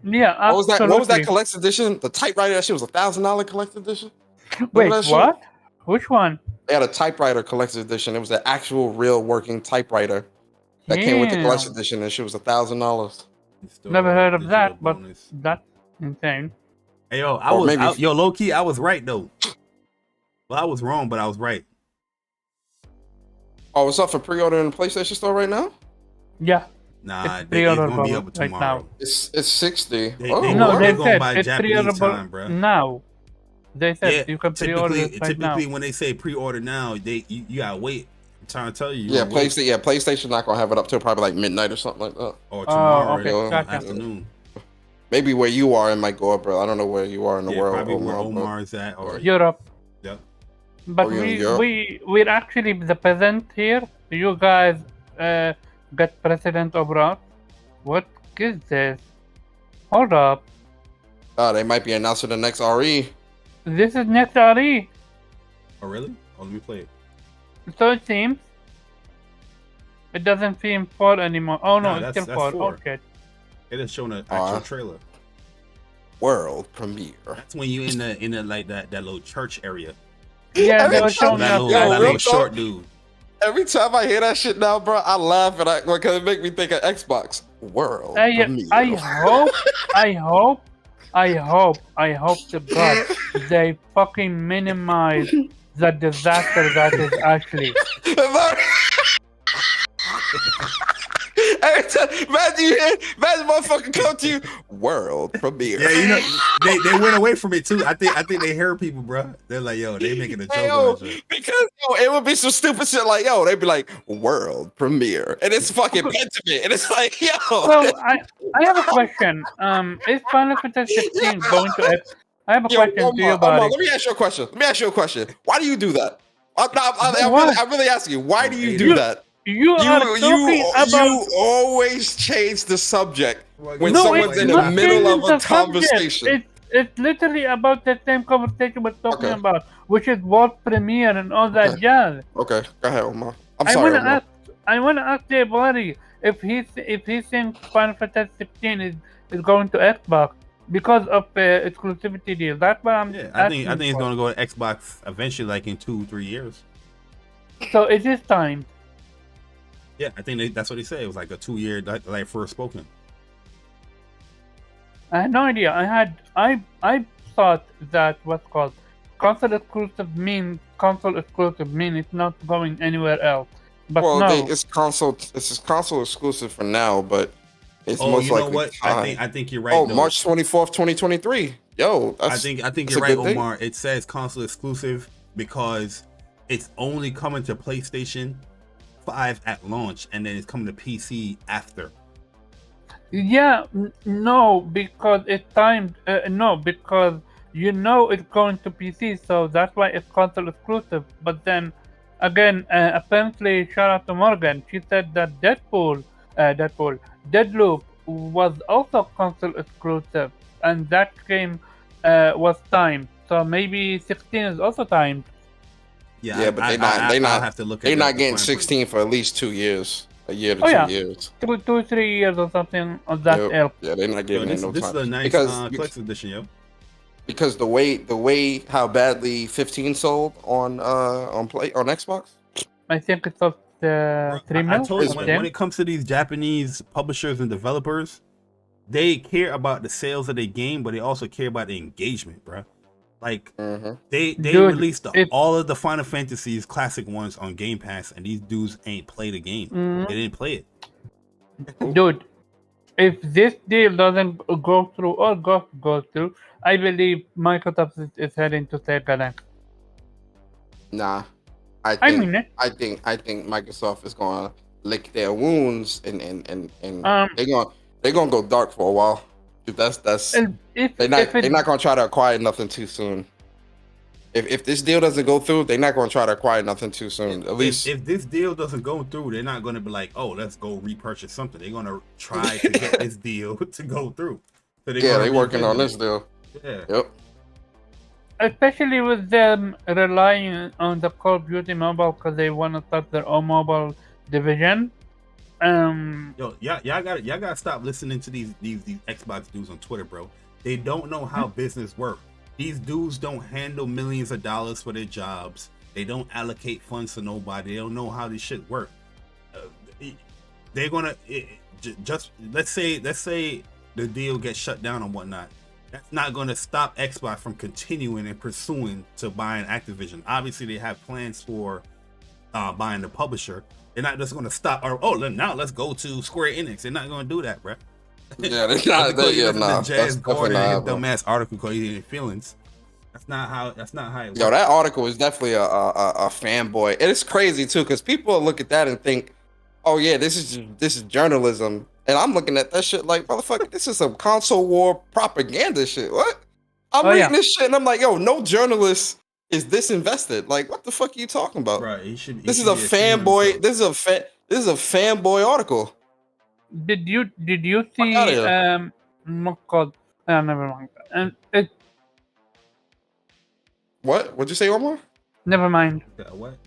Yeah, absolutely. What was that collector's edition? The typewriter, that shit was $1,000 collector's edition. Wait, what? Which one? They had a typewriter collector's edition. It was an actual real working typewriter that came with the collector's edition, and shit was $1,000. Never heard of that, but that's insane. Hey, yo, low key, I was right though. Well, I was wrong, but I was right. Oh, it's up for pre-order in the PlayStation Store right now? Yeah. Nah, it's gonna be up tomorrow. Now. It's 60. They said it's pre-orderable now. They said you can pre-order it right now. Typically, when they say pre-order now, you gotta wait. I'm trying to tell you. PlayStation not gonna have it up till probably like midnight or something like that. Or tomorrow gotcha. afternoon. Maybe where you are, it might go up, bro. I don't know where you are in the world. Probably where Omar is at, or Europe. Yep. But we're actually the peasant here. You guys get president over us. What is this? Hold up. They might be announcing the next RE. This is next RE. Oh really? Oh, let me play it. So it seems. It doesn't seem 4 anymore. Oh no, it's still 4. 4. Okay. It is showing an actual trailer. World premiere. That's when you in the like that little church area. Yeah, they were showing that little short dude. Every time I hear that shit now, bro, I laugh because it make me think of Xbox. World premiere. I hope to God they fucking minimize the disaster that is Ashley. Every time, imagine motherfucker come to you, world premiere. Yeah, you know, they went away from it too. I think they heard people, bro. They're like, yo, they making a joke on it. Because it would be some stupid shit like, yo, they'd be like, world premiere. And it's fucking Pentiment. And it's like, yo. So I have a question. Is Final Fantasy 16 going to I have a question to you about it. Let me ask you a question. Why do you do that? I'm really asking you, why do you do that? You always change the subject when someone's in the middle of a conversation. It's literally about the same conversation we're talking about, which is world premiere and all that jazz. Okay, go ahead, Omar. I want to ask Jay Bloody if he thinks Final Fantasy 16 is going to Xbox because of exclusivity deal. That's what I'm. Yeah, I think it's going to go to Xbox eventually, like in 2-3 years. So it is time. Yeah, I think that's what he said. It was like a 2-year, like first spoken. I had no idea. I thought that what's called console exclusive mean it's not going anywhere else. But no. It's console exclusive for now, but it's most likely. What? I think you're right. Oh, though. March 24th, 2023. Yo, I think you're right, Omar. It says console exclusive because it's only coming to PlayStation 5 at launch, and then it's coming to PC after. Yeah, no, because it's timed. No, because it's going to PC, so that's why it's console exclusive. But then again, apparently, shout out to Morgan. She said that Deadloop was also console exclusive, and that game was timed. So maybe 16 is also timed. Yeah, but they're not getting 16 for at least 2 years. a year to Oh, 2 yeah. years. 3 years or something of that Yep. ilk. Yeah, they're not Yo, giving it no this is time a nice because collector's edition, yo. because the way how badly 15 sold on Xbox. I think it's of the 3 I mil. told you, Is when it comes to these Japanese publishers and developers, they care about the sales of their game, but they also care about the engagement, bro. Like they Dude, released all of the Final Fantasies classic ones on Game Pass, and these dudes ain't play the game. They didn't play it. Dude, if this deal doesn't go through or go through, I believe Microsoft is heading to Sega next. Nah, I mean it. I think Microsoft is gonna lick their wounds and they're gonna go dark for a while. That's they're not gonna try to acquire nothing too soon. If this deal doesn't go through, they're not gonna try to acquire nothing too soon. At least if this deal doesn't go through, they're not gonna be like, oh, let's go repurchase something. They're gonna try to get this deal to go through. So they're working on this deal. Yeah. Yep. Especially with them relying on the Call of Duty mobile because they want to start their own mobile division. Yo, y'all gotta stop listening to these Xbox dudes on Twitter, bro. They don't know how business works. These dudes don't handle millions of dollars for their jobs. They don't allocate funds to nobody. They don't know how this shit work. They're gonna just let's say the deal gets shut down and whatnot. That's not going to stop Xbox from continuing and pursuing to buying Activision. Obviously, they have plans for buying the publisher. They're not just going to stop. Or now let's go to Square Enix. They're not going to do that, bro. Yeah, they're not. Nah, Jazz that's Gordon definitely not. dumbass article called "Eating Feelings." That's not how it works. Yo, that article is definitely a fanboy, and it's crazy too because people look at that and think, "Oh yeah, this is journalism." And I'm looking at that shit like, motherfucker, this is some console war propaganda shit. What? I'm reading this shit and I'm like, yo, no journalist is this invested. Like, what the fuck are you talking about? Right. This is a fanboy. This is a fanboy article. Did you see not called never mind. What'd you say, Omar? Never mind. What?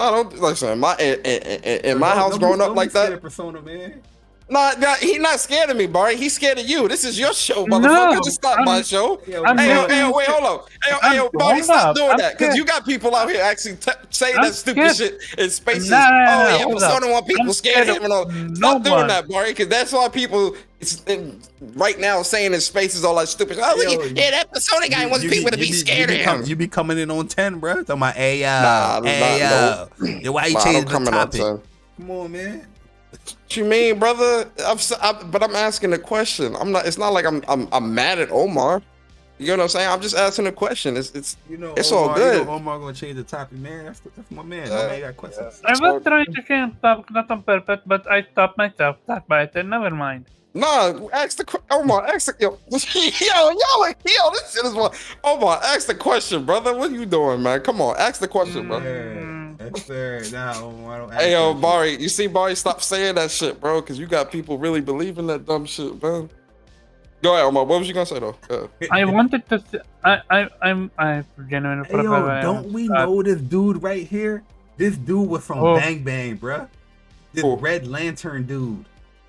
I don't listen. In my house growing up like that. Persona, man. Nah, he's not scared of me, Barry. He's scared of you. This is your show, motherfucker. Just stop my show. Hey, wait, hold on. Hey, Barry, stop doing that. Because you got people out here actually saying that stupid shit in spaces. Persona 1 people scared of him. Stop doing that, Barry, because that's why people right now saying in spaces all that stupid. Oh, look, that Persona guy wants people to be scared of him. You be coming in on 10, bro. Talking about, hey, yo. Why you changing the topic? Come on, man. What you mean, brother? But I'm asking a question. I'm not. It's not like I'm mad at Omar. You know what I'm saying? I'm just asking a question. It's Omar, all good. Omar gonna change the topic, man. That's my man. My man got questions. I was trying to change topic, not on purpose, but I stopped myself. That's why I said never mind. Nah, ask the Omar. Ask the yo, this shit is what. Omar, ask the question, brother. What are you doing, man? Come on, ask the question, brother. That's fair. Hey, yo, Barry, you see, Barry, stop saying that shit, bro, because you got people really believing that dumb shit, man. Go ahead, Omar. What was you gonna say though? I wanted to. I'm genuinely. Hey, yo, don't we know this dude right here? This dude was from Bang Bang, bro. This Red Lantern dude.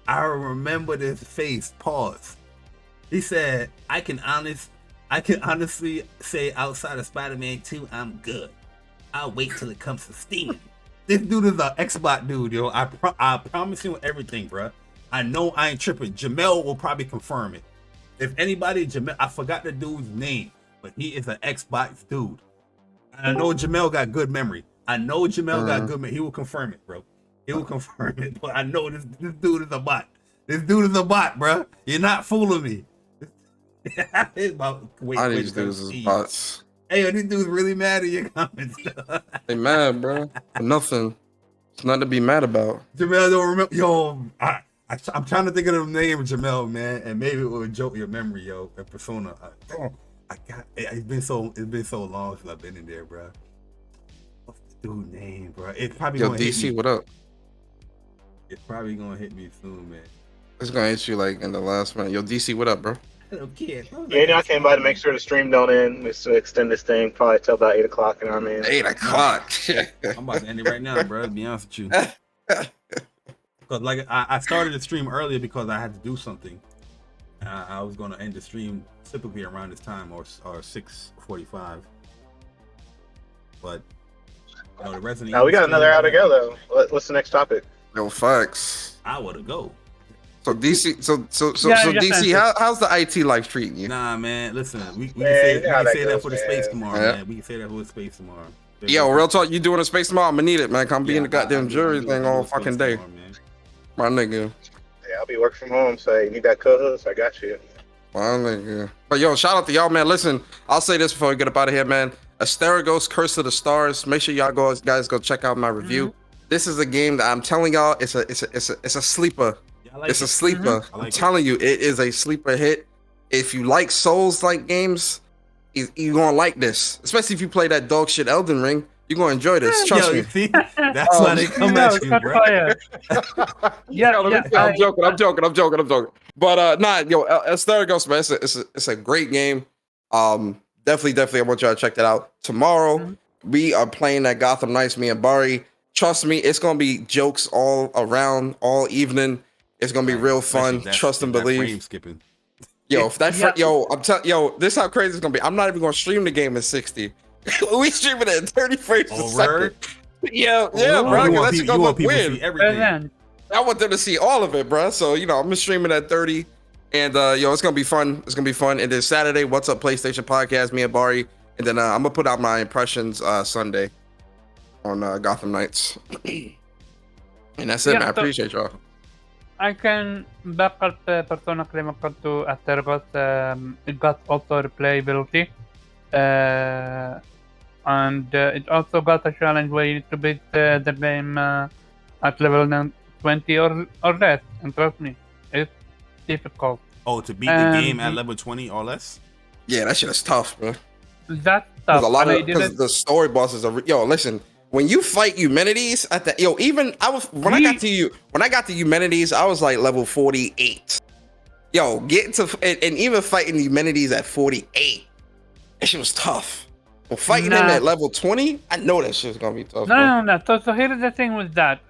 I remember this face. Pause. He said, "I can honestly say outside of Spider-Man 2, I'm good. I'll wait till it comes to Steam." This dude is an Xbox dude, yo. I promise you everything, bro. I know I ain't tripping. Jamel will probably confirm it. If anybody, Jamel, I forgot the dude's name, but he is an Xbox dude. And I know Jamel got good memory. He will confirm it, bro. He will confirm it. But I know this dude is a bot. This dude is a bot, bro. You're not fooling me. These dudes is bots. Hey, yo, these dudes really mad at your comments. They mad, bro. Nothing. It's nothing to be mad about. Jamel don't remember. Yo, I'm trying to think of the name of Jamel, man, and maybe it will joke your memory, yo. And Persona. It's been so long since I've been in there, bro. What's the dude's name, bro? It's probably gonna DC, hit me. what up? It's probably gonna hit me soon, man. It's gonna hit you like in the last minute. Yo, DC, what up, bro? I don't care. I came by to make sure the stream don't end. Just to extend this thing probably till about 8 o'clock. You know what I mean? 8 o'clock. I'm about to end it right now, bro. To be honest with you. Cause like I started the stream earlier because I had to do something. I was gonna end the stream typically around this time or 6:45. But you know, the Resident Evil. Now we got another hour to go though. What's the next topic? Yo, facts. Hour to go. So DC, so Yeah, DC, how's the IT life treating you? Nah, man. Listen, we can Man, say that for the space tomorrow, Yeah. man. We can say that for the space tomorrow. Yo, real talk, you doing a space tomorrow? I'm gonna need it, man. Come be in the goddamn jury thing all space fucking day, tomorrow, man. my nigga. Yeah, I'll be working from home, so you need that co-host. I got you. My nigga. But yo, shout out to y'all, man. Listen, I'll say this before we get up out of here, man. Asterigos, Curse of the Stars. Make sure y'all guys go check out my review. This is a game that I'm telling y'all, it's a sleeper. Yeah, I like It's it. a sleeper. I like I'm telling you, it is a sleeper hit. If you like Souls-like games, you're gonna like this. Especially if you play that dog shit Elden Ring, you're gonna enjoy this. Trust Yo, me. you see? That's why they come at you, bro. I'm joking. But nah, yo, Asterigos, man, it's a great game. Definitely, I want y'all to check that out. Tomorrow, we are playing that Gotham Knights, me and Bari. Trust me, it's gonna be jokes all around, all evening. It's gonna be real fun. Trust and believe. Frame skipping. Yo, if that I'm telling this is how crazy it's gonna be. I'm not even gonna stream the game in 60. We streaming it in 30 frames a second. Yeah, bro. That shit gonna look weird. Everything. I want them to see all of it, bro. So, you know, I'm gonna stream it at 30. And yo, it's gonna be fun. It's gonna be fun. And then Saturday, What's Up PlayStation Podcast, me and Bari. And then I'm gonna put out my impressions Sunday on Gotham Knights. And that's it, man. I appreciate y'all. I can back up Persona claim to Astergos. It got also replayability. And it also got a challenge where you need to beat the game at level 20 or less. And trust me, it's difficult. Oh, to beat the game at level 20 or less? Yeah, that shit is tough, bro. That's tough. A lot of because the story bosses are yo. Listen, when you fight Eumenides at the even when I got to Eumenides, I was like level 48. Yo, getting to and even fighting Eumenides at 48, that shit was tough. But fighting him at level 20, I know that shit's gonna be tough. No. So here's the thing with that.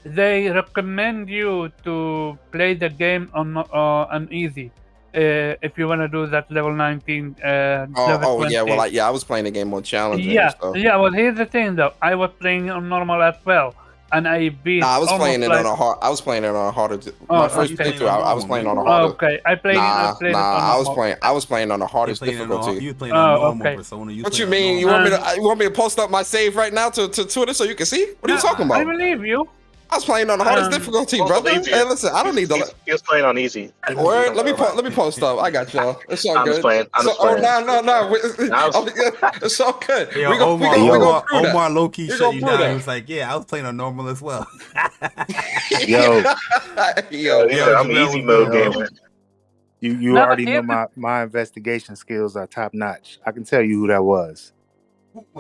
They recommend you to play the game on easy. If you want to do that level 19, level 20. Yeah, well, I was playing the game on challenge. Yeah. Well, here's the thing though. I was playing on normal as well, and I beat. I was playing it on a hard. I was playing it on a harder. My first playthrough, I was playing on a harder. Okay, I played. I was playing on the hardest difficulty. You playing on normal Persona. What you mean? You want me to post up my save right now to Twitter so you can see? What are you talking about? I believe you. I was playing on the hardest difficulty, brother. Hey, listen, I don't need the. He was playing on easy. Word, let me post up. I got y'all. It's all good. I'm just playing. No. It's all good. Yo, we go Omar low-key shut you down. He was like, yeah, I was playing on normal as well. yo, I'm easy mode gamer. You already know my investigation skills are top notch. I can tell you who that was.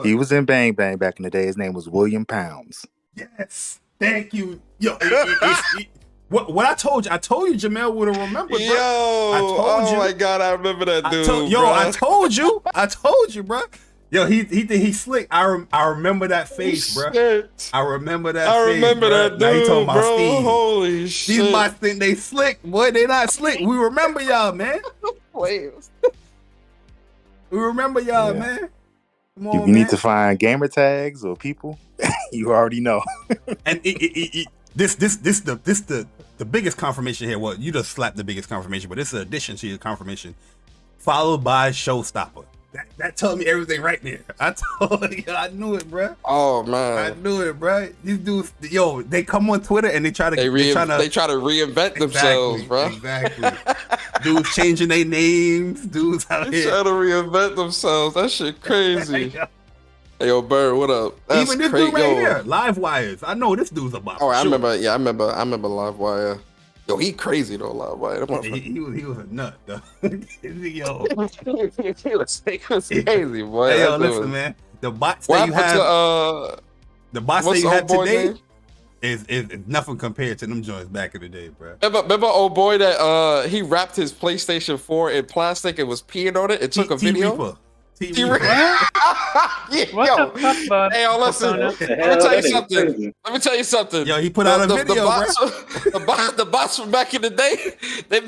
He was in Bang Bang back in the day. His name was William Pounds. Yes. Thank you. Yo, what I told you Jamel would have remembered, bro. Oh my God, I remember that dude. I told you, bro. Yo, he slick. I remember that face, bro. I remember that dude, now he talking about bro. Steve. Holy shit. These bots think they slick. Boy, they not slick. We remember y'all, man. We remember y'all, man. Come on, you need to find gamer tags or people. You already know. And this the biggest confirmation here. Well, you just slapped the biggest confirmation, but it's an addition to your confirmation, followed by Showstopper. That told me everything right there. I told you, I knew it, bro. Oh man, I knew it, bro. These dudes, yo, they come on Twitter and they try to reinvent themselves, bro. Exactly. Dudes changing their names. Dudes out here trying to reinvent themselves. That shit crazy. Hey, yo, Bird, what up? That's even this dude right here, Live Wires. I know this dude's about. Oh, I remember. Yeah, I remember Live Wire. Yo, he crazy though, Live Wire. He was a nut though. Yo, he was crazy, boy. Hey, yo, listen, man. The bots that you have, the bots that you have today is nothing compared to them joints back in the day, bro. Remember old boy that he wrapped his PlayStation 4 in plastic and was peeing on it and took a video. TV. What the fuck, bud? Hey, listen. Persona? Let me tell you something. Let me tell you something. Yo, he put out a video, the bots from back in the day, they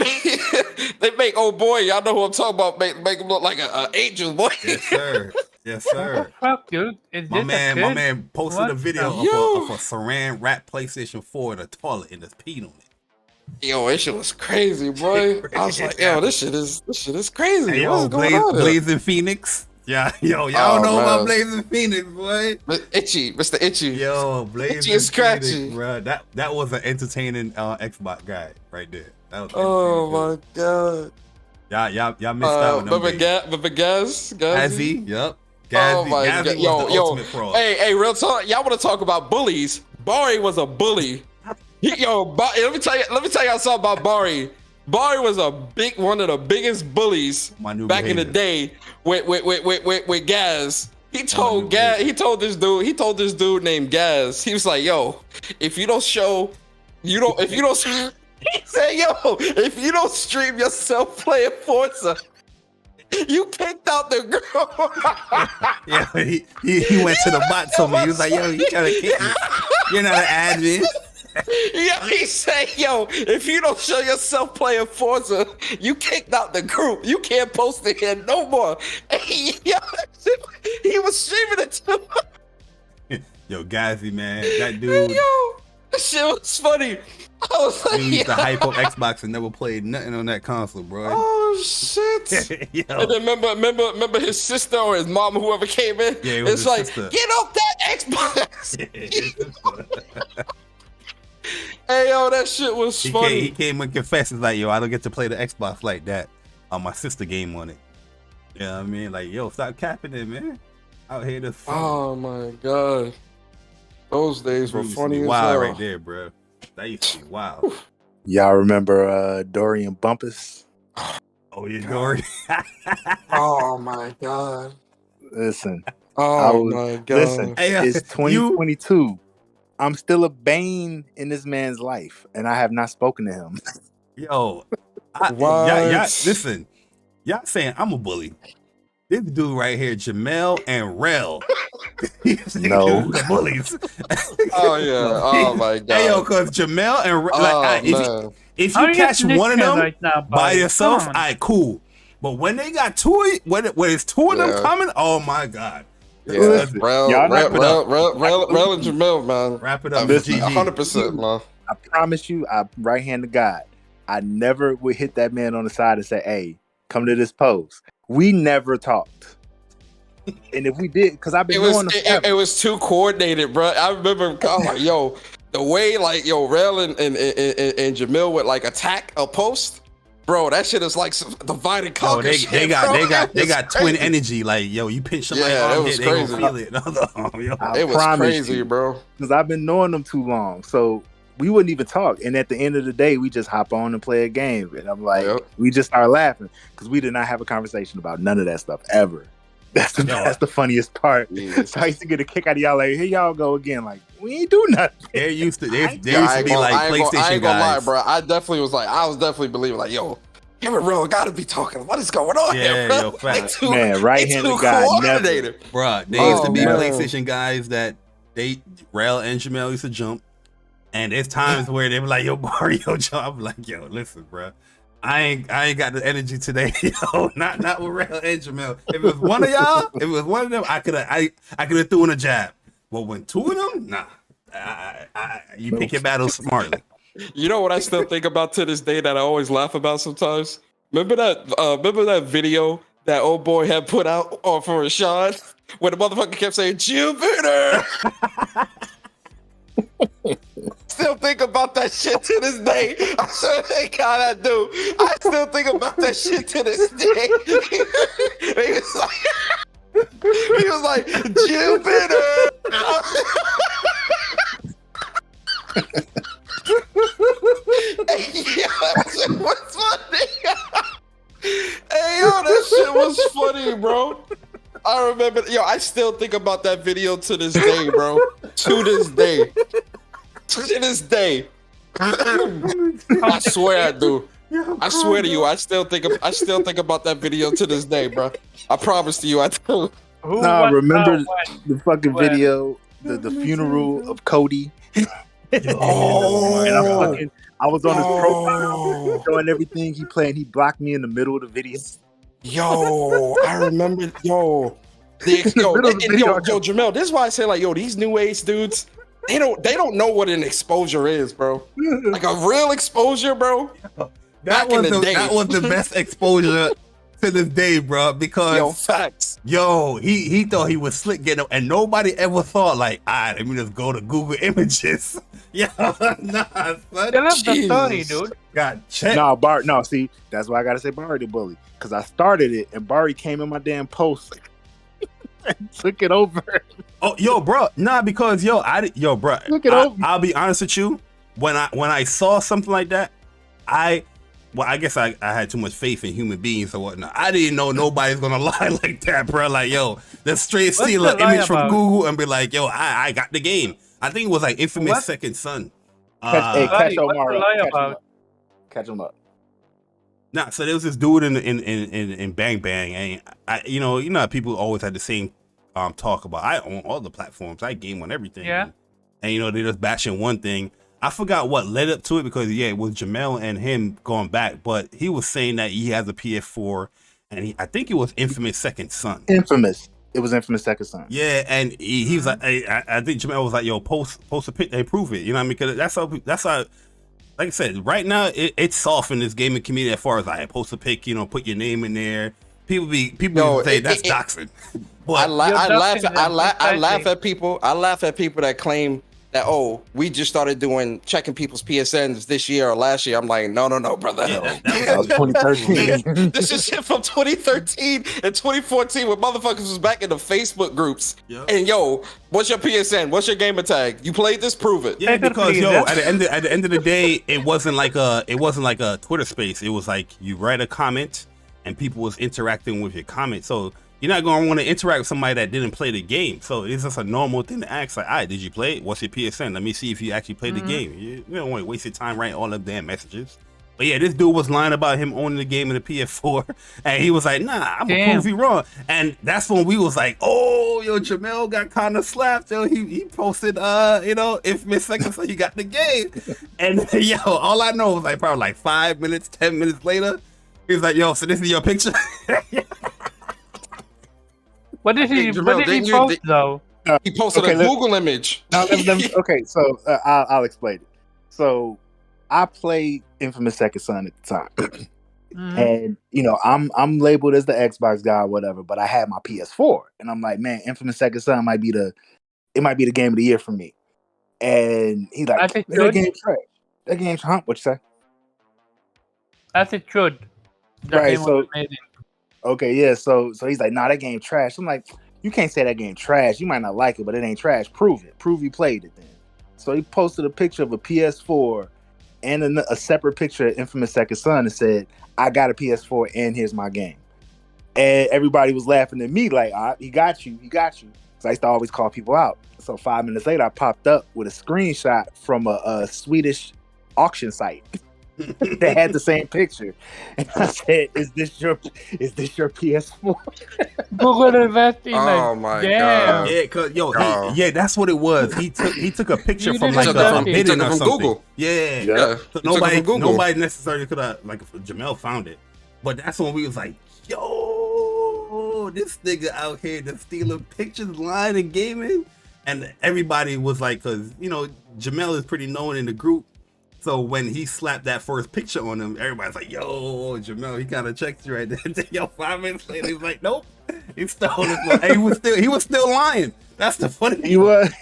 make old boy. Y'all know who I'm talking about. Make him look like an angel, boy. Yes, sir. Yes, sir. What the fuck, dude? Is My this a kid? man posted a video of a saran wrap PlayStation 4 in a toilet and just peed on it. Yo, this shit was crazy, boy. I was like, yo, this shit is crazy. Hey, What's yo, going on here? Blazing Phoenix. Yeah, yo, y'all know about Blazing Phoenix, boy. Mr. Itchy. Yo, Blazing Itchy and Scratchy. Phoenix, bro. That was an entertaining Xbox guy right there. That was Oh my god. Y'all missed out on them days. Remember Gazzy? Yep. Oh my Gazzy god. was the ultimate fraud. Hey, real talk. Y'all want to talk about bullies? Bari was a bully. Let me tell y'all something about Bari. Bari was one of the biggest bullies back in the day with Gaz. He told this dude named Gaz. He was like, yo, if you don't he said, yo, if you don't stream yourself playing Forza, you kicked out the girl. Yeah, he went to the bot to me. He was like, yo, you trying to kick me. You're not an admin. Yeah, he said, yo, if you don't show yourself playing Forza, you kicked out the group. You can't post it here no more. And he was streaming it to him. Yo, Gazzy, man, that dude. Yo, that shit was funny. I was like, he used to hype up Xbox and never played nothing on that console, bro. Oh shit! Yo. And then remember his sister or his mom, whoever came in. Yeah, it was it's his like, sister. get off that Xbox. Hey yo, that shit was funny. He came and confessed, he's like, yo, I don't get to play the Xbox like that. My sister game on it. You know what I mean? Like, yo, stop capping it, man. Out here to Oh my god. Those days were funny as wild hell. right there, bro. That used to be wild. Y'all remember Dorian Bumpus? Oh, yeah, Dory. Oh my god. Listen. Oh my god. Listen, Hey, it's 2022. I'm still a bane in this man's life, and I have not spoken to him. Yo, What? y'all, listen, y'all saying I'm a bully. This dude right here, Jamel and Rel. No. The bullies. Oh yeah. Oh my god. Hey yo, cause Jamel and Oh, if How you catch one of them right now, by buddy? yourself, Come on. alright, cool. But when they got two, when it's two of them Yeah. coming, oh my god. Yeah, Listen, Rel y'all and Jamil, man. Wrap it up. Listen, GG. 100%, man. I promise you, I right hand to God, I never would hit that man on the side and say, hey, come to this post. We never talked. And if we did, because I've been knowing it was too coordinated, bro. I remember I was like, yo, the way like Rel and Jamil would like attack a post, bro, that shit is like some divided Oh, conquer. they got twin energy. Like, yo, you pinch somebody Yeah, it arm was hit, they gonna crazy. feel it. Yo. It was promise crazy, you. bro. because I've been knowing them too long. So we wouldn't even talk. And at the end of the day, we just hop on and play a game. And I'm like, Yep. we just start laughing because we did not have a conversation about none of that stuff ever. That's the funniest part. Yes. So I used to get a kick out of y'all like, here y'all go again. Like, we ain't do nothing. There used to be I like ain't PlayStation gonna lie, guys. bro. I was definitely believing like, yo, him and Rel gotta be talking. What is going on Yeah, here, bro? yo, facts. Man, right-handed guy, coordinated. Bruh, there used to be man. PlayStation guys that Rel and Jamel used to jump. And there's times where they were like, yo, Mario jump. I'm like, yo, listen, bruh. I ain't got the energy today, yo. Not with Rel and Jamel. If it was one of y'all, I could have threw in a jab. But when two of them, nah. You pick your battles smartly. You know what I still think about to this day that I always laugh about sometimes? Remember that video that old boy had put out for Rashad where the motherfucker kept saying Jupiter? Still think about that shit to this day. I swear to God I do. I still think about that shit to this day. He was like Jupiter. Hey, yo, that shit was funny. Hey, yo, that shit was funny, bro. I remember, I still think about that video to this day, bro. To this day. I swear I do. I swear to you, I still think about that video to this day, bro. I promise to you, I do. Nah, remember the fucking video, the funeral of Cody? Oh, and I was on his profile showing everything he played. He blocked me in the middle of the video. Yo, I remember. Yo, Jamel. This is why I say, like, yo, these new age dudes, they don't know what an exposure is, bro. Like a real exposure, bro. That was the best exposure to this day, bro. Because facts. He thought he was slick getting, and nobody ever thought like, let me just go to Google Images. Nah, son. Tell us the story, dude. Got checked. No, see, that's why I gotta say Barry the bully. Because I started it and Barry came in my damn post and took it over. Oh, yo, bro. Nah, because bro. I'll be honest with you. When I saw something like that, I guess I had too much faith in human beings or whatnot. I didn't know nobody's gonna lie like that, bro. Like, yo, let's straight steal an image from Google and be like, yo, I got the game. I think it was like Infamous Second Son. Catch him up. Nah, so there was this dude in Bang Bang, and you know how people always had the same talk about. I own all the platforms. I game on everything. Yeah. And they just bashing one thing. I forgot what led up to it because it was Jamel and him going back, but he was saying that he has a PS4, and I think it was Infamous Second Son. It was Infamous Second Son. Yeah, and he was like, I think Jamel was like, yo, post a pic, they prove it. You know what I mean? Because that's how. Like I said, right now it's soft in this gaming community as far as like post a pic, put your name in there. People say that's doxing. But I laugh at people. I laugh at people that claim that, we just started checking people's PSNs this year or last year. I'm like, no, brother. Yeah, that was 2013. This is shit from 2013 and 2014 when motherfuckers was back in the Facebook groups. Yep. And what's your PSN? What's your gamer tag? You played this? Prove it. Yeah, because at the end of the day, it wasn't like a Twitter space. It was like you write a comment and people was interacting with your comment. So you're not going to want to interact with somebody that didn't play the game. So it's just a normal thing to ask. Like, all right, did you play it? What's your PSN? Let me see if you actually played the game. You don't want to waste your time writing all them damn messages. But yeah, this dude was lying about him owning the game in the PS4. And he was like, nah, I'm going to prove you wrong. And that's when we was like, Jamel got kind of slapped. He posted, Infamous Second Son, you got the game. And all I know was like probably like 5 minutes, 10 minutes later, he was like, so this is your picture? What did he post though? He posted a Google image. Okay, so I'll explain it. So I played Infamous Second Son at the time, and I'm labeled as the Xbox guy or whatever, but I had my PS4, and I'm like, man, Infamous Second Son might be the game of the year for me. And he's like, that game's trash. That game's what you say? As it should. Right. So. Okay, yeah, so he's like, nah, that game trash. I'm like, you can't say that game trash. You might not like it, but it ain't trash. Prove it. Prove you played it then. So he posted a picture of a PS4 and a separate picture of Infamous Second Son and said, I got a PS4 and here's my game. And everybody was laughing at me like, he got you. So I used to always call people out. So 5 minutes later, I popped up with a screenshot from a Swedish auction site. They had the same picture, and I said, "Is this your PS4?" Google investing. Oh my god! Yeah, cause that's what it was. He took a picture from like a bidding or something. Google. Yeah. So nobody necessarily could have Jamel found it, but that's when we was like, "Yo, this nigga out here just stealing pictures, lying, and gaming," and everybody was like, "Cause Jamel is pretty known in the group." So when he slapped that first picture on him, everybody's like, yo, Jamel, he kind of checked you right there. 5 minutes later, he's like, nope. He stole it. And he was still lying. That's the funny thing. He was.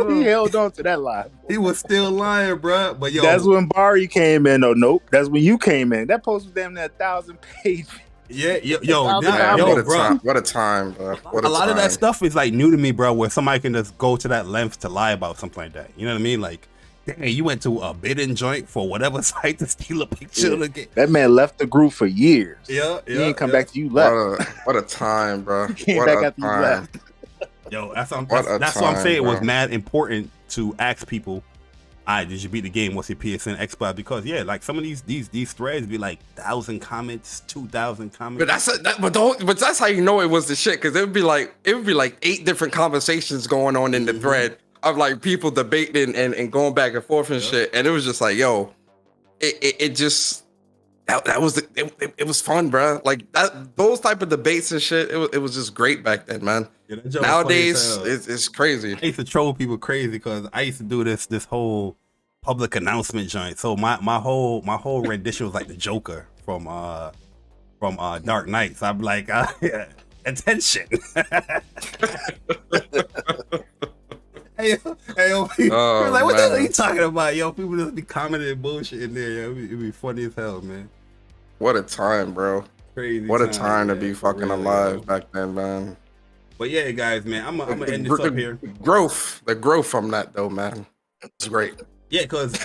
He held on to that lie. He was still lying, bro. But that's when Barry came in. Oh, nope. That's when you came in. That post was damn near 1,000 pages. Yeah, what a time, bro. A lot of that stuff is like new to me, bro, where somebody can just go to that length to lie about something like that. You know what I mean? Like, dang, you went to a bidding joint for whatever site to steal a picture of the game. That man left the group for years. Yeah. He ain't come back to you left. What a time, bro. He came back after you left. Yo, that's what I'm saying. It was mad important to ask people did you beat the game? What's your PSN Xbox? Because yeah, like some of these threads be like 1,000 comments, 2,000 comments. But that's how you know it was the shit, because it would be like 8 different conversations going on in the thread of like people debating and going back and forth and shit, and it was just like, yo, it just that was it was fun, bro. Like those type of debates and shit, it was just great back then, man. Yeah, nowadays it's crazy. I used to troll people crazy because I used to do this whole public announcement joint. So my whole rendition was like the Joker from Dark Knight. So I'm like, attention. Hey, yo, people like, what the hell are you talking about? Yo, people just be commenting bullshit in there. Yo, it'd be funny as hell, man. What a time, bro. Crazy. What a time to be fucking alive back then, man. But yeah, guys, man, I'm gonna end this up here. The growth from that though, man, it's great. Yeah, because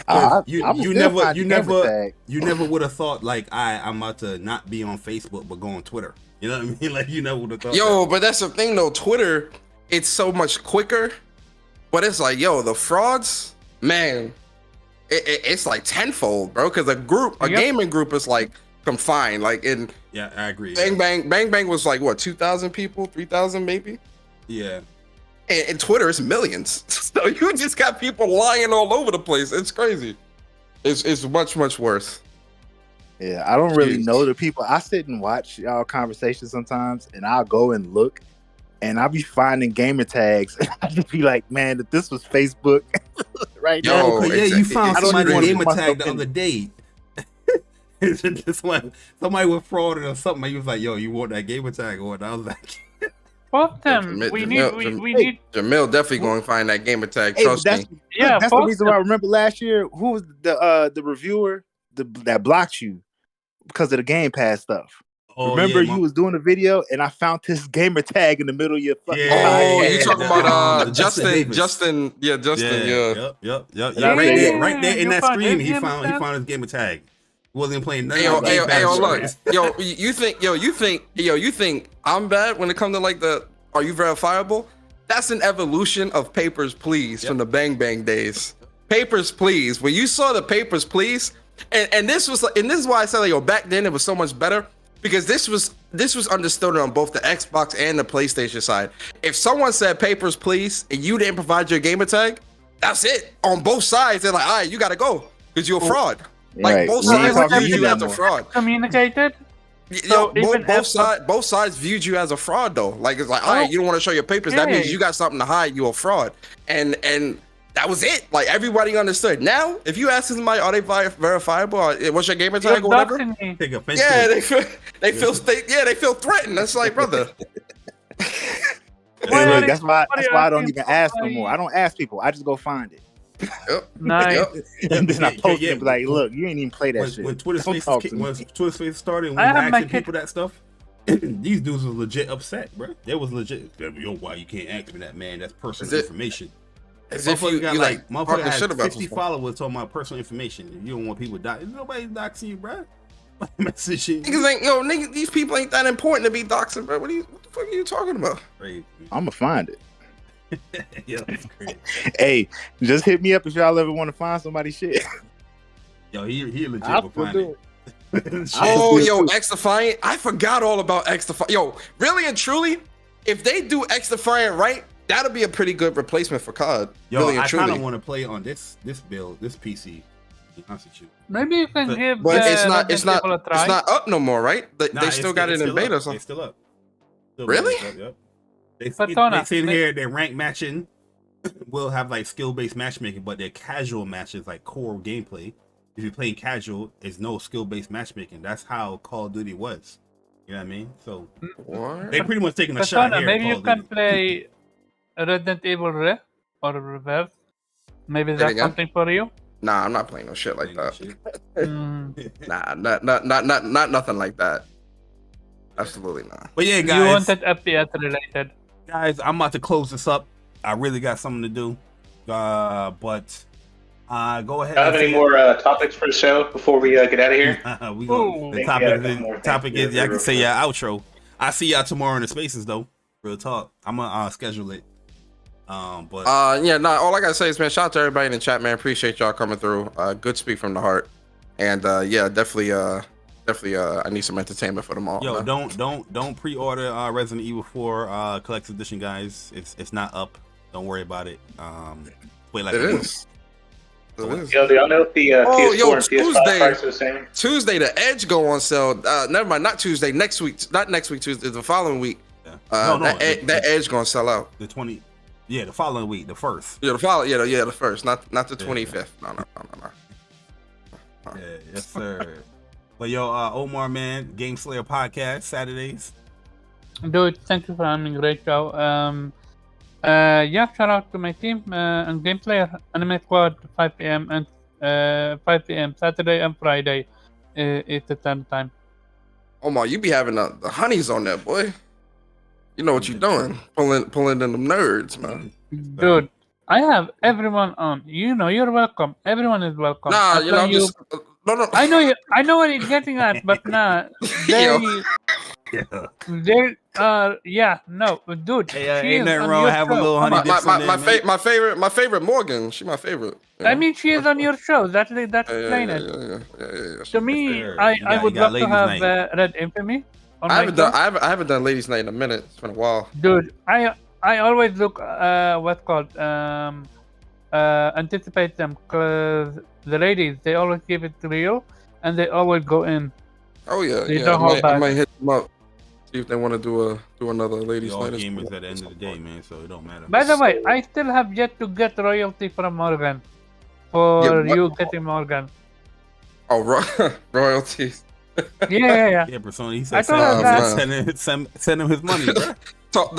you never would have thought like I'm about to not be on Facebook but go on Twitter. You know what I mean? Like you never would have thought. Yo, but that's the thing though. Twitter, it's so much quicker. But it's like, yo, the frauds, man, it's like tenfold, bro. Because a gaming group is like confined. Like yeah, I agree. Bang Bang was like what, 2,000 people, 3,000 maybe. Yeah. And Twitter is millions. So you just got people lying all over the place. It's crazy. It's much worse. Yeah, I don't really know the people. I sit and watch y'all conversations sometimes, and I'll go and look. And I'll be finding gamer tags. And I'll just be like, man, if this was Facebook right now. Yeah, you found somebody gamer tag the other day. Somebody was frauded or something. He was like, yo, you want that gamer tag? Or I was like, fuck them. We need Jamil definitely going to find that gamer tag. Trust me. Yeah, that's the reason why I remember last year, who was the reviewer that blocked you because of the Game Pass stuff. Remember, you was doing a video and I found this gamer tag in the middle of your fucking you talking about Justin? Yeah, Justin. Yep. Right there in that stream, he found his gamer tag. He wasn't playing nothing. Look, you think I'm bad when it comes to like are you verifiable? That's an evolution of Papers, Please from the Bang Bang days. Papers, Please. When you saw the Papers, Please, and this is why I said like, yo, back then it was so much better. Because this was understood on both the Xbox and the PlayStation side. If someone said Papers, Please, and you didn't provide your gamer tag, that's it. On both sides, they're like, all right, you gotta go because you're a fraud. Like both sides viewed you as a fraud. Communicated. So both sides viewed you as a fraud though. Like it's like, all right, you don't want to show your papers. That means you got something to hide. You're a fraud. And that was it. Like everybody understood. Now, if you ask somebody, are they verifiable? Or, what's your gamer tag or whatever? Yeah, they feel threatened. That's like, brother. That's why I don't even ask no more. I don't ask people. I just go find it. Yep. Nice. And then I post it like, look, you ain't even play that shit. When Twitter Spaces started, and we were asking people that stuff, these dudes was legit upset, bro. They was legit. Yo, why you can't ask me that, man? That's personal information. As if you got like motherfucker had 50 followers talking about personal information. You don't want people to dox. Nobody's doxing you, bro. Messaging. Niggas ain't, nigga, these people ain't that important to be doxing, bro. What the fuck are you talking about? Crazy. I'ma find it. Yeah, that's crazy. Hey, just hit me up if y'all ever want to find somebody's shit. Yo, he legit will find it. Yo, X-Defiant. I forgot all about X-Defiant. Yo, really and truly, if they do X-Defiant right, that'll be a pretty good replacement for COD. Yo, really I kind of want to play on this build, this PC. Maybe you can give. But it's not up no more, right? They still got it in beta. It's still up. Really? Yep. They sit here. They're rank matching. We'll have like skill-based matchmaking, but they're casual matches, like core gameplay. If you're playing casual, it's no skill-based matchmaking. That's how Call of Duty was. You know what I mean? So they pretty much taking a shot here. Maybe you can play Resident Evil Re or Reverse. Maybe that's something for you. Nah, I'm not playing no shit like that. Nah, not nothing like that. Absolutely not. But yeah, guys. You wanted FPS related. Guys, I'm about to close this up. I really got something to do. But go ahead. Have any more topics for the show before we get out of here? The topic is I can say outro. I see y'all tomorrow in the spaces though. Real talk. I'm gonna schedule it. But yeah, no, all I gotta say is, man, shout out to everybody in the chat, man. Appreciate y'all coming through. Good speak from the heart. And yeah, definitely I need some entertainment for them all. yo, man. don't pre-order Resident Evil 4 collector's edition, guys. It's not up. Don't worry about it. Wait like It a week. is. It is. Yo, do y'all know if the PS4 and PS5 price are the same? Tuesday, the Edge go on sale. Never mind, not Tuesday. Next week, not next week. Tuesday, the following week. Yeah. That Edge gonna sell out. The 20. Yeah, the following week, the first. Yeah, the first, not the 25th. No. Yeah, yes, sir. But yo, Omar, man, Game Slayer podcast Saturdays. Dude, thank you for having me. Great show. Yeah, shout out to my team and Game Player Anime Squad 5 p.m. and 5 p.m. Saturday and Friday. It's the 10 time. Omar, you be having the honeys on that, boy. You know what you're doing, pulling in them nerds, man. Dude, I have everyone on. You know, you're welcome. Everyone is welcome. Nah, you know, I'm just no. I know what you're getting at, but nah, they are, yeah, no, dude. Hey, ain't nothing wrong with having a little honey dips on there, my favorite Morgan. She my favorite. I mean, she is on your show. That's plain it. Yeah. To me, I would love to have Red Infamy. I haven't done Ladies Night in a minute. It's been a while. Dude, I always look what's called anticipate them, because the ladies, they always give it real and they always go in. Oh yeah, They don't hold I back. might hit them up, see if they want to do another Ladies We all Night. gamers at the end of the day, man, so it don't matter. By the way, I still have yet to get royalty from Morgan for Yeah, you getting Morgan. Oh, royalties. Yeah. Yeah, Persona, he I said thought that- send him his money, bro. Talk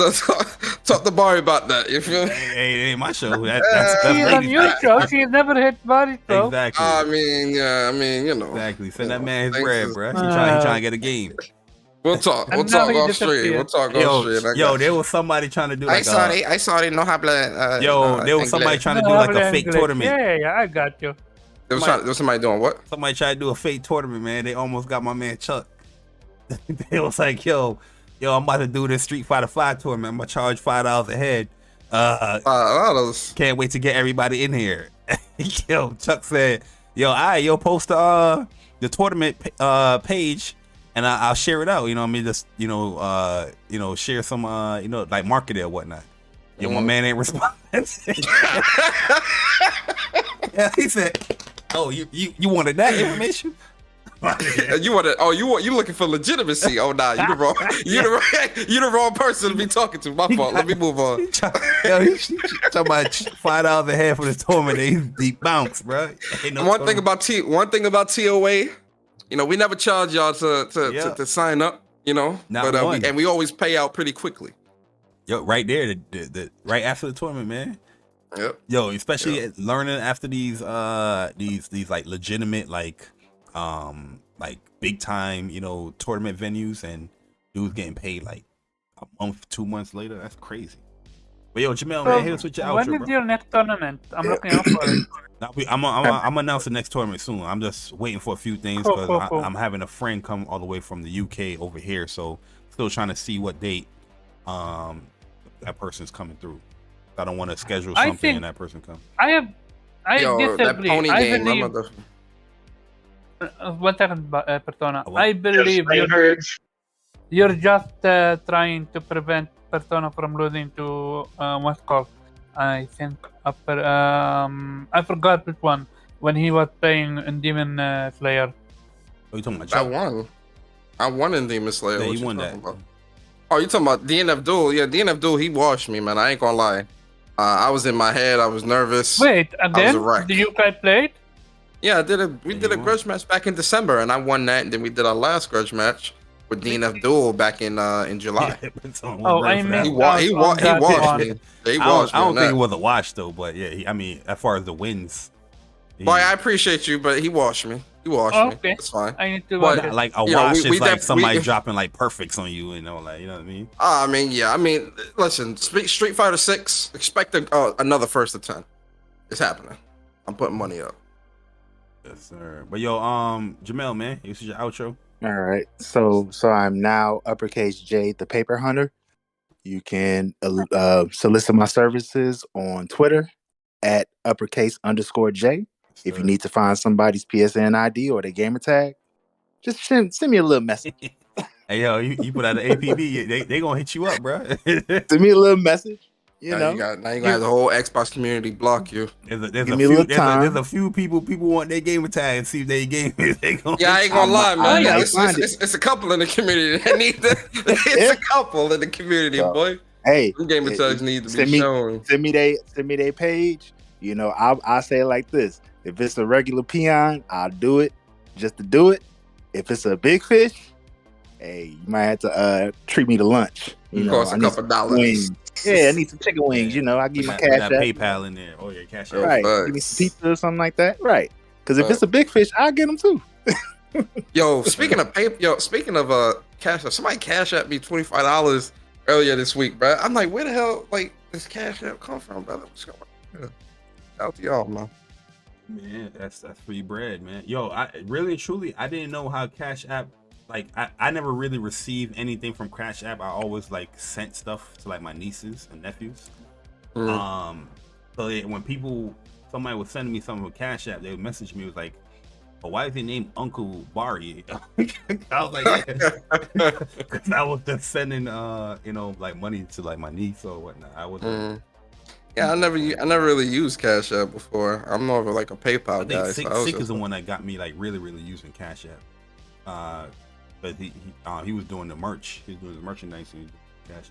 to Barry about that. You feel me? Hey, it ain't my show. She's That's on ladies' your night. show. She's never hit body show. Exactly. I mean, you know. Exactly. Send that know, man his things bread, is- bro. He trying to get a game. We'll talk. We'll And talk now he off stream. disappeared. We'll talk off stream. Yo, there was somebody trying to do like I saw it. No habla. there was somebody trying to do No, like a habla fake English. tournament. Yeah, I got you. There was somebody doing what? Somebody tried to do a fake tournament, man. They almost got my man Chuck. They was like, yo, I'm about to do this Street Fighter 5 tournament. I'm gonna charge $5 a head. Can't wait to get everybody in here. Yo, Chuck said, yo, post the tournament page, and I'll share it out. You know what I mean? Just share some like market it or whatnot. Yo, my man ain't responding. Yeah, he said, oh, you wanted that information? You looking for legitimacy? Oh nah, you the wrong person to be talking to. My fault. Let me move on. Yo, he talking about $5 a head for the tournament. He bounce, bro. One thing about TOA, we never charge y'all to sign up. And we always pay out pretty quickly. Yo, right there, the right after the tournament, man. Yep. Yo, especially learning after these like legitimate like big time tournament venues, and dudes getting paid like a month, 2 months later. That's crazy. But yo, Jamel, man, hit us with your outro, When is bro. your next tournament? I'm looking out for it. I'm gonna announce the next tournament soon. I'm just waiting for a few things because Cool. I'm having a friend come all the way from the UK over here, so still trying to see what date that person's coming through. I don't want to schedule something and that person come. I Yo, that disagree. pony I game, my believe. mother. 1 second, Persona. What? I believe you're just trying to prevent Persona from losing to what's called. I think I forgot which one when he was playing in Demon Slayer. Oh, you talking about I Chuck? won. I won in Demon Slayer. Yeah, What he you won talking that. about? Oh, you talking about DNF Duel? Yeah, DNF Duel. He washed me, man. I ain't gonna lie. I was in my head. I was nervous. Wait, I was again? a wreck. Do you guys play it? Yeah, we did a grudge match back in December, and I won that. And then we did our last grudge match with DNF Duel back in July. Oh, I missed He washed me. He washed me. I don't on think it that. was a wash though, but yeah, I mean, as far as the wins, Boy, I appreciate you, but he washed me. He washed me. Okay. That's fine. I need to But, watch it. like a You know, wash we is like def- somebody we- dropping like perfects on you, like you know what I mean. I mean, listen, Street Fighter 6, expect another first to 10. It's happening. I'm putting money up. Yes, sir. But yo, Jamel, man, this is your outro. All right. So I'm now uppercase J, the paper hunter. You can solicit my services on Twitter at _J. If you need to find somebody's PSN ID or their gamer tag, just send me a little message. Hey, yo, you put out an APB, they gonna hit you up, bro. Send me a little message. You know, you got the whole Xbox community block you. There's a few people want their gamer tag and see if they game. They gonna I ain't gonna lie, man. It's a couple in the community that need that. It's a couple in the community, boy. Hey, them gamer tags need to be shown. Send me their page. You know, I say it like this: if it's a regular peon, I'll do it just to do it. If it's a big fish, hey, you might have to treat me to lunch. You know, cost a couple dollars. Wings. Yeah, I need some chicken wings. You know, I give my cash app. PayPal in there. Oh yeah, cash app. Right, give me some pizza or something like that. Right, because if it's a big fish, I'll get them too. Yo, speaking of cash app, somebody cash app me $25 earlier this week, bro. I'm like, where the hell this cash app come from, brother? What's going on? Out to y'all, man. Man, that's free bread, man. Yo, I really and truly, I didn't know how Cash App. Like, I never really received anything from Cash App. I always sent stuff to my nieces and nephews. So when somebody was sending me something with Cash App, they would message me, was like, "Oh, why is your name Uncle Barry?" I was like, because I was just sending money to my niece or whatnot. I was. Yeah, I never really used Cash App before. I'm more of a PayPal guy. Sick is the one that got me really, really using Cash App. But he was doing the merch. He was doing the merchandise. Cash App.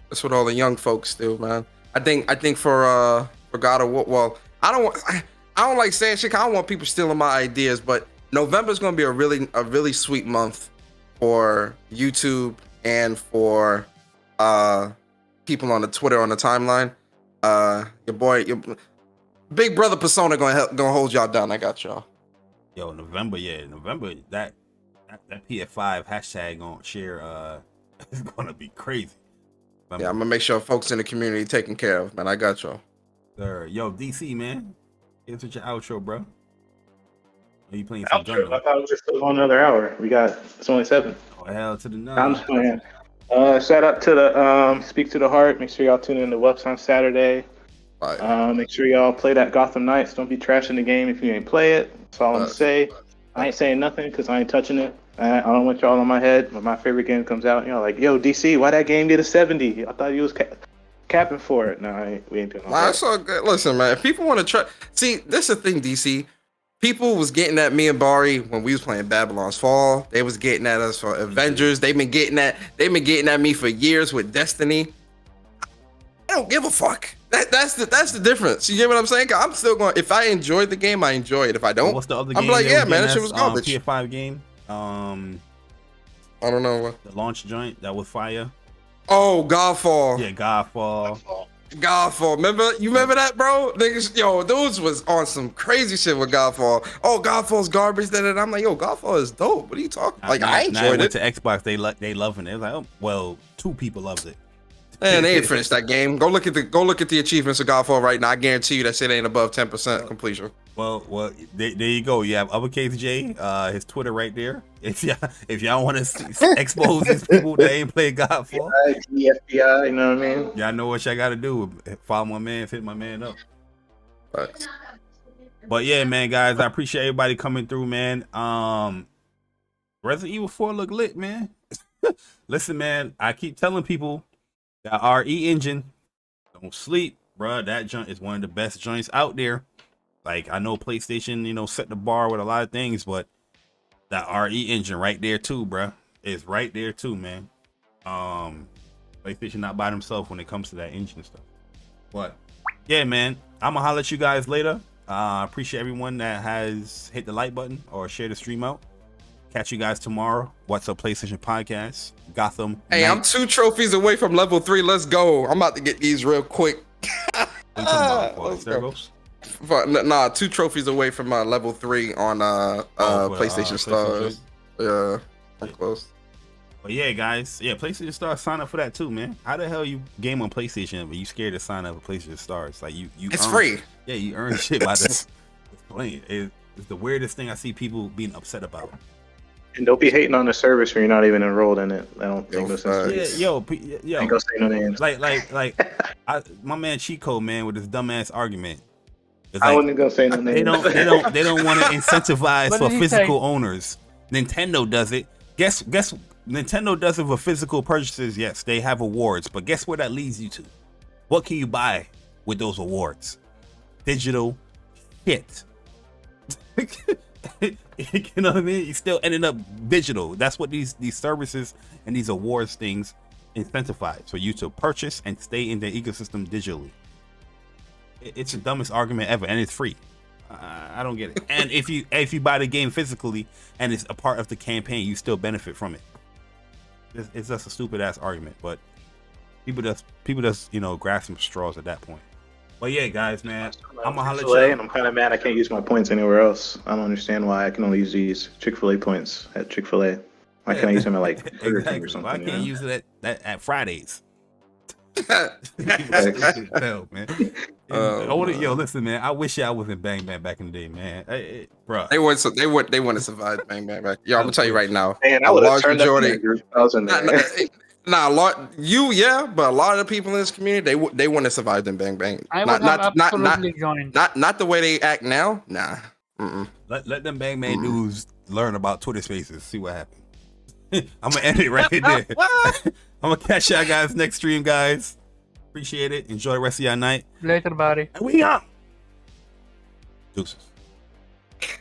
That's what all the young folks do, man. I think for God of War, well, I don't like saying shit. I don't want people stealing my ideas, but November's gonna be a really sweet month for YouTube and for people on the Twitter on the timeline. Your big brother Persona gonna hold y'all down. I got y'all. Yo, November that PF5 hashtag gonna share is gonna be crazy. Yeah, I'm gonna make sure folks in the community taken care of, man. I got y'all. Sir, yo, DC, man, it's with your outro, bro. Are you playing some outro? I thought we were still going another hour. It's only 7. Oh, hell to the no. I'm just playing. Shout out to the Speak to the Heart. Make sure y'all tune in to Wups on Saturday. Right. Make sure y'all play that Gotham Knights. Don't be trashing the game if you ain't play it. That's all I'm gonna say. I ain't saying nothing because I ain't touching it. I don't want y'all on my head when my favorite game comes out. Y'all like, yo, DC, why that game get a 70? I thought you was capping for it. No, we ain't doing that. That's all good. Listen, man, if people want to try, see, this is the thing, DC. People was getting at me and Bari when we was playing Babylon's Fall. They was getting at us for Avengers. They've been getting at me for years with Destiny. I don't give a fuck. That's the difference. You get what I'm saying? I'm still going. If I enjoyed the game, I enjoy it. If I don't, what's the other game? I'm like, yeah, man, that shit was garbage. PS5 game. I don't know what the launch joint that was fire. Oh, Godfall. Yeah, Godfall. Godfall. You remember that, bro? Niggas, yo, dudes was on some crazy shit with Godfall. Oh, Godfall's garbage. Then I'm like, yo, Godfall is dope. What are you talking? I enjoyed it. To Xbox, they loving it. It was like, oh, well, 2 people loved it. Man, they ain't finished that game. Go look at the achievements of Godfall right now. I guarantee you that shit ain't above 10% completion. Well, there you go. You have uppercase J, his Twitter right there. If y'all want to expose these people that ain't played Godfall, the FBI, you know what I mean? Y'all know what y'all got to do. Follow my man, hit my man up. Right. But yeah, man, guys, I appreciate everybody coming through, man. Resident Evil 4 look lit, man. Listen, man, I keep telling people that RE engine, don't sleep, bro. That joint is one of the best joints out there. Like, I know PlayStation, set the bar with a lot of things, but that RE engine right there too, bro, is right there too, man. PlayStation not by themselves when it comes to that engine stuff. But yeah, man, I'm gonna holler at you guys later. Appreciate everyone that has hit the like button or share the stream out. Catch you guys tomorrow. What's Up PlayStation Podcast, Gotham. Hey, Night. I'm 2 trophies away from level 3. Let's go. I'm about to get these real quick. Let's go. Nah, 2 trophies away from my level 3 on PlayStation Stars. Yeah, I'm close. But yeah, guys, PlayStation Stars, sign up for that too, man. How the hell you game on PlayStation, but you scared to sign up for PlayStation Stars? Like you it's free. Yeah, you earn shit by this playing. It's the weirdest thing I see people being upset about. And don't be hating on the service when you're not even enrolled in it. I don't think no sense. Yo, Ain't gonna say no names. like, my man Chico, man, with his dumbass argument. It's I like, wasn't gonna say no names. they don't want to incentivize What for did he physical say? owners. Nintendo does it. Guess Nintendo does it for physical purchases. Yes, they have awards, but guess where that leads you to? What can you buy with those awards? Digital shit. You know what I mean? You still ending up digital. That's what these services and these awards things incentivize for you to purchase and stay in the ecosystem digitally. It's the dumbest argument ever, and it's free. I don't get it. And if you buy the game physically and it's a part of the campaign, you still benefit from it. It's just a stupid ass argument, but people just grasp some straws at that point. But yeah, guys, man, I'm gonna holler at you. And I'm kind of mad I can't use my points anywhere else. I don't understand why I can only use these Chick-fil-A points at Chick-fil-A. Why can't I use them at like Burger King or something? Why can't use it at Fridays? Hell, man. Yo, listen, man. I wish I was in Bang Bang back in the day, man. Bro, They want to survive Bang Bang back. Yo, I'm gonna tell you right now. Man, I would have turned up in that group. I was in there. Nah, a lot but a lot of the people in this community, they want to survive them Bang Bang. I would have absolutely joined. Not the way they act now. Nah. let them Bang Bang dudes learn about Twitter Spaces. See what happens. I'm gonna end it right there. I'm gonna catch y'all guys next stream, guys. Appreciate it. Enjoy the rest of your night. Later, buddy. And we out. Deuces.